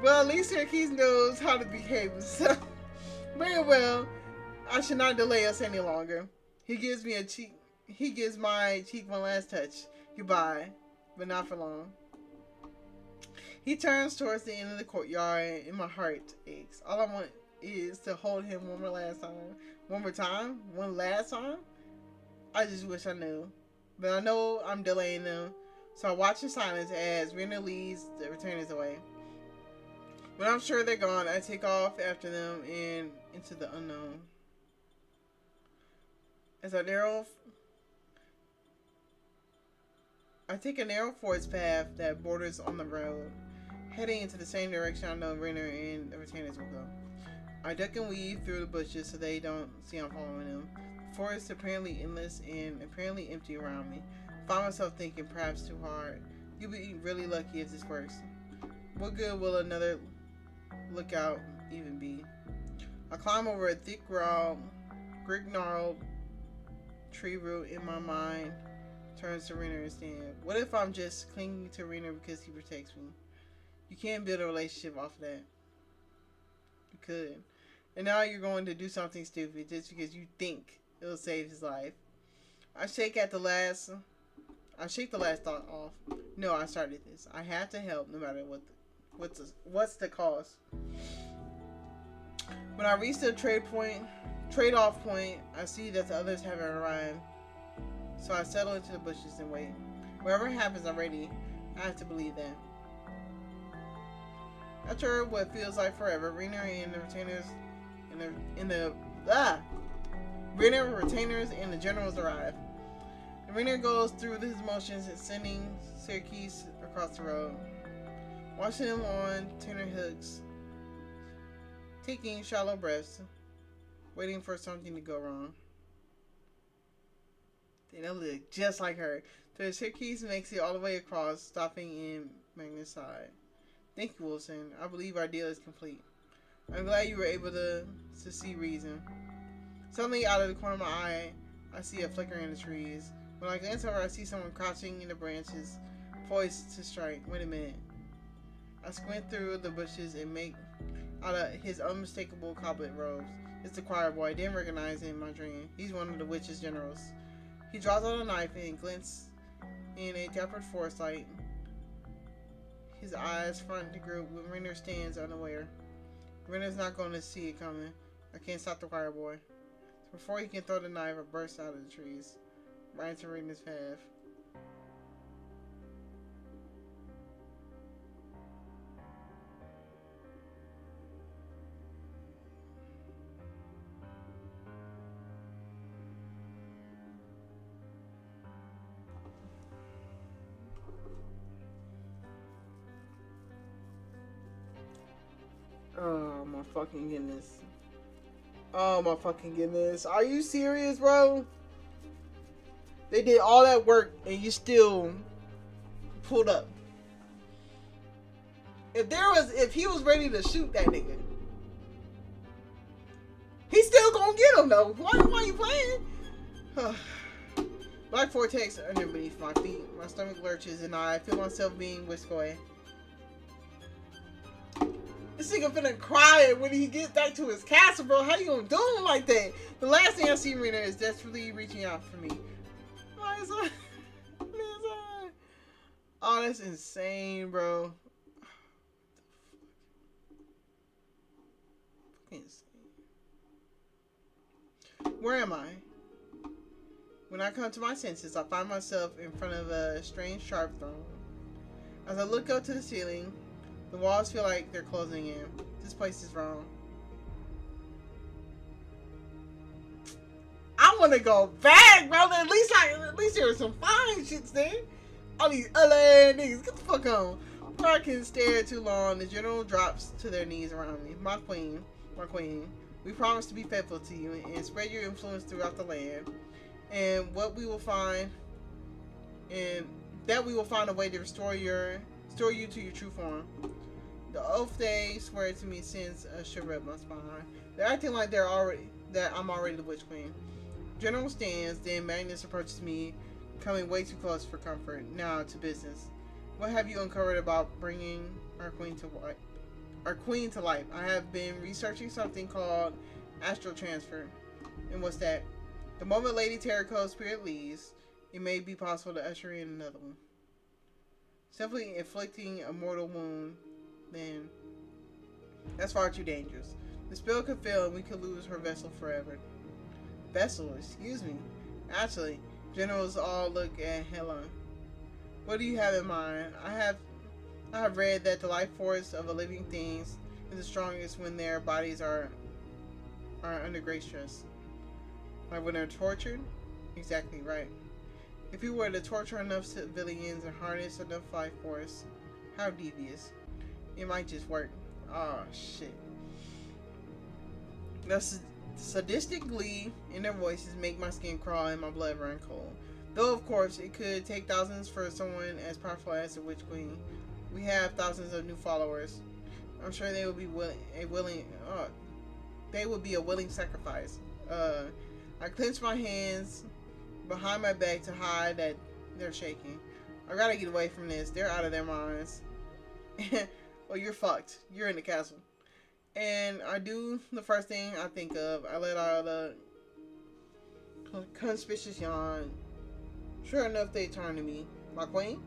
Well, at least Syracuse knows how to behave himself. Very well. I should not delay us any longer. He gives me a cheek. He gives my cheek one last touch. Goodbye, but not for long. He turns towards the end of the courtyard, and my heart aches. All I want is to hold him one more last time. One more time? One last time? I just wish I knew. But I know I'm delaying them, so I watch in silence as Rainer leads the returners away. When I'm sure they're gone, I take off after them and into the unknown. As I take a narrow forest path that borders on the road, heading into the same direction I know Rainer and the retainers will go. I duck and weave through the bushes so they don't see I'm following them. The forest is apparently endless and apparently empty around me. I find myself thinking perhaps too hard. You'll be really lucky if this works. What good will another lookout even be? I climb over a thick gnarled tree root in my mind. Turns to Rainer instead. What if I'm just clinging to Rainer because he protects me? You can't build a relationship off of that. You could. And now you're going to do something stupid just because you think it'll save his life. I shake the last thought off. No, I started this. I have to help no matter what's the cost. When I reach the trade-off point, I see that the others haven't arrived. So I settle into the bushes and wait. Whatever happens, I'm ready. I have to believe that. After what feels like forever, Rainer and the retainers and the generals arrive. And Rainer goes through his motions and sending Syracuse across the road. Watching them on tenterhooks, taking shallow breaths, waiting for something to go wrong. They look just like her. So Syracuse makes it all the way across, stopping in Magnus' side. Thank you, Wilson. I believe our deal is complete. I'm glad you were able to see reason. Suddenly, out of the corner of my eye, I see a flicker in the trees. When I glance over, I see someone crouching in the branches, poised to strike. Wait a minute. I squint through the bushes and make out of his unmistakable coblet robes. It's the choir boy. I didn't recognize him in my dream. He's one of the witch's generals. He draws out a knife and glints in a dapper foresight. His eyes front the group when Rainer stands unaware. Rainer's not going to see it coming. I can't stop the choir boy. Before he can throw the knife, I burst out of the trees, right into Rainer's path. Oh my fucking goodness. Oh my fucking goodness. Are you serious, bro? They did all that work and you still pulled up. If he was ready to shoot that nigga, he's still gonna get him though. Why you playing? Black vortex under beneath my feet. My stomach lurches and I feel myself being whisked away. This nigga finna cry when he gets back to his castle, bro. How you gonna do him like that? The last thing I see Rena is desperately reaching out for me. Oh, that's insane, bro. Fucking insane. Where am I? When I come to my senses, I find myself in front of a strange sharp throne. As I look up to the ceiling, the walls feel like they're closing in. This place is wrong. I want to go back, bro. At least there was some fine shits there. All these LA niggas, get the fuck on. Before I can stare too long, the general drops to their knees around me. My queen, we promise to be faithful to you and spread your influence throughout the land. And we will find a way to restore you to your true form. The oath they swear to me sends a shiver up my spine. They're acting like I'm already the Witch Queen. General stands, then Magnus approaches me, coming way too close for comfort. Now to business. What have you uncovered about bringing our queen to life? I have been researching something called astral transfer. And what's that? The moment Lady Terrico's spirit leaves, it may be possible to usher in another one. Simply inflicting a mortal wound, then that's far too dangerous. The spell could fail and we could lose her vessel forever. Vessel? Excuse me. Actually, generals all look at Helen. What do you have in mind? I have read that the life force of a living things is the strongest when their bodies are under great stress. Like when they're tortured? Exactly right. If you were to torture enough civilians and harness enough life force, how devious. It might just work. Oh, shit. The sadistic glee in their voices make my skin crawl and my blood run cold. Though, of course, it could take thousands for someone as powerful as the Witch Queen. We have thousands of new followers. I'm sure they would be a willing sacrifice. I clench my hands behind my back to hide that they're shaking. I gotta get away from this. They're out of their minds. Well, you're fucked. You're in the castle. And I do the first thing I think of. I let out a conspicuous yawn. Sure enough, they turn to me. My queen?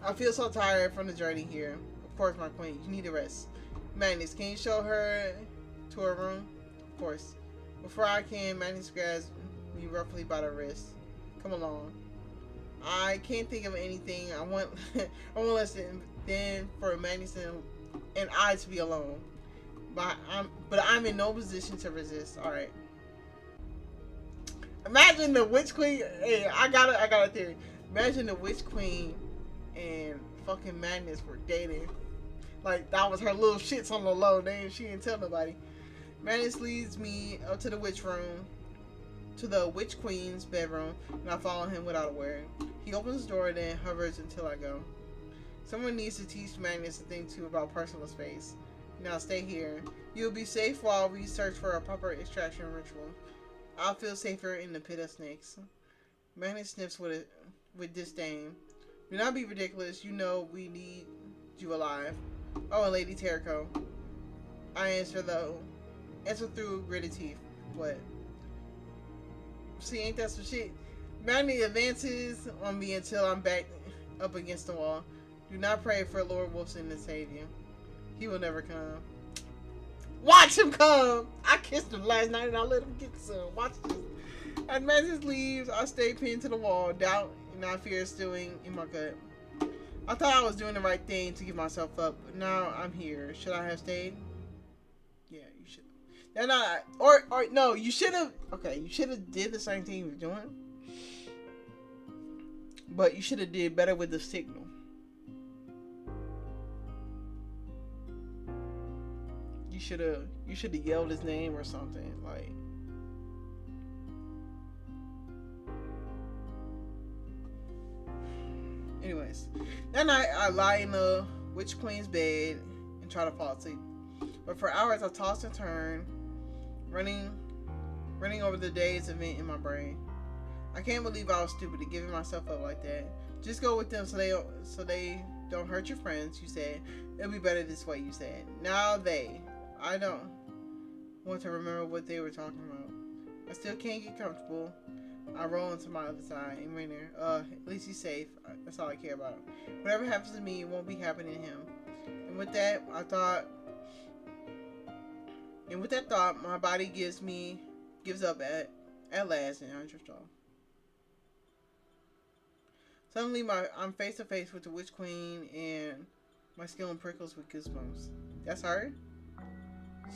I feel so tired from the journey here. Of course, my queen. You need a rest. Magnus, can you show her to her room? Of course. Before I can, Magnus grabs me roughly by the wrist. Come along. I can't think of anything. I want less than for Magnus and I to be alone. But I'm in no position to resist. All right. Imagine the Witch Queen. Hey, I got a theory. Imagine the Witch Queen and fucking Magnus were dating. Like that was her little shits on the low. She didn't tell nobody. Magnus leads me up to the witch queen's bedroom, and I follow him without a word. He opens the door, then hovers until I go. Someone needs to teach Magnus a thing too about personal space. Now stay here. You'll be safe while we search for a proper extraction ritual. I'll feel safer in the pit of snakes. Magnus sniffs with disdain. Do not be ridiculous. You know we need you alive. Oh, and Lady Terrico. I answer through gritted teeth. What? See, ain't that some shit? Magnus advances on me until I'm back up against the wall. Do not pray for Lord Wilson to save you. He will never come. Watch him come! I kissed him last night and I let him get some. Watch this. As Magnus leaves, I stay pinned to the wall. Doubt and fear stewing in my gut. I thought I was doing the right thing to give myself up, but now I'm here. Should I have stayed? Yeah, you should. No, you should have. Okay, you should have did the same thing you were doing, but you should have did better with the signal. You should have yelled his name or something like. Anyways, that night I lie in the witch queen's bed and try to fall asleep. But for hours I toss and turn, running over the day's event in my brain. I can't believe I was stupid to giving myself up like that. Just go with them so they don't hurt your friends, you said. It'll be better this way, you said. I don't want to remember what they were talking about. I still can't get comfortable. I roll into my other side and Rainer, at least he's safe. That's all I care about. Whatever happens to me, it won't be happening to him. And with that thought, my body gives up at last, and I drift off. Suddenly, I'm face to face with the Witch Queen, and my skin prickles with goosebumps. That's her?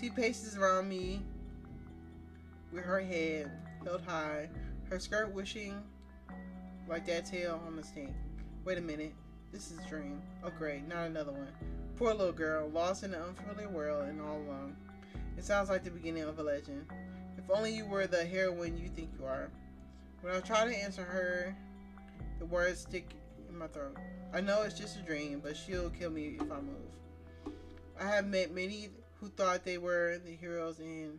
She paces around me with her head held high, her skirt wishing like that tail on the snake. Wait a minute, this is a dream. Oh great, not another one. Poor little girl, lost in an unfamiliar world and all alone. It sounds like the beginning of a legend. If only you were the heroine you think you are. When I try to answer her, the words stick in my throat. I know it's just a dream, but she'll kill me if I move. I have met many who thought they were the heroes and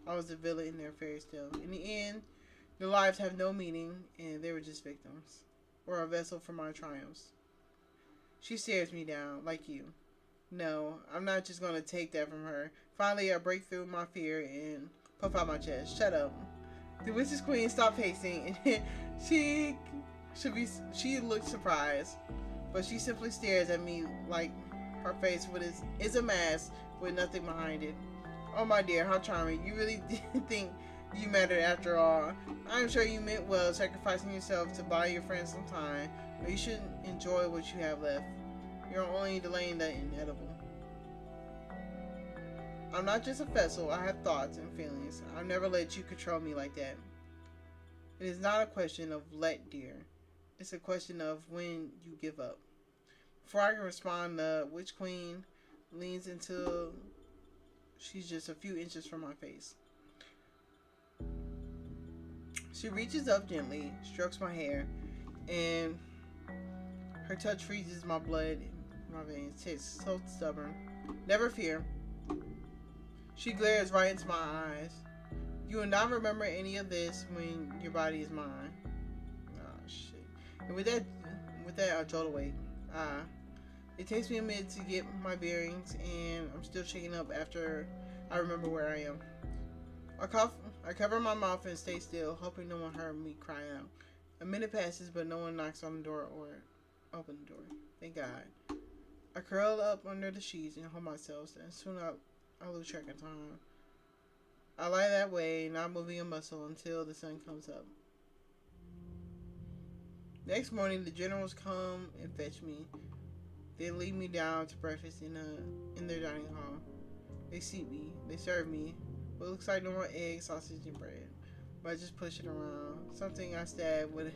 I was the villain in their fairy tale. In the end, their lives have no meaning and they were just victims, or a vessel for my triumphs. She stares me down, like you. No, I'm not just going to take that from her. Finally, I break through my fear and puff out my chest. Shut up. The Witch's Queen stopped pacing and she looked surprised, but she simply stares at me like her face is a mask with nothing behind it. Oh my dear, how charming. You really didn't think you mattered after all. I'm sure you meant well, sacrificing yourself to buy your friends some time, but you should enjoy what you have left. You're only delaying the inevitable. I'm not just a vessel. I have thoughts and feelings. I'll never let you control me like that. It is not a question of let, dear. It's a question of when you give up. Before I can respond, the Witch Queen leans until she's just a few inches from my face. She reaches up gently, strokes my hair, and her touch freezes my blood in my veins. Tastes so stubborn. Never fear. She glares right into my eyes. You will not remember any of this when your body is mine. Oh shit. And with that I jolt awake. It takes me a minute to get my bearings, and I'm still shaking up after I remember where I am. I cough. I cover my mouth and stay still, hoping no one heard me cry out. A minute passes, but no one knocks on the door or open the door. Thank God. I curl up under the sheets and hold myself, and soon I lose track of time. I lie that way, not moving a muscle until the sun comes up. Next morning, the generals come and fetch me. They lead me down to breakfast in their dining hall. They seat me. They serve me what looks like normal eggs, sausage, and bread. But I just push it around. Something I stab with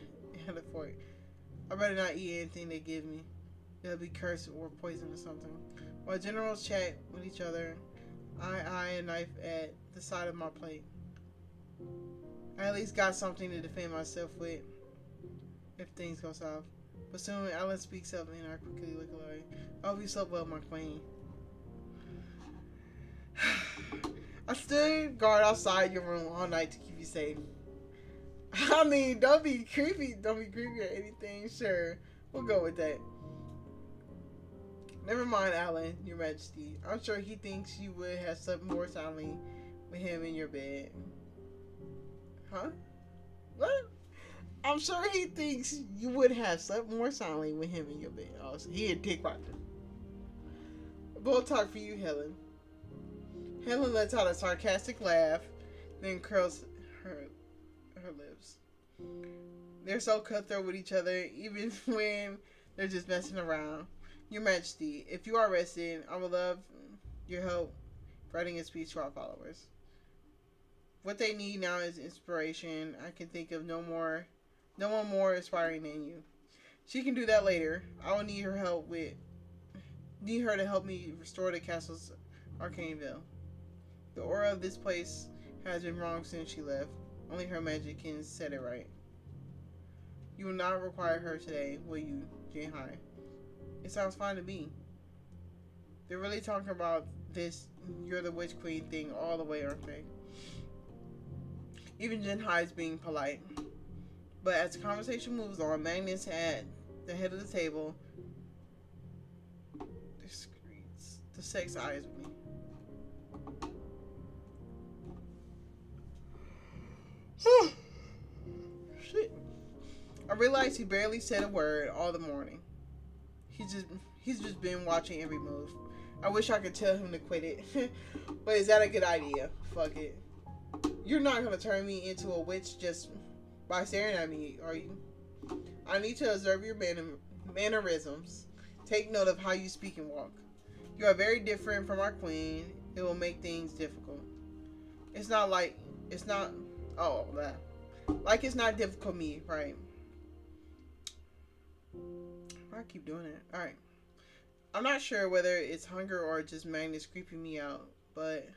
a fork. I better not eat anything they give me. They'll be cursed or poisoned or something. While generals chat with each other, I eye a knife at the side of my plate. I at least got something to defend myself with if things go south. But soon Alan speaks up and I quickly look away. I hope you slept well, my queen. I stood guard outside your room all night to keep you safe. I mean, don't be creepy. Don't be creepy or anything. Sure, we'll go with that. Never mind, Alan, your majesty. I'm sure he thinks you would have slept more soundly with him in your bed. Huh? What? I'm sure he thinks you would have slept more soundly with him in your bed. Oh, so he a dick rider. We'll talk for you, Helen. Helen lets out a sarcastic laugh, then curls her lips. They're so cutthroat with each other, even when they're just messing around. Your Majesty, if you are rested, I would love your help writing a speech to our followers. What they need now is inspiration. I can think of no one more inspiring than you. She can do that later. I will need her to help me restore the castle's arcane veil. The aura of this place has been wrong since she left. Only her magic can set it right. You will not require her today, will you, Jinhai? It sounds fine to me. They're really talking about this you're the witch queen thing all the way, aren't they? Even Jinhai is being polite. But as the conversation moves on, Magnus at the head of the table discreets the sex eyes me. Shit. I realized he barely said a word all the morning. He's just been watching every move. I wish I could tell him to quit it. But is that a good idea? Fuck it. You're not gonna turn me into a witch just by staring at me, are you? I need to observe your mannerisms. Take note of how you speak and walk. You are very different from our queen. It will make things difficult. It's not like it's not difficult me, right? I keep doing it. Alright. I'm not sure whether it's hunger or just Magnus creeping me out, but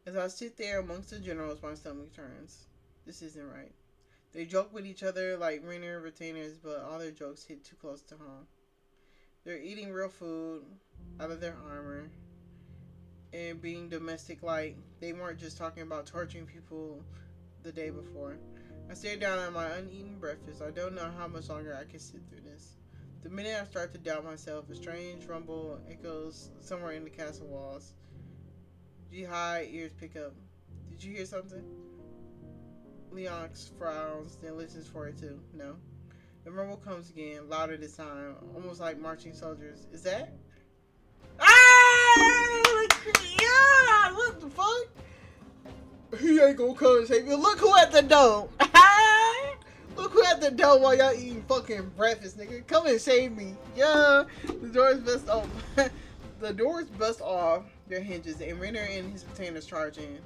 as I sit there amongst the generals, my stomach turns. This isn't right. They joke with each other like Rainer retainers, but all their jokes hit too close to home. They're eating real food out of their armor and being domestic like they weren't just talking about torturing people the day before. I stare down at my uneaten breakfast. I don't know how much longer I can sit through this. The minute I start to doubt myself, a strange rumble echoes somewhere in the castle walls. Jihai ears pick up. Did you hear something? Leonx frowns, then listens for it too. No. The rumble comes again, louder this time, almost like marching soldiers. Is that? Ah! Yeah! What the fuck? He ain't gonna come and save you. Look who at the door! Look who at the door while y'all eating fucking breakfast, nigga. Come and save me. Yeah. The doors bust off. The doors bust off their hinges, and Renner and his retainers charge in.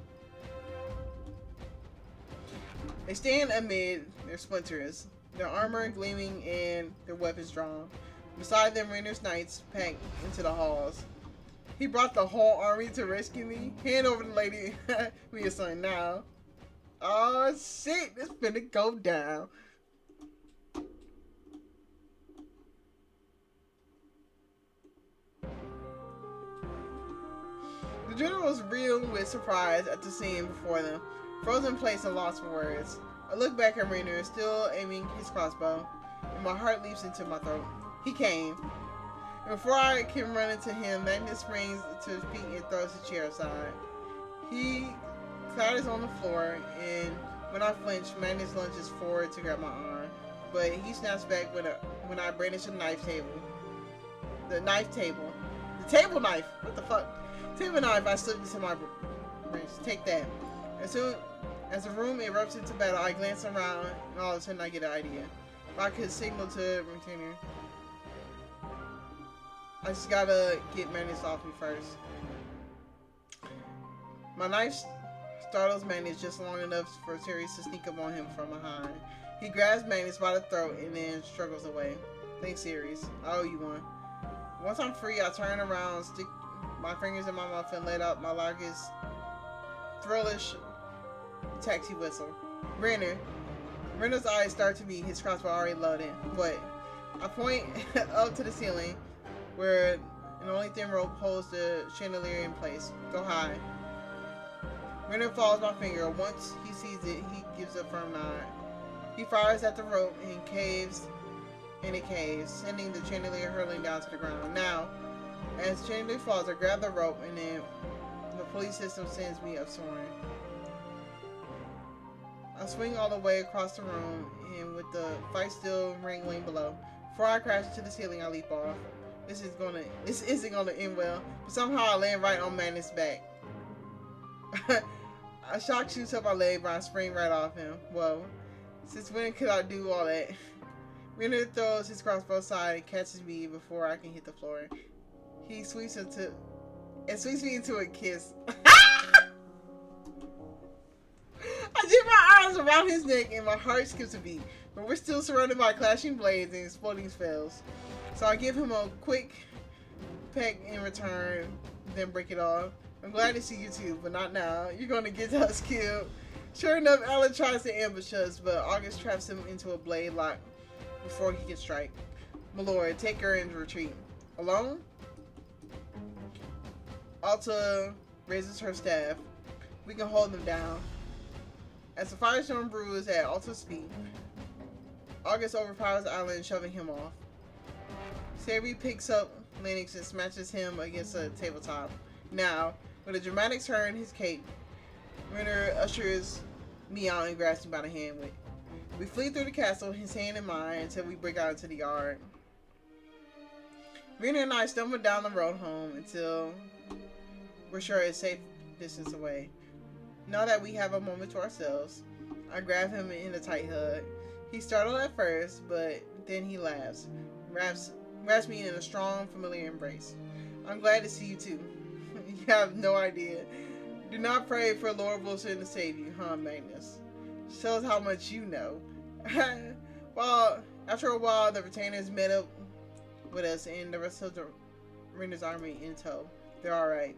They stand amid their splinters, their armor gleaming and their weapons drawn. Beside them, Renner's knights packed into the halls. He brought the whole army to rescue me. Hand over the lady. We are son now. Oh shit, this finna go down. The generals reeled with surprise at the scene before them, frozen in place and lost for words. I look back at Rainer, still aiming his crossbow, and my heart leaps into my throat. He came. And before I can run into him, Magnus springs to his feet and throws his chair aside. He clatters on the floor, and when I flinch, Magnus lunges forward to grab my arm, but he snaps back when I brandish a knife table. The knife table. The table knife! What the fuck? Table knife, I slipped into my branch. Take that. As soon as the room erupts into battle, I glance around, and all of a sudden I get an idea. If I could signal to retainer, I just gotta get Magnus off me first. My knife startles Magnus just long enough for Sirius to sneak up on him from behind. He grabs Magnus by the throat and then struggles away. Thanks, Sirius. I owe you one. Once I'm free, I turn around, stick my fingers in my mouth, and let out my loudest, thrillish taxi whistle. Renner's eyes start to meet, his crossbow already loaded. What? I point up to the ceiling, where an only thin rope holds the chandelier in place. Go high. Renner follows my finger. Once he sees it, he gives a firm nod. He fires at the rope and it caves, sending the chandelier hurtling down to the ground. Now, as the chandelier falls, I grab the rope and then the police system sends me up soaring. I swing all the way across the room, and with the fight still wrangling below. Before I crash into the ceiling, I leap off. This isn't gonna end well, but somehow I land right on Magnus' back. A shock shoots up my leg, but I spring right off him. Whoa. Since when could I do all that? Renner throws his crossbow aside and catches me before I can hit the floor. He sweeps me into a kiss. I dip my arms around his neck and my heart skips a beat, but we're still surrounded by clashing blades and exploding spells. So I give him a quick peck in return, then break it off. I'm glad to see you too, but not now. You're gonna get us killed. Sure enough, Alan tries to ambush us, but August traps him into a blade lock before he can strike. My lord, take her into retreat. Alone? Alta raises her staff. We can hold them down. As the firestorm brews at Alta's feet, August overpowers the island, shoving him off. Sari picks up Lennox and smashes him against a tabletop. Now, with a dramatic turn, his cape, Renner ushers me out and grabs me by the hand. We flee through the castle, his hand in mine, until we break out into the yard. Renner and I stumble down the road home until we're sure it's safe distance away. Now that we have a moment to ourselves, I grab him in a tight hug. He's startled at first, but then he laughs, wraps me in a strong, familiar embrace. I'm glad to see you too. You have no idea. Do not pray for Lord Wilson to save you, huh, Magnus? Shows how much you know. Well, after a while, the retainers met up with us and the rest of the Renner's army in tow. They're alright.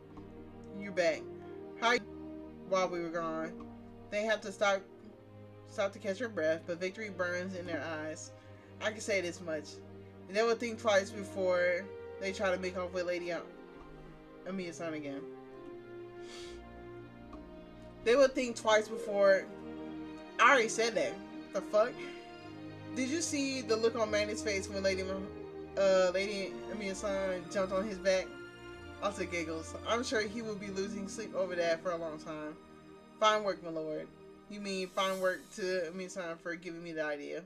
You're back. How while we were gone? They have to stop to catch their breath, but victory burns in their eyes. I can say this much. They will think twice before they try to make off with Lady Amia's son again. They will think twice before... I already said that. The fuck? Did you see the look on Manny's face when Lady Amia's son jumped on his back? Also giggles. I'm sure he will be losing sleep over that for a long time. Fine work, my lord. You mean fine work to Amia's son for giving me the idea.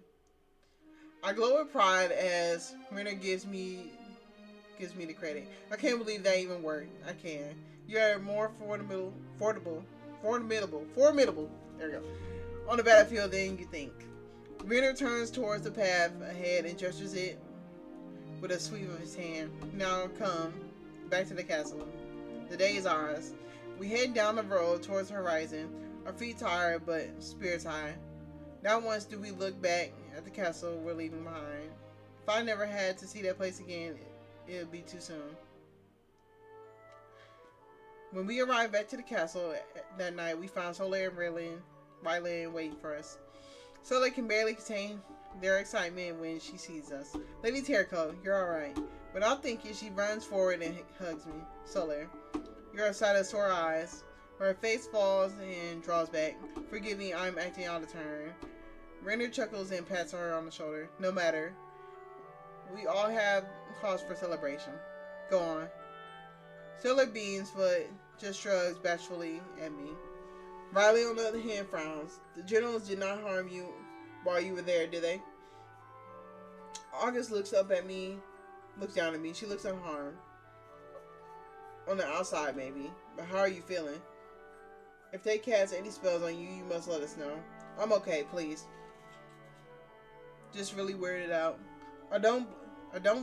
I glow with pride as Renner gives me the credit. I can't believe that even worked. I can. You are more formidable. There we go. On the battlefield than you think. Renner turns towards the path ahead and gestures it with a sweep of his hand. Now come back to the castle. The day is ours. We head down the road towards the horizon. Our feet tired, but spirits high. Not once do we look back at the castle we're leaving behind. If I never had to see that place again, it would be too soon. When we arrived back to the castle that night, we found Soleil and Rylan waiting for us. Soleil can barely contain their excitement when she sees us. Lady Terracotta, you're alright. Without thinking, she runs forward and hugs me. Soleil, you're a sight of sore eyes. Her face falls and draws back. Forgive me, I'm acting out of turn. Renner chuckles and pats her on the shoulder. No matter. We all have cause for celebration. Go on. Soleil beams, but just shrugs bashfully at me. Riley, on the other hand, frowns. The generals did not harm you while you were there, did they? August looks down at me. She looks unharmed. On the outside, maybe. But how are you feeling? If they cast any spells on you, you must let us know. I'm okay, please. Just really weirded out. I don't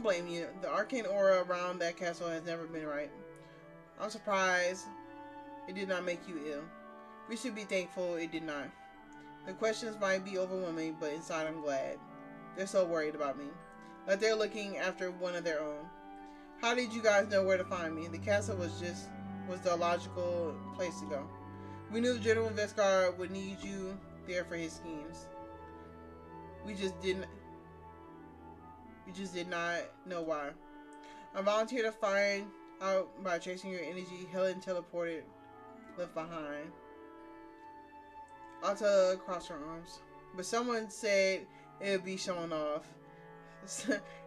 blame you. The arcane aura around that castle has never been right. I'm surprised it did not make you ill. We should be thankful it did not. The questions might be overwhelming, but inside I'm glad. They're so worried about me. Like they're looking after one of their own. How did you guys know where to find me? The castle was the logical place to go. We knew General Vescar would need you there for his schemes. We just did not know why. I volunteered to find out by tracing your energy. Helen teleported, left behind. Alta crossed her arms. But someone said it would be showing off.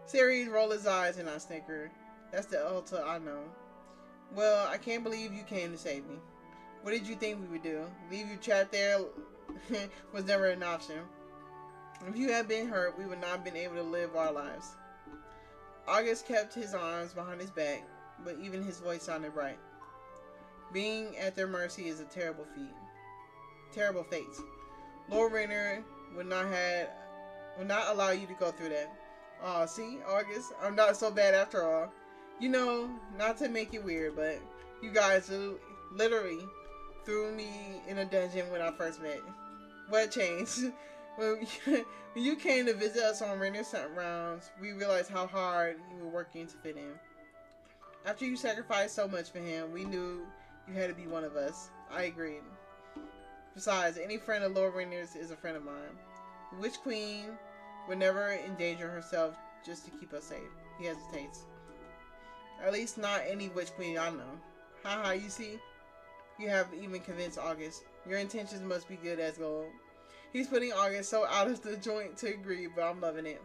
Siri rolled his eyes and I snickered. That's the Alta I know. Well, I can't believe you came to save me. What did you think we would do? Leave you trapped there was never an option. If you had been hurt, we would not have been able to live our lives. August kept his arms behind his back, but even his voice sounded bright. Being at their mercy is a terrible fate. Lord Rainer would not allow you to go through that. Aw, see, August, I'm not so bad after all. You know, not to make it weird, but you guys literally threw me in a dungeon when I first met. What changed? When you came to visit us on Rainer's rounds, we realized how hard you were working to fit in. After you sacrificed so much for him, we knew you had to be one of us. I agreed. Besides, any friend of Lord Rainer's is a friend of mine. The Witch Queen would never endanger herself just to keep us safe. He hesitates. At least not any witch queen I know. Haha, you see? You have even convinced August. Your intentions must be good as gold. He's putting August so out of the joint to agree, but I'm loving it.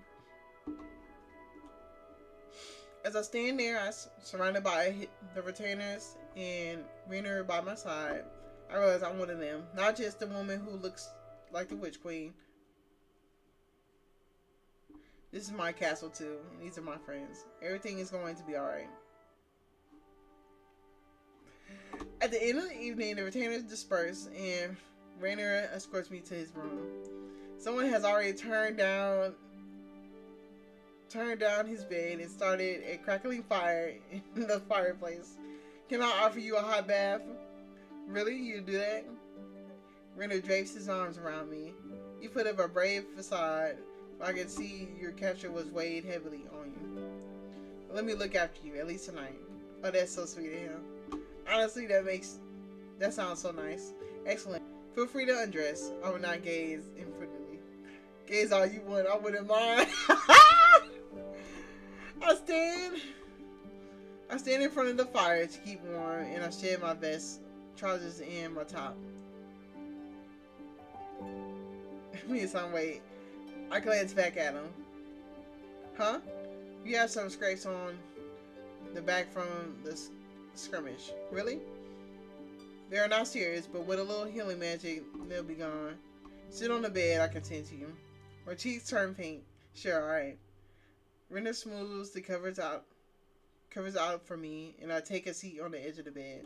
As I stand there, surrounded by the retainers and Rainer by my side, I realize I'm one of them. Not just the woman who looks like the witch queen. This is my castle too, and these are my friends. Everything is going to be alright. At the end of the evening, the retainers disperse, and Rainer escorts me to his room. Someone has already turned down his bed and started a crackling fire in the fireplace. Can I offer you a hot bath? Really? You do that? Rainer drapes his arms around me. You put up a brave facade, but I can see your capture was weighed heavily on you. Let me look after you, at least tonight. Oh, that's so sweet of him. Honestly, that sounds so nice. Excellent. Feel free to undress. I will not gaze infinitely. Gaze all you want. I wouldn't mind. I stand in front of the fire to keep warm, and I shed my vest, trousers, and my top. Me and son wait. I glance back at him. Huh? You have some scrapes on the back from the skirmish. Really? They are not serious, but with a little healing magic, they'll be gone. Sit on the bed, I continue to you. Her cheeks turn pink. Sure, alright. Rena smooths the covers out for me, and I take a seat on the edge of the bed.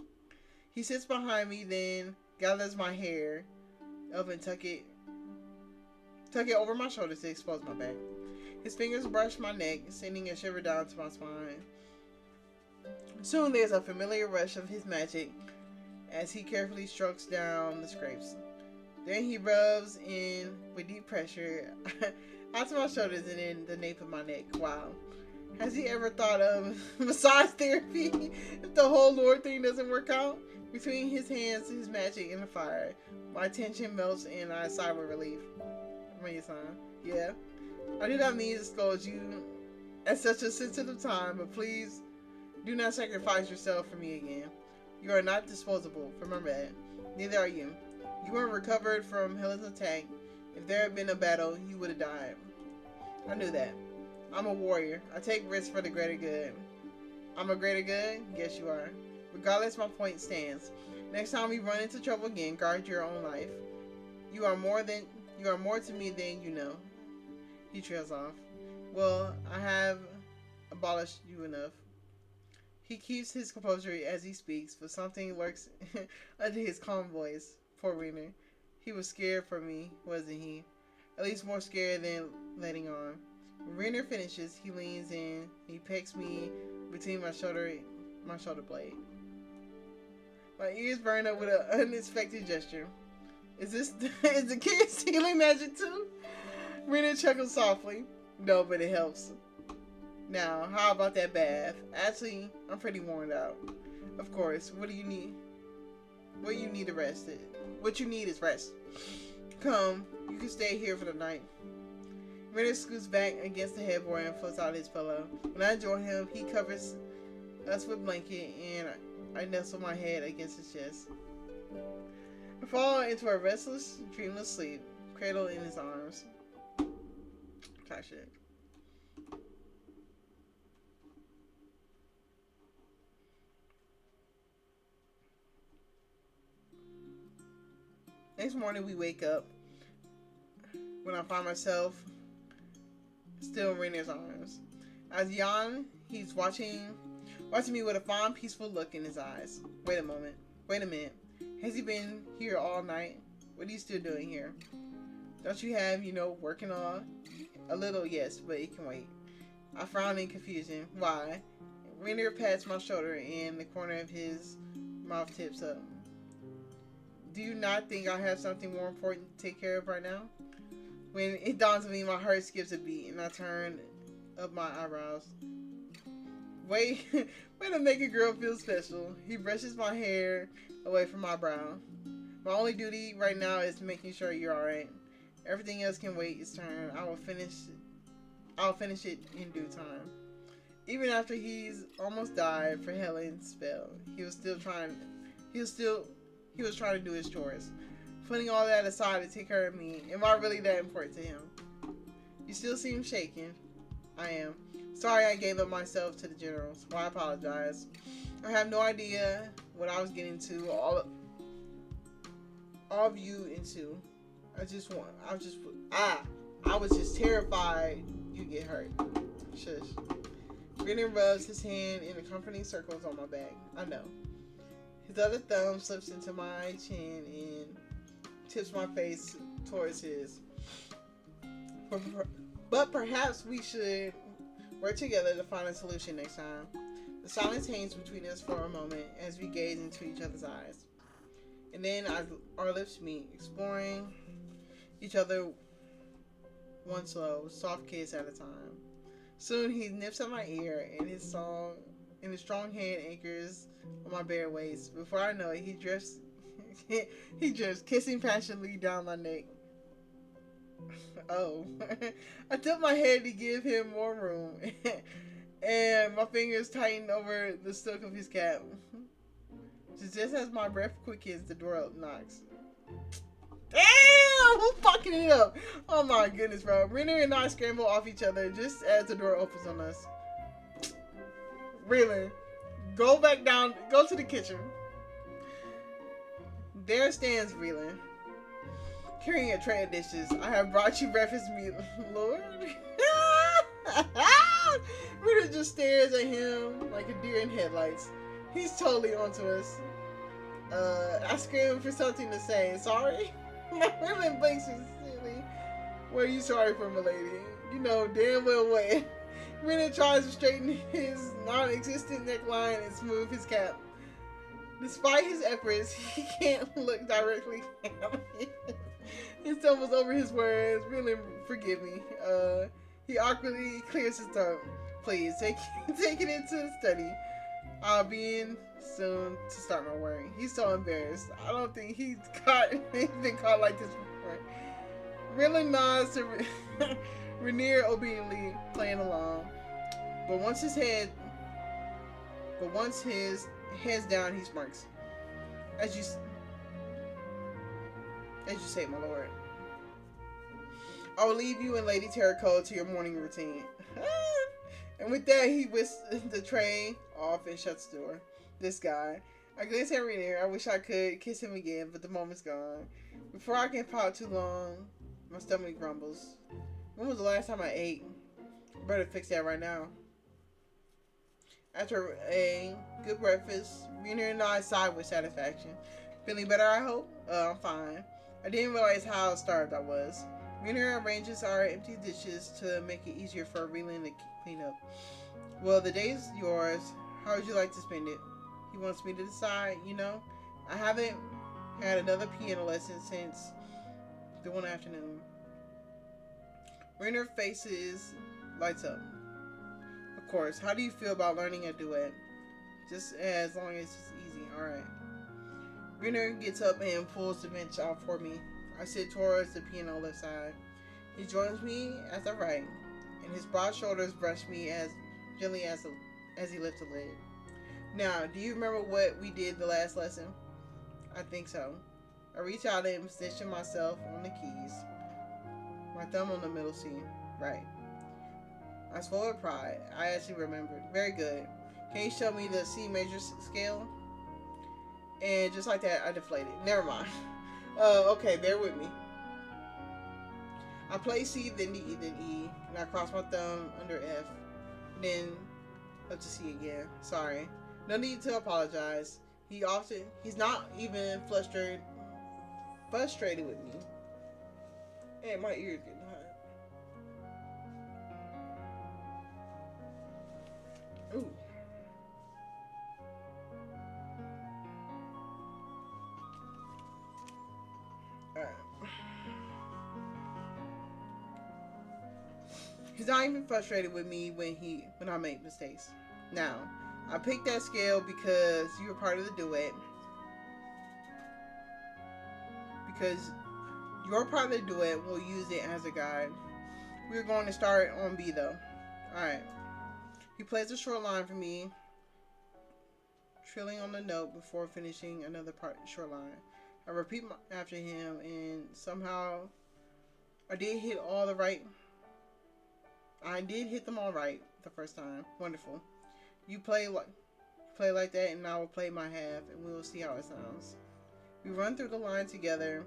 He sits behind me, then gathers my hair up and tuck it over my shoulders to expose my back. His fingers brush my neck, sending a shiver down to my spine. Soon there's a familiar rush of his magic as he carefully strokes down the scrapes. Then he rubs in with deep pressure onto my shoulders and then the nape of my neck. Wow. Has he ever thought of massage therapy if the whole Lord thing doesn't work out? Between his hands, his magic, and the fire, my tension melts and I sigh with relief. Yeah. I do not mean to scold you at such a sensitive time, but please do not sacrifice yourself for me again. You are not disposable. Remember that. Neither are you. You weren't recovered from Helen's attack. If there had been a battle, you would have died. I knew that. I'm a warrior. I take risks for the greater good. I'm a greater good? Guess you are. Regardless, my point stands. Next time we run into trouble again, guard your own life. You are more to me than you know. He trails off. Well, I have abolished you enough. He keeps his composure as he speaks, but something lurks under his calm voice. Poor Rainer. He was scared for me, wasn't he? At least more scared than letting on. When Rainer finishes, he leans in. He pecks me between my shoulder blade. My ears burn up with an unexpected gesture. Is the kid stealing magic too? Rainer chuckles softly. No, but it helps. Now, how about that bath? Actually, I'm pretty worn out. Of course. What do you need? What you need to rest? What you need is rest. Come, you can stay here for the night. Rainer scoots back against the headboard and flips out his pillow. When I join him, he covers us with blanket, and I nestle my head against his chest. I fall into a restless, dreamless sleep, cradled in his arms. Try shit. Next morning, we wake up when I find myself still in Rainer's arms. As yawn, he's watching me with a fond, peaceful look in his eyes. Wait a minute. Has he been here all night? What are you still doing here? Don't you have, working on? A little, yes, but it can wait. I frown in confusion. Why? Rainer pats my shoulder and the corner of his mouth tips up. Do you not think I have something more important to take care of right now? When it dawns on me, my heart skips a beat and I turn up my eyebrows. Way to make a girl feel special. He brushes my hair away from my brow. My only duty right now is making sure you're alright. Everything else can wait its turn. I'll finish it in due time. Even after he's almost died for Helen's spell, he was trying to do his chores. Putting all that aside to take care of me, am I really that important to him? You still seem shaken. I am. Sorry I gave up myself to the generals. Well, I apologize. I have no idea what I was getting to all of you into. I was just terrified you get hurt. Shush. Brennan rubs his hand in accompanying circles on my back. I know. His other thumb slips into my chin and tips my face towards his. But perhaps we should work together to find a solution next time. The silence hangs between us for a moment as we gaze into each other's eyes. And then our lips meet, exploring each other one slow, soft kiss at a time. Soon he nips at my ear and his strong hand anchors on my bare waist. Before I know it, he drifts, kissing passionately down my neck. Oh, I tilt my head to give him more room, and my fingers tighten over the silk of his cap. Just as my breath quickens, the door knocks. Damn! Who's fucking it up? Oh my goodness, bro. Renner and I scramble off each other just as the door opens on us. Really? Go back down. Go to the kitchen. There stands Vreeland, carrying a tray of dishes. I have brought you breakfast meat, Lord. Renner just stares at him like a deer in headlights. He's totally onto us. I scream for something to say. Sorry? Vreeland blinks sincerely. What are you sorry for, milady? You know damn well what. Renner tries to straighten his non-existent neckline and smooth his cap. Despite his efforts, he can't look directly at me. He stumbles over his words. Really, forgive me. He awkwardly clears his throat. Please, take it into the study. I'll be in soon to start my work. He's so embarrassed. I don't think he's been caught like this before. Really nods to Rainier obediently playing along. But once his head's down, he smirks. As you say, my lord. I will leave you and Lady Terracotta to your morning routine. And with that, he whisks the tray off and shuts the door. This guy. I glance at Rainier. I wish I could kiss him again, but the moment's gone. Before I can pout too long, my stomach grumbles. When was the last time I ate? I better fix that right now. After a good breakfast, Rainier and I sighed with satisfaction. Feeling better, I hope? I'm fine. I didn't realize how starved I was. Rainier arranges our empty dishes to make it easier for Vreeland to clean up. Well, the day's yours. How would you like to spend it? He wants me to decide, you know. I haven't had another piano lesson since the one afternoon. Rainier's faces lights up. Of course. How do you feel about learning a duet? Just as long as it's easy. Alright. Rainier gets up and pulls the bench out for me. I sit towards the piano left side. He joins me as I write, and his broad shoulders brush me as gently as he lifts the lid. Now, do you remember what we did the last lesson? I think so. I reach out and position myself on the keys. My thumb on the middle C. Right. I swallowed with pride. I actually remembered. Very good. Can you show me the C major scale? And just like that, I deflated. Never mind. Okay, bear with me. I play C, then D, then E, and I cross my thumb under F, then up to C again. Sorry. No need to apologize. He's not even frustrated with me. And my ears getting hot. Ooh. Alright. He's not even frustrated with me when I make mistakes. Now, I picked that scale because you were part of the duet. Because Your part of the duet will use it as a guide. We're going to start on B though. Alright. He plays a short line for me, trilling on the note before finishing another short line. I repeat after him, and somehow I did hit all the right. I did hit them all right the first time. Wonderful. You play like that, and I will play my half, and we will see how it sounds. We run through the line together.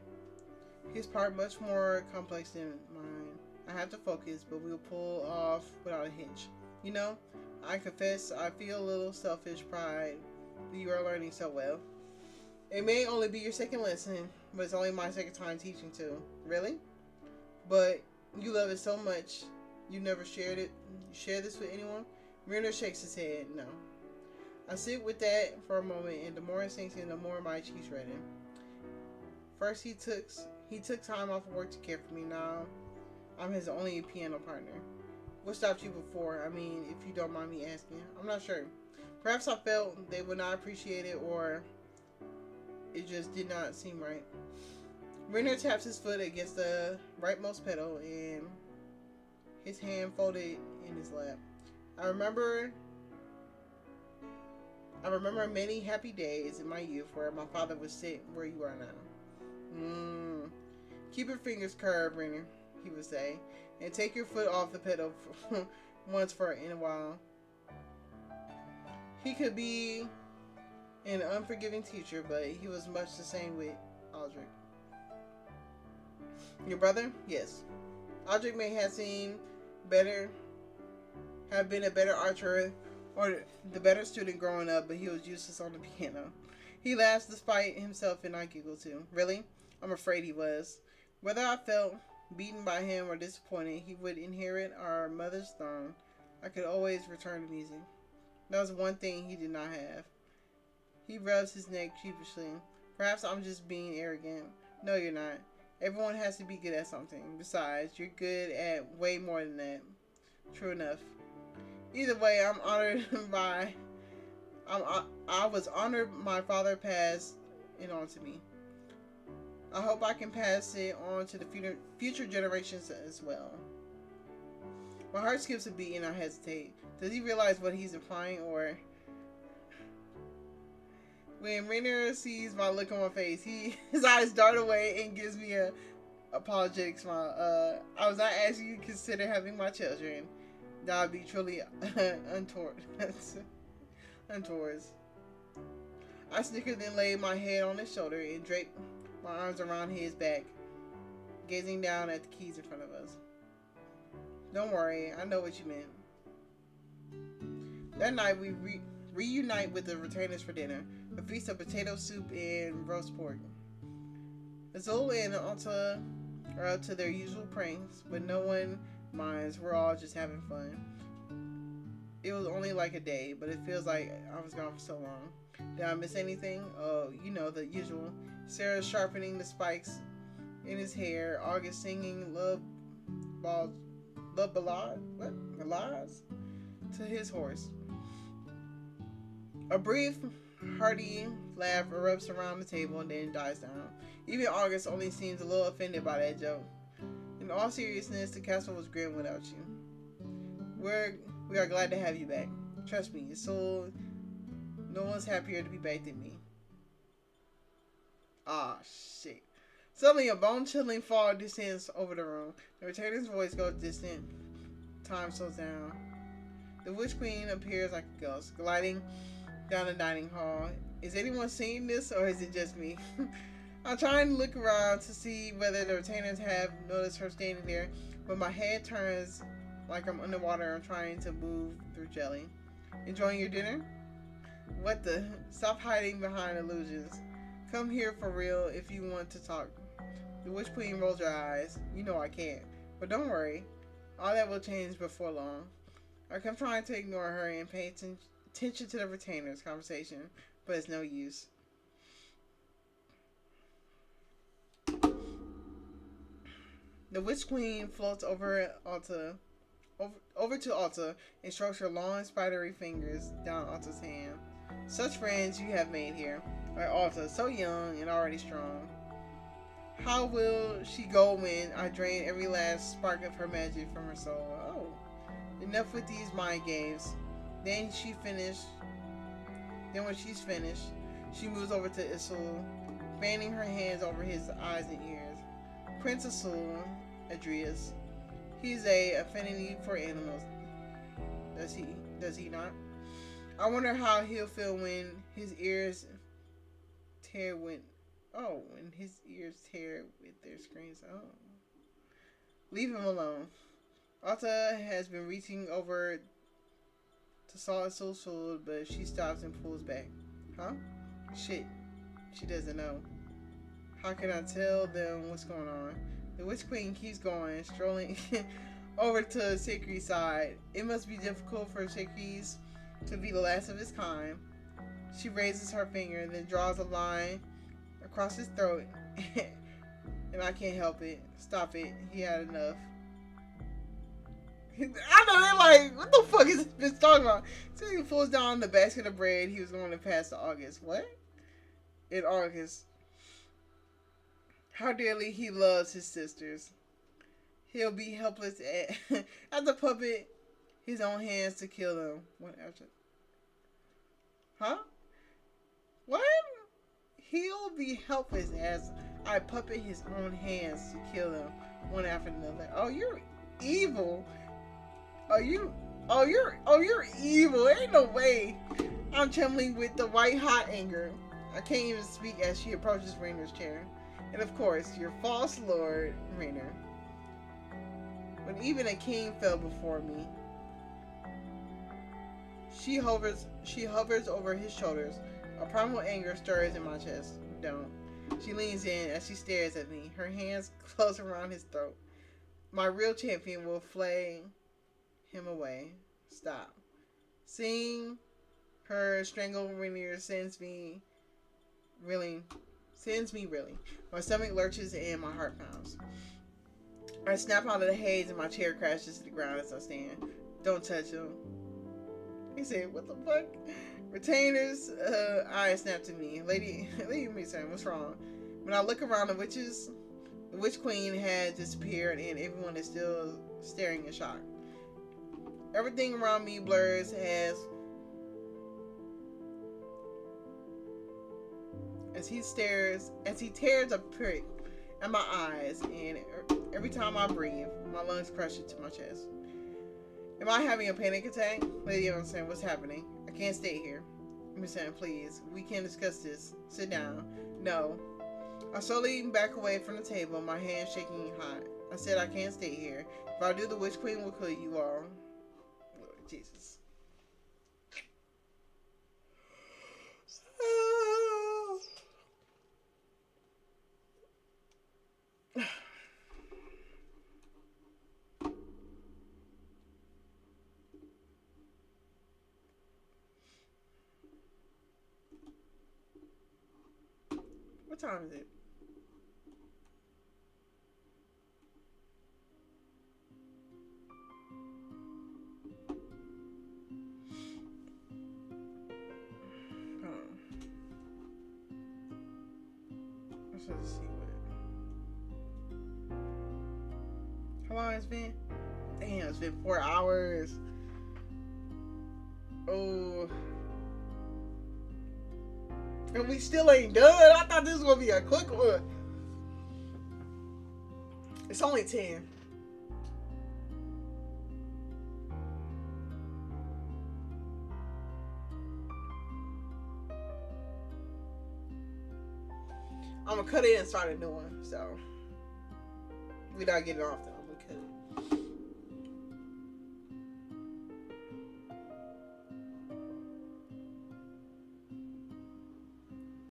His part much more complex than mine. I have to focus, but we'll pull off without a hitch. You know, I confess I feel a little selfish pride that you are learning so well. It may only be your second lesson, but it's only my second time teaching too. Really? But you love it so much, you never shared it. You share this with anyone? Renner shakes his head. No. I sit with that for a moment, and the more it sinks in, the more my cheeks redden. First, he took time off of work to care for me. Now, I'm his only piano partner. What stopped you before? I mean, if you don't mind me asking. I'm not sure. Perhaps I felt they would not appreciate it, or it just did not seem right. Renner taps his foot against the rightmost pedal, and his hand folded in his lap. I remember many happy days in my youth where my father would sit where you are now. Keep your fingers curved, Renner, he would say, and take your foot off the pedal once in a while. He could be an unforgiving teacher, but he was much the same with Aldrich. Your brother? Yes. Aldrich may have been a better archer or the better student growing up, but he was useless on the piano. He laughs despite himself, and I giggle too. Really? I'm afraid he was. Whether I felt beaten by him or disappointed, he would inherit our mother's throne. I could always return to music. That was one thing he did not have. He rubs his neck sheepishly. Perhaps I'm just being arrogant. No, you're not. Everyone has to be good at something. Besides, you're good at way more than that. True enough. Either way, I'm honored I was honored my father passed it on to me. I hope I can pass it on to the future generations as well. My heart skips a beat and I hesitate. Does he realize what he's implying, or... When Rainer sees my look on my face, his eyes dart away and gives me a apologetic smile. I was not asking you to consider having my children. That would be truly untoward. I snickered, then laid my head on his shoulder and draped my arms around his back, gazing down at the keys in front of us. Don't worry, I know what you meant. That night, we reunite with the retainers for dinner. A feast of potato soup and roast pork. Azul and Alta are up to their usual pranks, but no one minds. We're all just having fun. It was only like a day, but it feels like I was gone for so long. Did I miss anything? Oh, you know, the usual. Sarah sharpening the spikes in his hair. August singing love ballads to his horse. A brief, hearty laugh erupts around the table and then dies down. Even August only seems a little offended by that joke. In all seriousness, the castle was grim without you. We are glad to have you back. Trust me, so no one's happier to be back than me. Ah, shit. Suddenly, a bone-chilling fog descends over the room. The retainer's voice goes distant. Time slows down. The Witch Queen appears like a ghost, gliding down the dining hall. Is anyone seeing this, or is it just me? I'm trying to look around to see whether the retainers have noticed her standing there, but my head turns like I'm underwater and trying to move through jelly. Enjoying your dinner? What the? Stop hiding behind illusions. Come here for real if you want to talk. The Witch Queen rolls her eyes. You know I can't. But don't worry. All that will change before long. I kept trying to ignore her and pay attention to the retainers' conversation, but it's no use. The Witch Queen floats over to Alta and strokes her long, spidery fingers down Alta's hand. Such friends you have made here. Like Alta, so young and already strong. How will she go when I drain every last spark of her magic from her soul? Oh, enough with these mind games. Then she finished. Then when she's finished, she moves over to Isul, fanning her hands over his eyes and ears. Prince Isul, Adrius. He's a affinity for animals. Does he? Does he not? I wonder how he'll feel when his ears tear when his ears tear with their screams. Oh. Leave him alone. Alta has been reaching over to saw Isul's food, but she stops and pulls back. Huh? Shit. She doesn't know. How can I tell them what's going on? The Witch Queen keeps going, strolling over to Sikri's side. It must be difficult for Sikri's to be the last of his kind. She raises her finger, then draws a line across his throat, and I can't help it. Stop it. He had enough. I know they're like, what the fuck is this bitch talking about? So he pulls down the basket of bread he was going to pass to August. What? In August. How dearly he loves his sisters. He'll be helpless at the puppet his own hands to kill them. What after? Huh? What? He'll be helpless as I puppet his own hands to kill them one after another. Oh, you're evil. You're evil. Ain't no way. I'm trembling with the white hot anger. I can't even speak as she approaches Rainer's chair. And of course, your false lord, Rainer. When even a king fell before me. She hovers over his shoulders. A primal anger stirs in my chest. Don't. She leans in as she stares at me, her hands close around his throat. My real champion will flay him away. Stop. Seeing her strangle Rainier sends me reeling. My stomach lurches and my heart pounds. I snap out of the haze and my chair crashes to the ground as I stand. Don't touch him. He said, what the fuck? Retainer's eyes snap to me. Lady Mason, what's wrong? When I look around, the witch queen had disappeared and everyone is still staring in shock. Everything around me blurs as he tears a prick at my eyes, and every time I breathe, my lungs crush into my chest. Am I having a panic attack? Lady Emerson, what's happening? I can't stay here. Emerson, please, we can discuss this. Sit down. No. I slowly back away from the table, my hands shaking hot. I said I can't stay here. If I do, the Witch Queen will kill you all. Lord Jesus. What time is it? Let's see how long it's been? Damn, it's been 4 hours. Oh. And we still ain't done. I thought this was gonna be a quick one. It's only 10. I'm gonna cut it and start a new one, so we not getting off